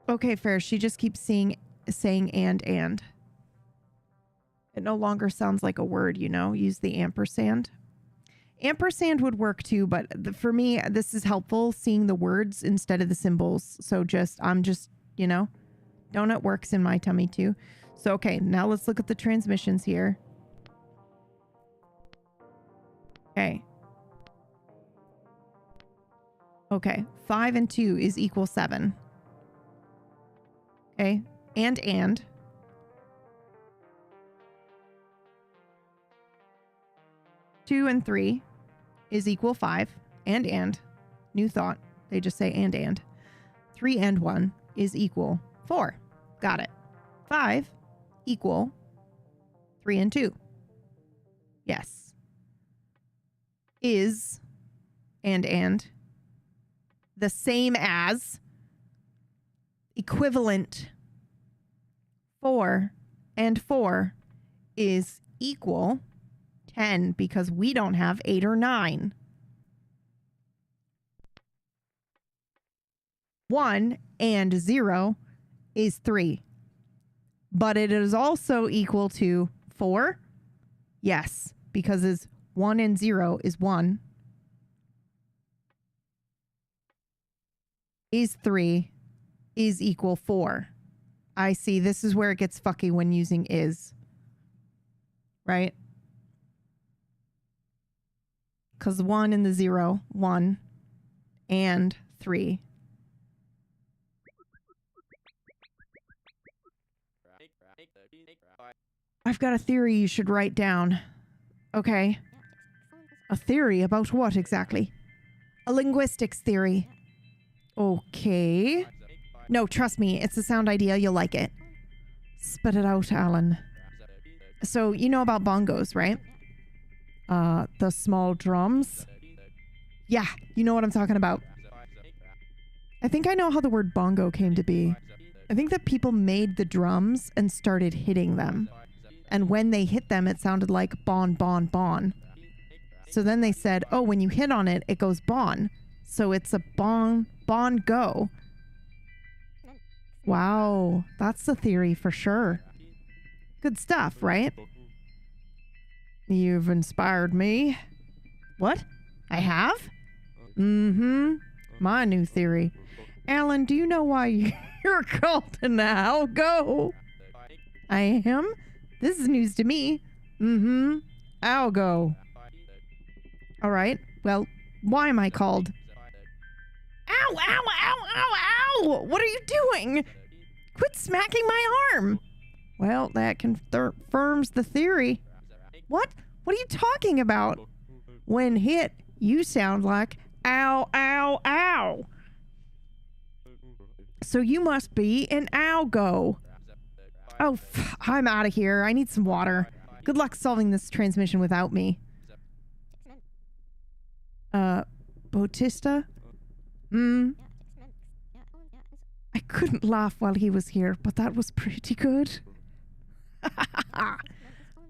Okay, fair. She just keeps saying and. It no longer sounds like a word, you know? Use the ampersand. Ampersand would work too, but for me, this is helpful seeing the words instead of the symbols. So I'm just, you know, donut works in my tummy too. So, okay, now let's look at the transmissions here. Okay, 5 and 2 is equal 7. Okay, and. 2 and 3 is equal 5. And. New thought. They just say and. 3 and 1 is equal 4. Got it. 5 equal 3 and 2. Yes. Is and the same as equivalent 4 and 4 is equal 10 because we don't have 8 or 9. 1 and 0 is 3. But it is also equal to 4. Yes, because it's 1 and 0 is 1. Is 3 is equal 4. I see. This is where it gets fucky when using is. Right? Because 1 and the 0, 1 and 3. I've got a theory you should write down. Okay. A theory about what exactly? A linguistics theory. Okay. No, trust me, it's a sound idea. You'll like it. Spit it out, Alan. So, you know about bongos, right? The small drums. Yeah, you know what I'm talking about. I think I know how the word bongo came to be. I think that people made the drums and started hitting them. And when they hit them, it sounded like bon, bon, bon. So then they said, oh, when you hit on it, it goes bon. So it's a bon, go. Wow, that's the theory for sure. Good stuff, right? You've inspired me. What? I have? Mm-hmm. My new theory. Alan, do you know why you're called an algo? I am? This is news to me. Mm-hmm. Algo. All right. Well, why am I called? Ow, ow, ow, ow, ow! What are you doing? Quit smacking my arm. Well, that confirms the theory. What? What are you talking about? When hit, you sound like ow, ow, ow. So you must be an algo. Oh, I'm out of here. I need some water. Good luck solving this transmission without me. Bautista? I couldn't laugh while he was here, but that was pretty good.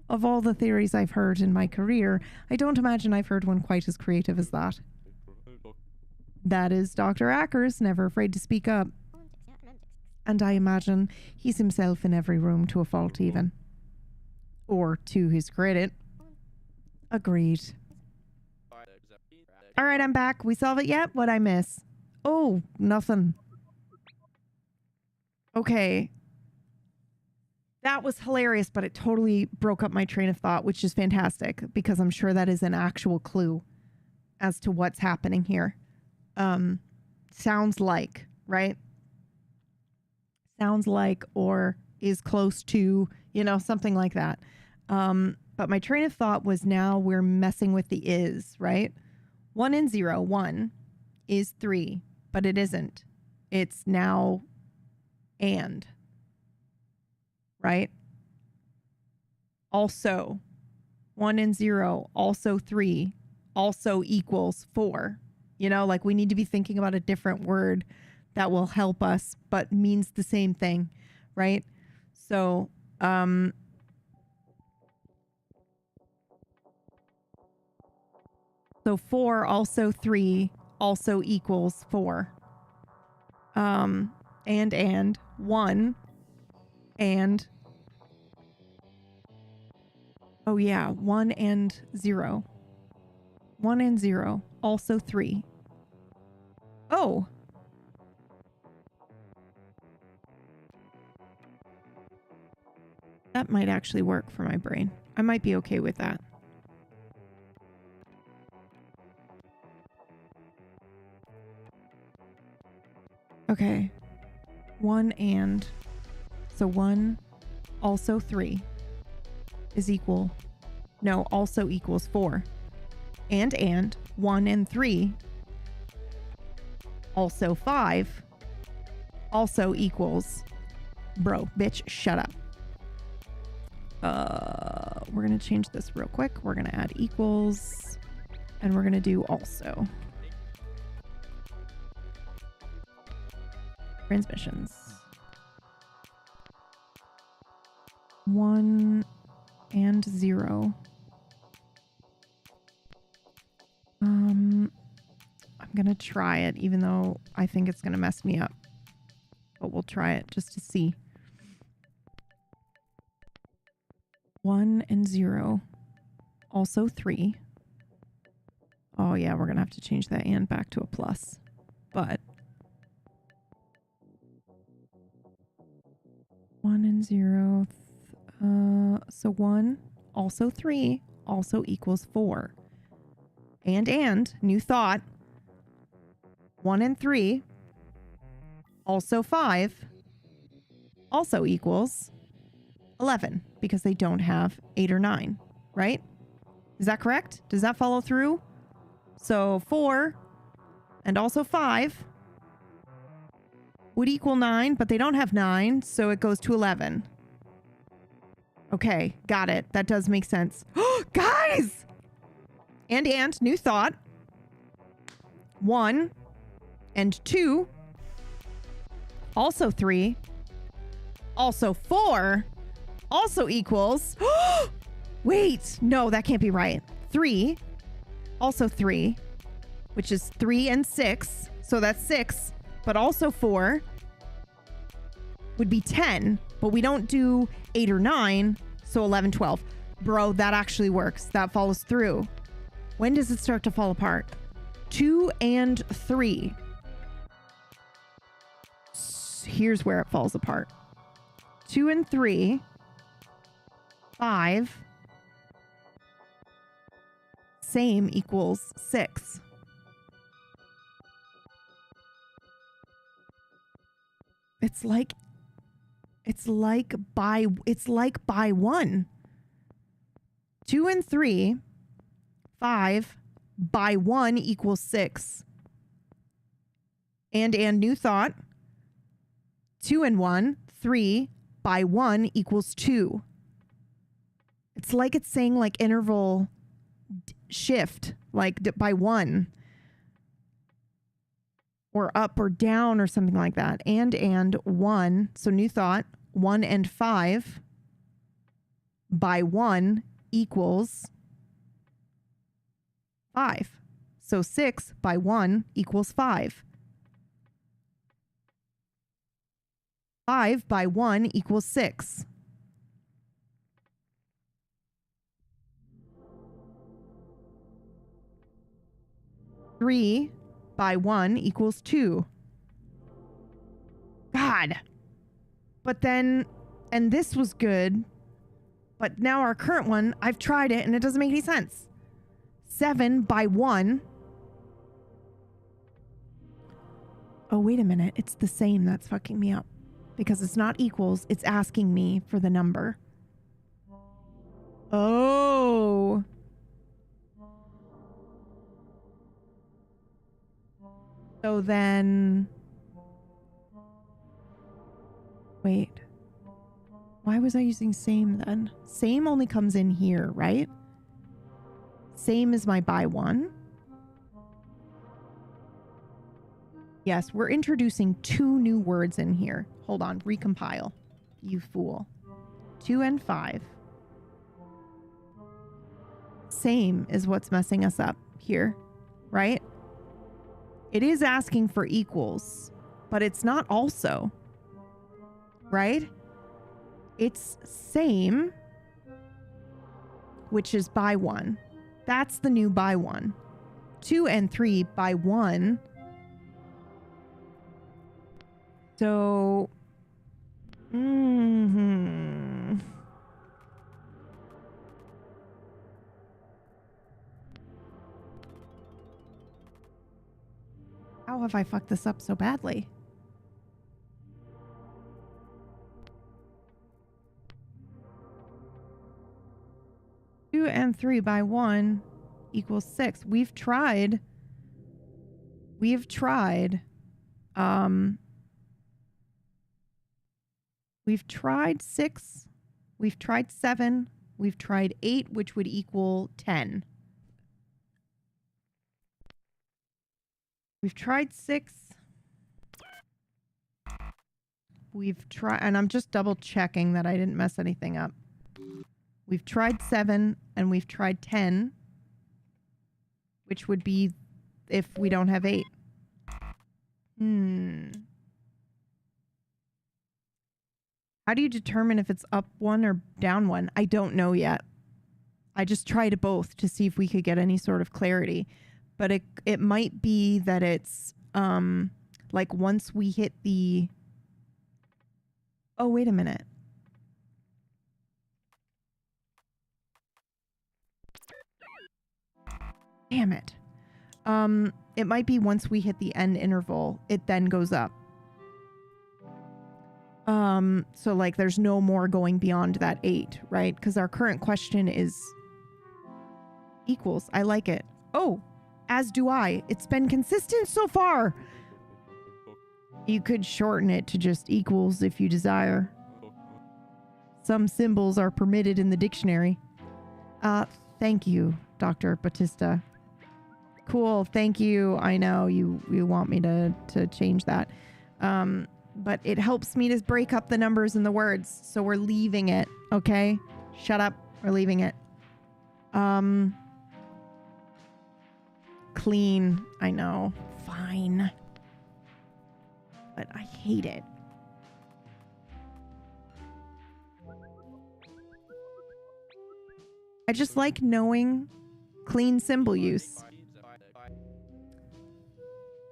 Of all the theories I've heard in my career, I don't imagine I've heard one quite as creative as that. That is Dr. Ackers, never afraid to speak up. And I imagine he's himself in every room to a fault even. Or to his credit. Agreed. All right, I'm back. We solve it yet? What'd I miss? Oh, nothing. Okay. That was hilarious, but it totally broke up my train of thought, which is fantastic because I'm sure that is an actual clue as to what's happening here. Sounds like, right? Sounds like or is close to, you know, something like that. But my train of thought was now we're messing with the is, right? 1 and 0. 1 is 3, but it isn't. It's now and. Right? Also, 1 and 0, also 3, also equals 4. You know, like we need to be thinking about a different word that will help us, but means the same thing, right? So, so 4, also 3, also equals 4. And 1, and oh yeah, 1 and 0. 1 and 0, also 3. Oh. That might actually work for my brain. I might be okay with that. Okay. 1 and. So 1, also 3 is equal. No, also equals 4. And 1 and 3, also 5, also equals. Bro, bitch, shut up. We're going to change this real quick. We're going to add equals. And we're going to do also. Transmissions. 1 and 0. I'm going to try it, even though I think it's going to mess me up. But we'll try it just to see. 1 and 0. Also 3. Oh yeah, we're going to have to change that and back to a plus. But 1 and 0. So 1, also 3, also equals 4. And, new thought. 1 and 3, also 5, also equals 11, because they don't have 8 or 9, right? Is that correct? Does that follow through? So 4 and also 5 would equal 9, but they don't have 9, so it goes to 11. Okay, got it. That does make sense. Guys! And, new thought. 1 and 2. Also 3. Also 4. Also equals. Wait, no, that can't be right. 3. Also 3. Which is 3 and 6. So that's 6. But also 4. would be 10, but we don't do 8 or 9, so 11, 12. Bro, that actually works. That follows through. When does it start to fall apart? 2 and 3. Here's where it falls apart. 2 and 3. 5. Same equals 6. It's like by 1. 2 and 3. 5 by 1 equals 6. And new thought. 2 and 1. 3 by 1 equals 2. It's like it's saying like interval shift, like by 1. Or up or down or something like that. And 1. So new thought. 1 and 5 by 1 equals 5. So 6 by 1 equals 5. 5 by 1 equals 6. Three by 1 equals 2. God. But then, and this was good, but now our current one, I've tried it and it doesn't make any sense. 7 by 1. Oh, wait a minute. It's the same. That's fucking me up. Because it's not equals. It's asking me for the number. Oh. So then... Wait. Why was I using same then? Same only comes in here, right? Same is my by 1. Yes, we're introducing 2 new words in here. Hold on, recompile. You fool. 2 and 5. Same is what's messing us up here, right? It is asking for equals, but it's not also, right? It's same, which is by 1. That's the new by 1. 2 and 3 by 1. So, How have I fucked this up so badly? Two and 3 by 1 equals 6. We've tried 6. We've tried 7. We've tried 8, which would equal 10. We've tried 6. We've tried, and I'm just double checking that I didn't mess anything up. We've tried 7 and we've tried 10, which would be if we don't have 8. How do you determine if it's up 1 or down 1? I don't know yet. I just tried both to see if we could get any sort of clarity. But it might be that it's like once we hit the... Oh, wait a minute. Damn it. It might be once we hit the end interval, it then goes up. So like there's no more going beyond that 8, right? Because our current question is equals. I like it. Oh, as do I. It's been consistent so far. You could shorten it to just equals if you desire. Some symbols are permitted in the dictionary. Thank you, Dr. Batista. Cool, thank you. I know you want me to change that. But it helps me to break up the numbers and the words. So we're leaving it, okay? Shut up. We're leaving it. Clean. I know. Fine. But I hate it. I just like knowing clean symbol use.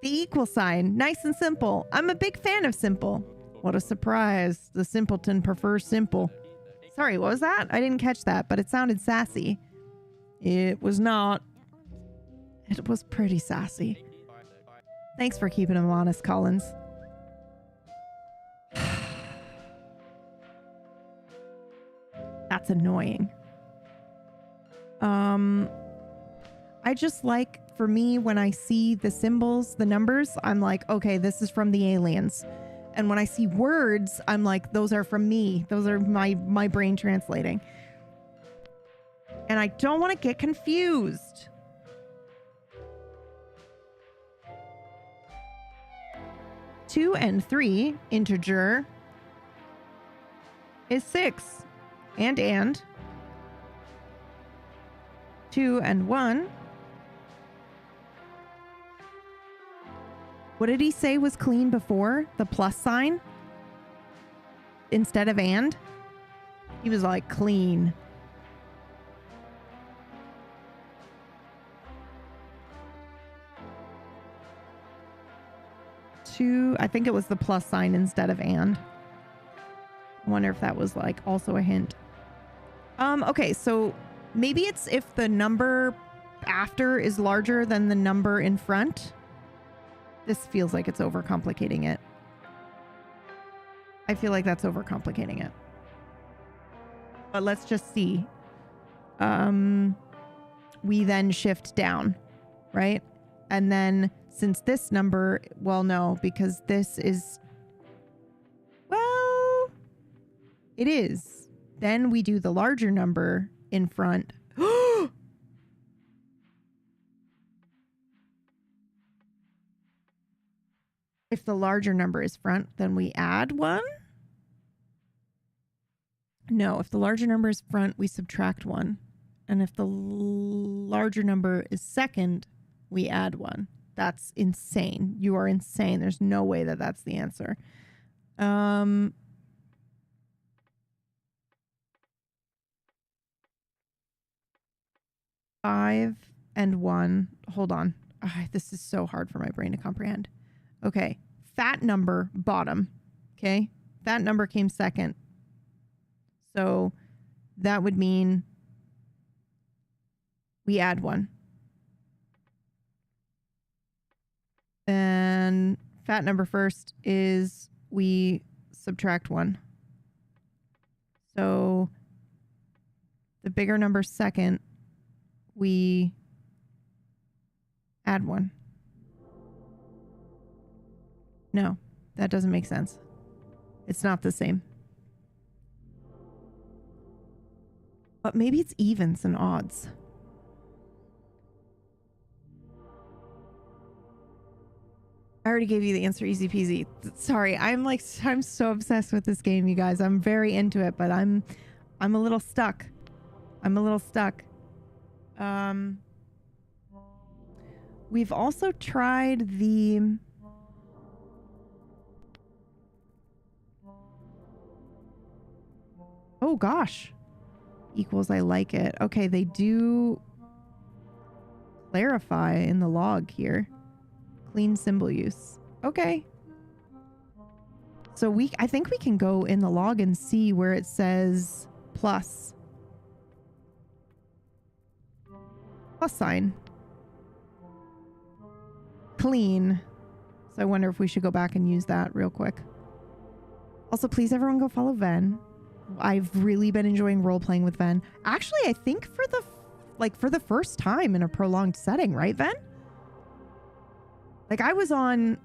The equal sign, nice and simple. I'm a big fan of simple. What a surprise. The simpleton prefers simple. Sorry, what was that? I didn't catch that, but it sounded sassy. It was not. It was pretty sassy. Thanks for keeping him honest, Collins. That's annoying. I just like, for me, when I see the symbols, the numbers, I'm like, okay, this is from the aliens. And when I see words, I'm like, those are from me. Those are my brain translating. And I don't want to get confused. Two and 3, integer, is 6. And. 2 and 1. What did he say was clean before? The plus sign? Instead of and? He was like, clean. I think it was the plus sign instead of and. I wonder if that was like also a hint. Okay, so maybe it's if the number after is larger than the number in front. This feels like it's overcomplicating it. I feel like that's overcomplicating it. But let's just see. We then shift down, right? And then since this number, well, no, because this is, well, it is. Then we do the larger number in front. If the larger number is front, then we add 1. No, if the larger number is front, we subtract 1. And if the larger number is second, we add 1. That's insane. You are insane. There's no way that that's the answer. 5 and 1. Hold on. This is so hard for my brain to comprehend. Okay. Fat number, bottom. Okay. Fat number came second. So that would mean we add 1. And fat number first is we subtract 1. So the bigger number second, we add 1. No, that doesn't make sense. It's not the same. But maybe it's evens and odds. I already gave you the answer, easy peasy. Sorry, I'm so obsessed with this game, you guys. I'm very into it, but I'm a little stuck. We've also tried the oh gosh. Equals I like it. Okay, they do clarify in the log here. Clean symbol use. Okay. So I think we can go in the log and see where it says plus. Plus sign. Clean. So I wonder if we should go back and use that real quick. Also, please everyone go follow Ven. I've really been enjoying role playing with Ven. Actually, I think for the first time in a prolonged setting, right, Ven? Like I was on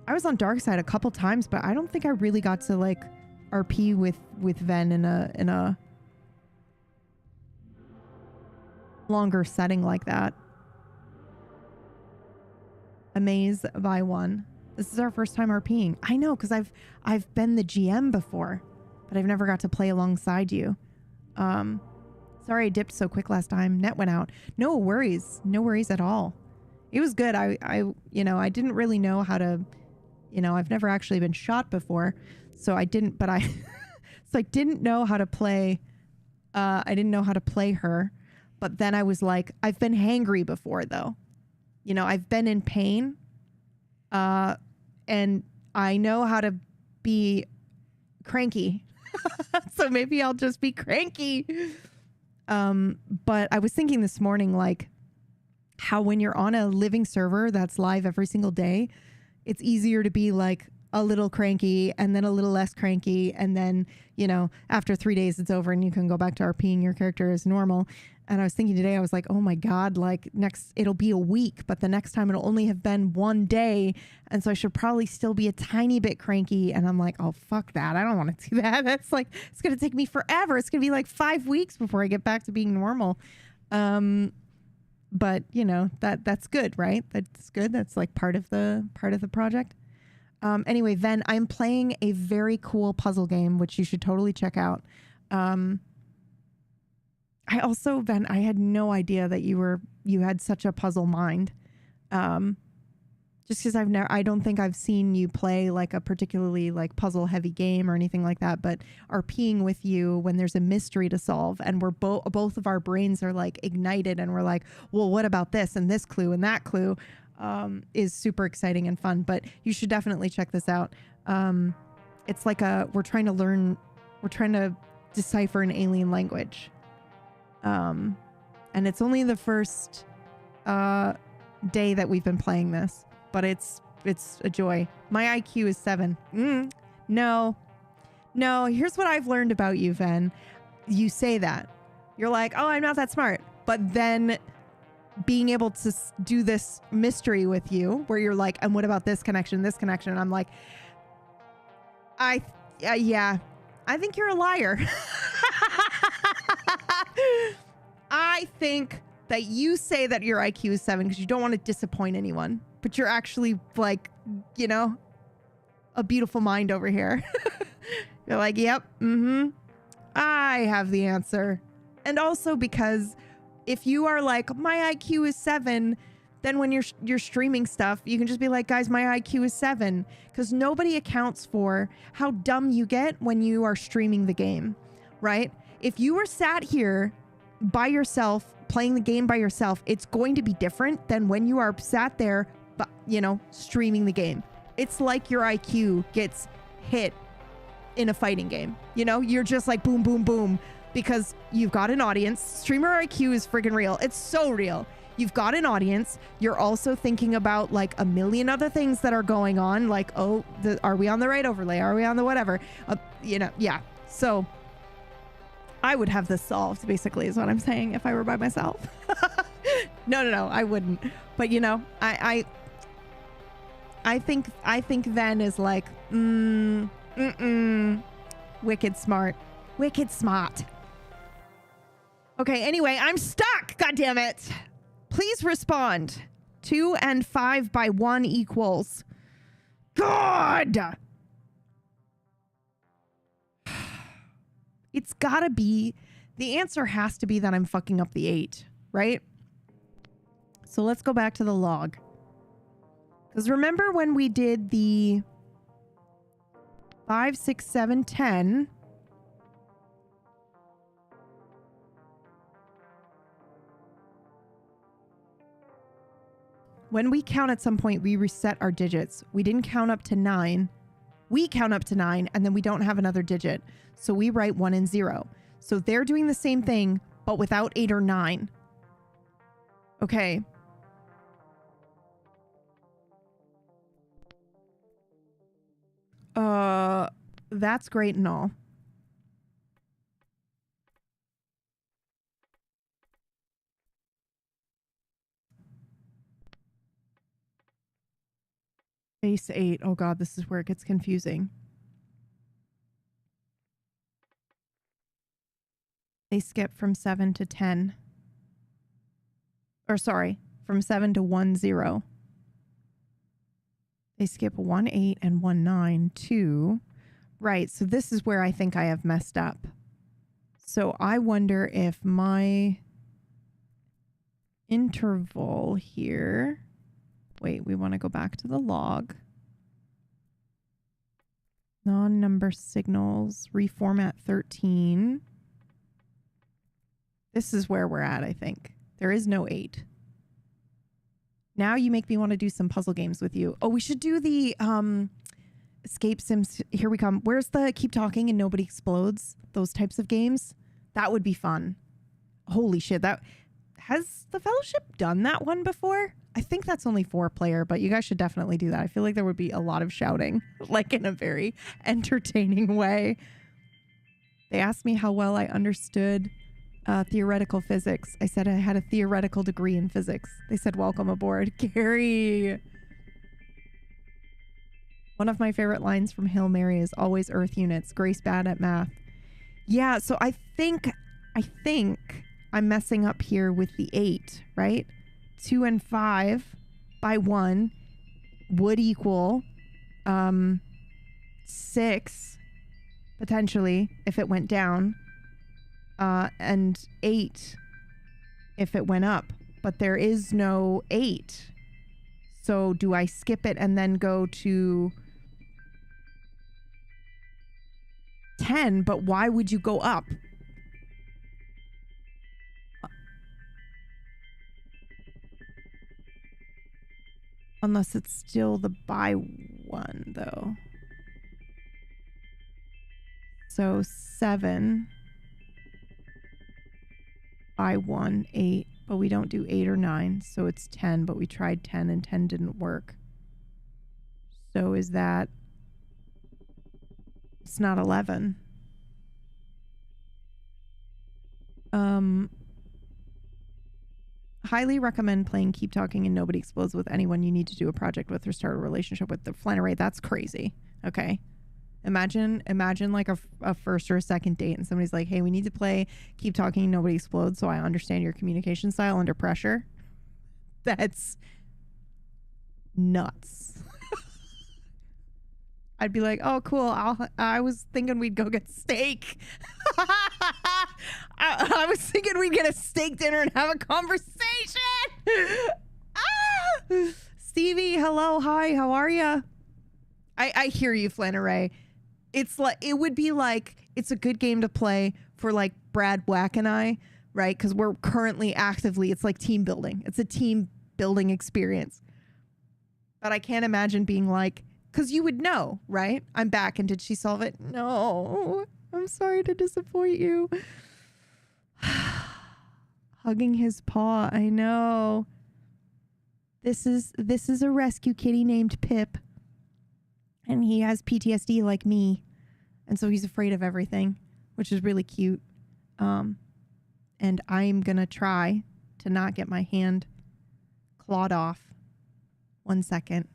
Darkside a couple times, but I don't think I really got to like RP with Ven in a longer setting like that. Amaze by 1. This is our first time RPing. I know, because I've been the GM before, but I've never got to play alongside you. Sorry I dipped so quick last time. Net went out. No worries. No worries at all. It was good. I didn't really know how to, I've never actually been shot before, so I didn't know how to play. I didn't know how to play her. But then I was like, I've been hangry before though. You know, I've been in pain. And I know how to be cranky. So maybe I'll just be cranky. But I was thinking this morning, like, how when you're on a living server that's live every single day, it's easier to be like a little cranky and then a little less cranky. And then, you know, after 3 days it's over and you can go back to RPing your character as normal. And I was thinking today, I was like, oh my God, like it'll be a week, but the next time it'll only have been 1 day. And so I should probably still be a tiny bit cranky. And I'm like, oh, fuck that. I don't want to do that. That's like, it's going to take me forever. It's going to be like 5 weeks before I get back to being normal. But you know, that's good, right? That's good. That's like part of the project. Anyway, Ven, I'm playing a very cool puzzle game, which you should totally check out. I also, Ven, I had no idea that you had such a puzzle mind. Just because I don't think I've seen you play like a particularly like puzzle heavy game or anything like that, but RPing with you when there's a mystery to solve and we're both of our brains are like ignited and we're like, well, what about this and this clue and that clue, is super exciting and fun. But you should definitely check this out. It's like we're trying to decipher an alien language. And it's only the first day that we've been playing this, but it's a joy. My IQ is 7. No. Here's what I've learned about you, Ven. You say that. You're like, oh, I'm not that smart. But then being able to do this mystery with you where you're like, and what about this connection? And I'm like, yeah, I think you're a liar. I think that you say that your IQ is 7 because you don't want to disappoint anyone, but you're actually like, you know, a beautiful mind over here. You're like, yep, I have the answer. And also because if you are like, my IQ is 7, then when you're streaming stuff, you can just be like, guys, my IQ is 7, because nobody accounts for how dumb you get when you are streaming the game, right? If you were sat here by yourself, playing the game by yourself, it's going to be different than when you are sat there, you know, streaming the game. It's like your IQ gets hit in a fighting game. You know, you're just like boom, boom, boom, because you've got an audience. Streamer IQ is freaking real. It's so real. You've got an audience. You're also thinking about like a million other things that are going on. Like, oh, are we on the right overlay? Are we on the whatever? You know, yeah. So I would have this solved, basically, is what I'm saying, if I were by myself. No, I wouldn't. But you know, I think Ven is like, wicked smart. Wicked smart. Okay, anyway, I'm stuck. God damn it. Please respond. 2 and 5 by 1 equals. God. It's gotta be, the answer has to be that I'm fucking up the 8, right? So let's go back to the log. Because remember when we did the 5, 6, 7, 10. When we count at some point, we reset our digits. We didn't count up to 9. We count up to 9 and then we don't have another digit. So we write 1 and 0. So they're doing the same thing, but without 8 or 9. Okay. That's great and all. Base 8. Oh God, this is where it gets confusing. They skip from 7 to 10. Or sorry, from 7 to 1, 0. They skip 1, 8 and 1, 9, 2. Right, so this is where I think I have messed up. So I wonder if my interval here... Wait, we want to go back to the log. Non-number signals, reformat 13. This is where we're at, I think. There is no 8. Now you make me want to do some puzzle games with you. Oh, we should do the Escape Sims. Here we come. Where's the Keep Talking and Nobody Explodes? Those types of games. That would be fun. Holy shit. That has the Fellowship done that one before? I think that's only 4-player, but you guys should definitely do that. I feel like there would be a lot of shouting, like in a very entertaining way. They asked me how well I understood theoretical physics. I said I had a theoretical degree in physics. They said, welcome aboard, Gary. One of my favorite lines from Hail Mary is always Earth units. Grace bad at math. Yeah, so I think I'm messing up here with the 8, right? 2 and 5 by 1 would equal 6 potentially if it went down, and 8 if it went up, but there is no 8. So do I skip it and then go to 10? But why would you go up? Unless it's still the by 1 though. So 7 by 1, 8, but we don't do 8 or 9, so it's 10, but we tried 10 and 10 didn't work. So is that... It's not 11. Highly recommend playing Keep Talking and Nobody Explodes with anyone you need to do a project with or start a relationship with. The Flannery, that's crazy. Okay. Imagine like a first or a second date and somebody's like, hey, we need to play Keep Talking and Nobody Explodes so I understand your communication style under pressure. That's nuts. I'd be like, oh, cool. I was thinking we'd go get steak. I was thinking we'd get a steak dinner and have a conversation. Stevie, hello. Hi, how are you? I hear you, Flannery. It's like, it would be like, it's a good game to play for like Brad Black and I, right? Because we're currently actively, it's like team building. It's a team building experience. But I can't imagine being like, because you would know, right? I'm back and did she solve it? No, I'm sorry to disappoint you. Hugging his paw, I know. This is a rescue kitty named Pip. And he has PTSD like me. And so he's afraid of everything, which is really cute. And I'm going to try to not get my hand clawed off. 1 second.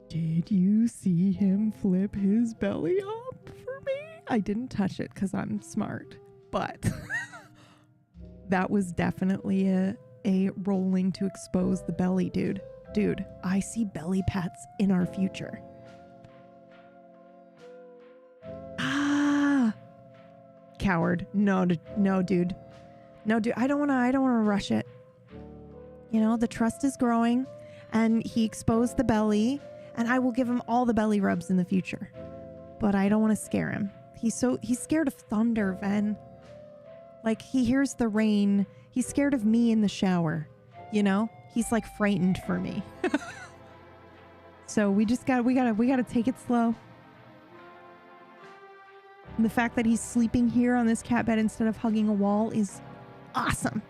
Did you see him flip his belly up for me? I didn't touch it because I'm smart, but that was definitely a rolling to expose the belly, dude. Dude, I see belly pats in our future. Ah, coward. No, dude. No, dude. I don't want to rush it. You know, the trust is growing and he exposed the belly and I will give him all the belly rubs in the future, but I don't want to scare him. He's scared of thunder, Ven. Like, he hears the rain. He's scared of me in the shower. You know? He's like frightened for me. So we gotta take it slow. And the fact that he's sleeping here on this cat bed instead of hugging a wall is awesome.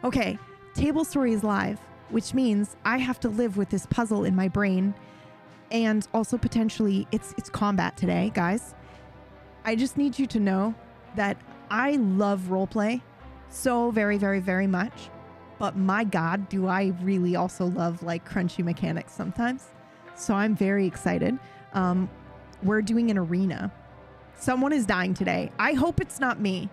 Okay, Table Story is live, which means I have to live with this puzzle in my brain. And also potentially it's combat today, guys. I just need you to know that I love roleplay so very, very, very much. But my God, do I really also love like crunchy mechanics sometimes. So I'm very excited. We're doing an arena. Someone is dying today. I hope it's not me.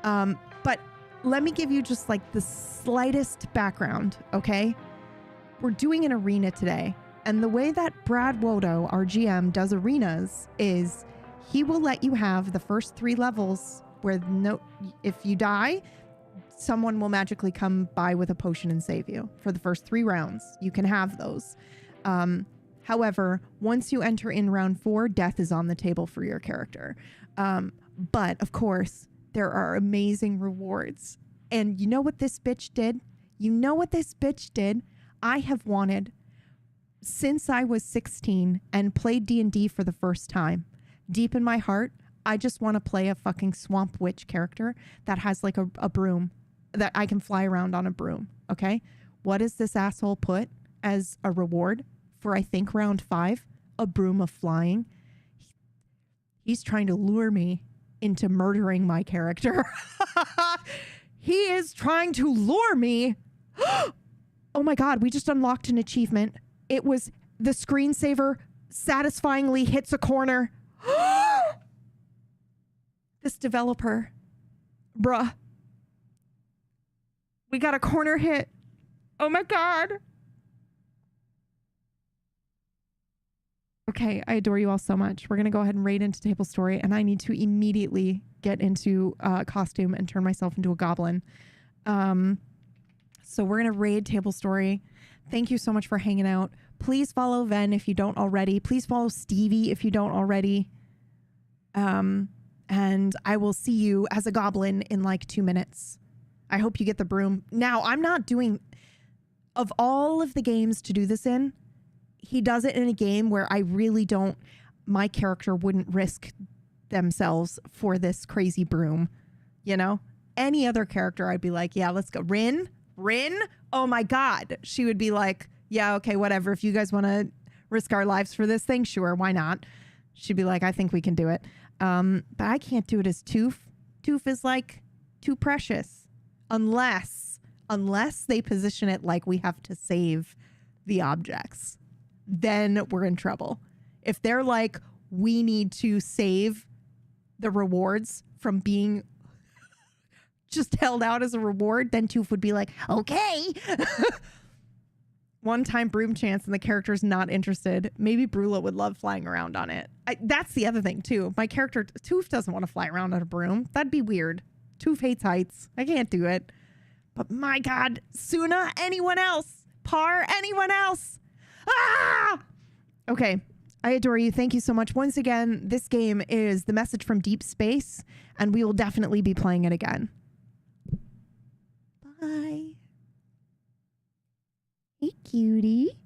But let me give you just like the slightest background, okay? We're doing an arena today. And the way that Brad Wodo, our GM, does arenas is he will let you have the first 3 levels where if you die, someone will magically come by with a potion and save you for the first 3 rounds. You can have those. However, once you enter in round 4, death is on the table for your character. But of course, there are amazing rewards. And you know what this bitch did? I have wanted, since I was 16 and played D&D for the first time, deep in my heart, I just want to play a fucking swamp witch character that has like a broom, that I can fly around on a broom. Okay. What does this asshole put as a reward for, I think, round 5? A broom of flying. He's trying to lure me into murdering my character. He is trying to lure me. Oh my God. We just unlocked an achievement. It was the screensaver satisfyingly hits a corner. This developer, bruh, we got a corner hit. Oh my God. Okay, I adore you all so much. We're going to go ahead and raid into Table Story, and I need to immediately get into costume and turn myself into a goblin. So we're going to raid Table Story. Thank you so much for hanging out. Please follow Ven if you don't already. Please follow Stevie if you don't already. And I will see you as a goblin in like 2 minutes. I hope you get the broom. Now, I'm not doing... Of all of the games to do this in, he does it in a game where I really don't... My character wouldn't risk themselves for this crazy broom. You know? Any other character, I'd be like, yeah, let's go. Rin? Oh my God. She would be like, yeah, okay, whatever. If you guys want to risk our lives for this thing, sure, why not? She'd be like, I think we can do it. But I can't do it as Toof. Toof is like too precious. Unless they position it like we have to save the objects. Then we're in trouble. If they're like, we need to save the rewards from being just held out as a reward, then Toof would be like, okay. One time broom chance and the character's not interested. Maybe Brula would love flying around on it. That's the other thing too. My character, Toof, doesn't want to fly around on a broom. That'd be weird. Toof hates heights. I can't do it. But my God, Suna, anyone else? Par, anyone else? Ah! Okay. I adore you. Thank you so much. Once again, this game is The Message from Deep Space, and we will definitely be playing it again. Bye. Hey, cutie.